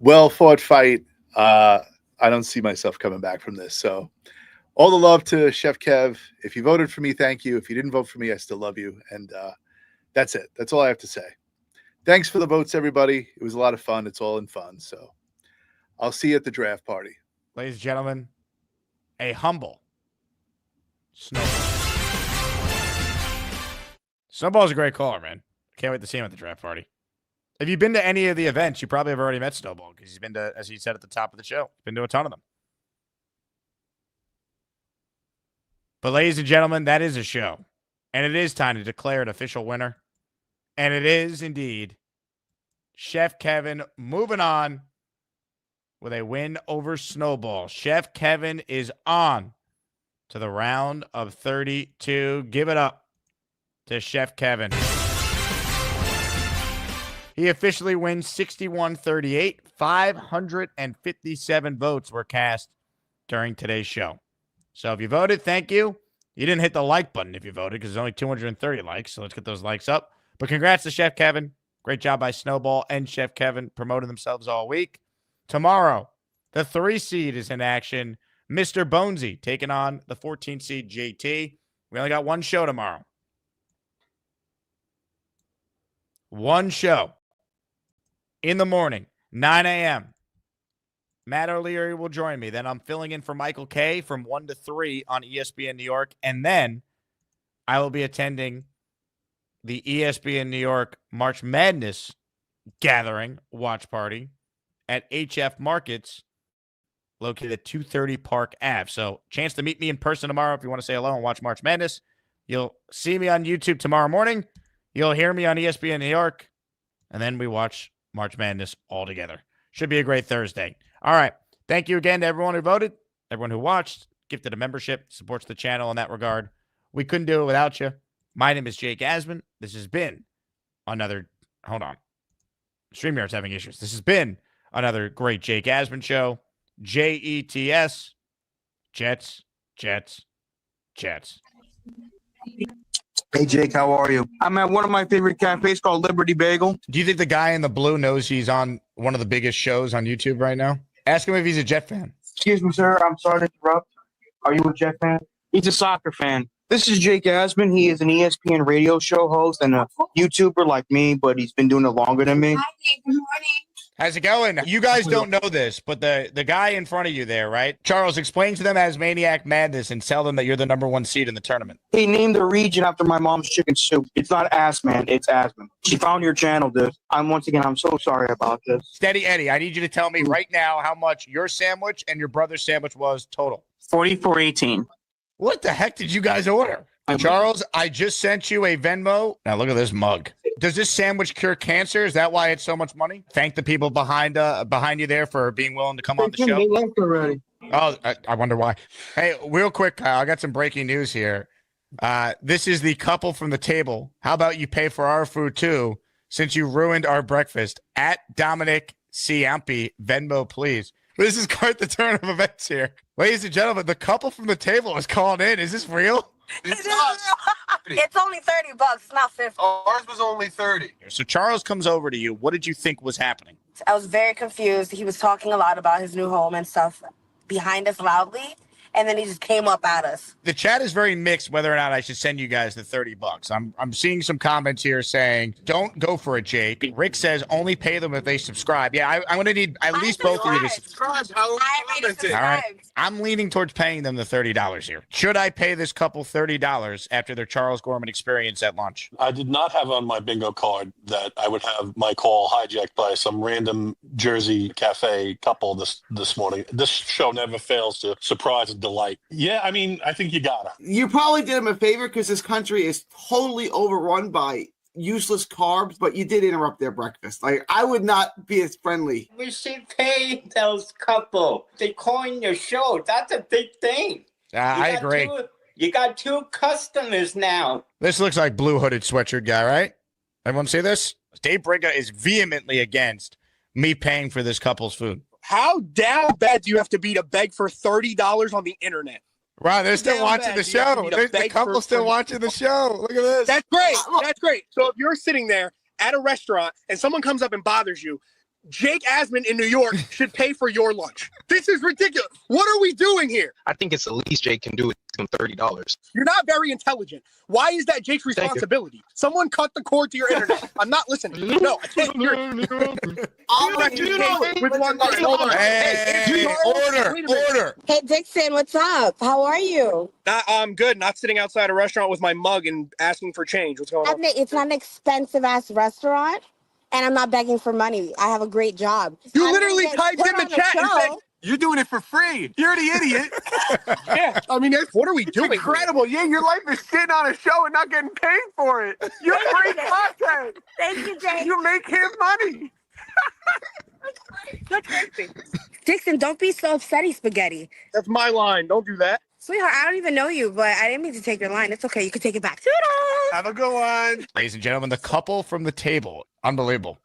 well-fought fight. I don't see myself coming back from this. So all the love to Chef Kev. If you voted for me, thank you. If you didn't vote for me, I still love you. And that's it. That's all I have to say. Thanks for the votes, everybody. It was a lot of fun. It's all in fun. So I'll see you at the draft party. Ladies and gentlemen, a humble Snowball. Snowball's a great caller, man. Can't wait to see him at the draft party. If you've been to any of the events, you probably have already met Snowball because he's been to, as he said at the top of the show, been to a ton of them. But ladies and gentlemen, that is a show. And it is time to declare an official winner. And it is indeed Chef Kevin moving on with a win over Snowball. Chef Kevin is on to the round of 32. Give it up to Chef Kevin. He officially wins 61-38. 557 votes were cast during today's show. So if you voted, thank you. You didn't hit the like button if you voted because there's only 230 likes. So let's get those likes up. But congrats to Chef Kevin. Great job by Snowball and Chef Kevin promoting themselves all week. Tomorrow, the 3 seed is in action. Mr. Bonesy taking on the 14 seed JT. We only got one show tomorrow. One show in the morning, 9 a.m. Matt O'Leary will join me. Then I'm filling in for Michael K from 1 to 3 on ESPN New York. And then I will be attending the ESPN New York March Madness gathering watch party at HF Markets, located at 230 Park Ave. So chance to meet me in person tomorrow if you want to say hello and watch March Madness. You'll see me on YouTube tomorrow morning. You'll hear me on ESPN New York. And then we watch March Madness all together. Should be a great Thursday. All right. Thank you again to everyone who voted, everyone who watched, gifted a membership, supports the channel in that regard. We couldn't do it without you. My name is Jake Asman. This has been another, hold on. StreamYard's having issues. This has been another great Jake Asman show. JETS. Jets, Jets, Jets. Hey, Jake, how are you? I'm at one of my favorite cafes called Liberty Bagel. Do you think the guy in the blue knows he's on one of the biggest shows on YouTube right now? Ask him if he's a Jet fan. Excuse me, sir. I'm sorry to interrupt. Are you a Jet fan? He's a soccer fan. This is Jake Asman. He is an ESPN radio show host and a YouTuber like me, but he's been doing it longer than me. Hi, Jake. Good morning. How's it going? You guys don't know this, but the guy in front of you there, right? Charles, explain to them ASMANIAC Madness and tell them that you're the #1 seed in the tournament. He named the region after my mom's chicken soup. It's not Asman, it's Asman. She found your channel, dude. I'm so sorry about this. Steady Eddie, I need you to tell me right now how much your sandwich and your brother's sandwich was total. $44.18. What the heck did you guys order? Charles, I just sent you a Venmo. Now look at this mug. Does this sandwich cure cancer? Is that why it's so much money? Thank the people behind you there for being willing to come on the show. They left already. Oh, I wonder why. Hey, real quick, Kyle, I got some breaking news here. This is the couple from the table. How about you pay for our food too, since you ruined our breakfast? At Dominic Ciampi, Venmo, please. This is quite the turn of events here. Ladies and gentlemen, the couple from the table is calling in. Is this real? It's only $30. It's not 50. Ours was only 30. So Charles comes over to you. What did you think was happening? I was very confused. He was talking a lot about his new home and stuff behind us loudly, and then he just came up at us. The chat is very mixed whether or not I should send you guys the $30. I'm seeing some comments here saying, don't go for it, Jake. Rick says only pay them if they subscribe. Yeah, I'm going to need at least both of you to subscribe. How All right. I'm leaning towards paying them the $30 here. Should I pay this couple $30 after their Charles Gorman experience at lunch? I did not have on my bingo card that I would have my call hijacked by some random Jersey cafe couple this morning. This show never fails to surprise and delight. Yeah, I mean, I think you gotta. You probably did him a favor because this country is totally overrun by useless carbs, but you did interrupt their breakfast. Like, I would not be as friendly. We should pay those couple. They coin your show. That's a big thing. I agree. You got 2 customers now. This looks like blue hooded sweatshirt guy, right? Everyone see this? Dave Brigga is vehemently against me paying for this couple's food. How down bad do you have to be to beg for $30 on the internet? Wow, they're still watching the show. The couple's still watching the show. Look at this. That's great. That's great. So if you're sitting there at a restaurant and someone comes up and bothers you, Jake Asman in New York should pay for your lunch. This is ridiculous. What are we doing here? I think it's the least Jake can do is give him $30. You're not very intelligent. Why is that Jake's responsibility? Someone cut the cord to your internet. I'm not listening. No, I can't hear it. With one line. Hold on. Hey, order. Hey, Dixon, what's up? How are you? I'm good. Not sitting outside a restaurant with my mug and asking for change. What's going on? It's not an expensive-ass restaurant, and I'm not begging for money. I have a great job. You literally typed in the chat and said, you're doing it for free. You're the idiot. Yeah, I mean, what are we doing? Incredible. Yeah, your life is sitting on a show and not getting paid for it. You're free content. Thank you, Jake. You make him money. That's crazy. Dixon, don't be so upsetty, spaghetti. That's my line. Don't do that. Sweetheart, I don't even know you, but I didn't mean to take your line. It's okay. You can take it back. Toodles. Have a good one. Ladies and gentlemen, the couple from the table. Unbelievable.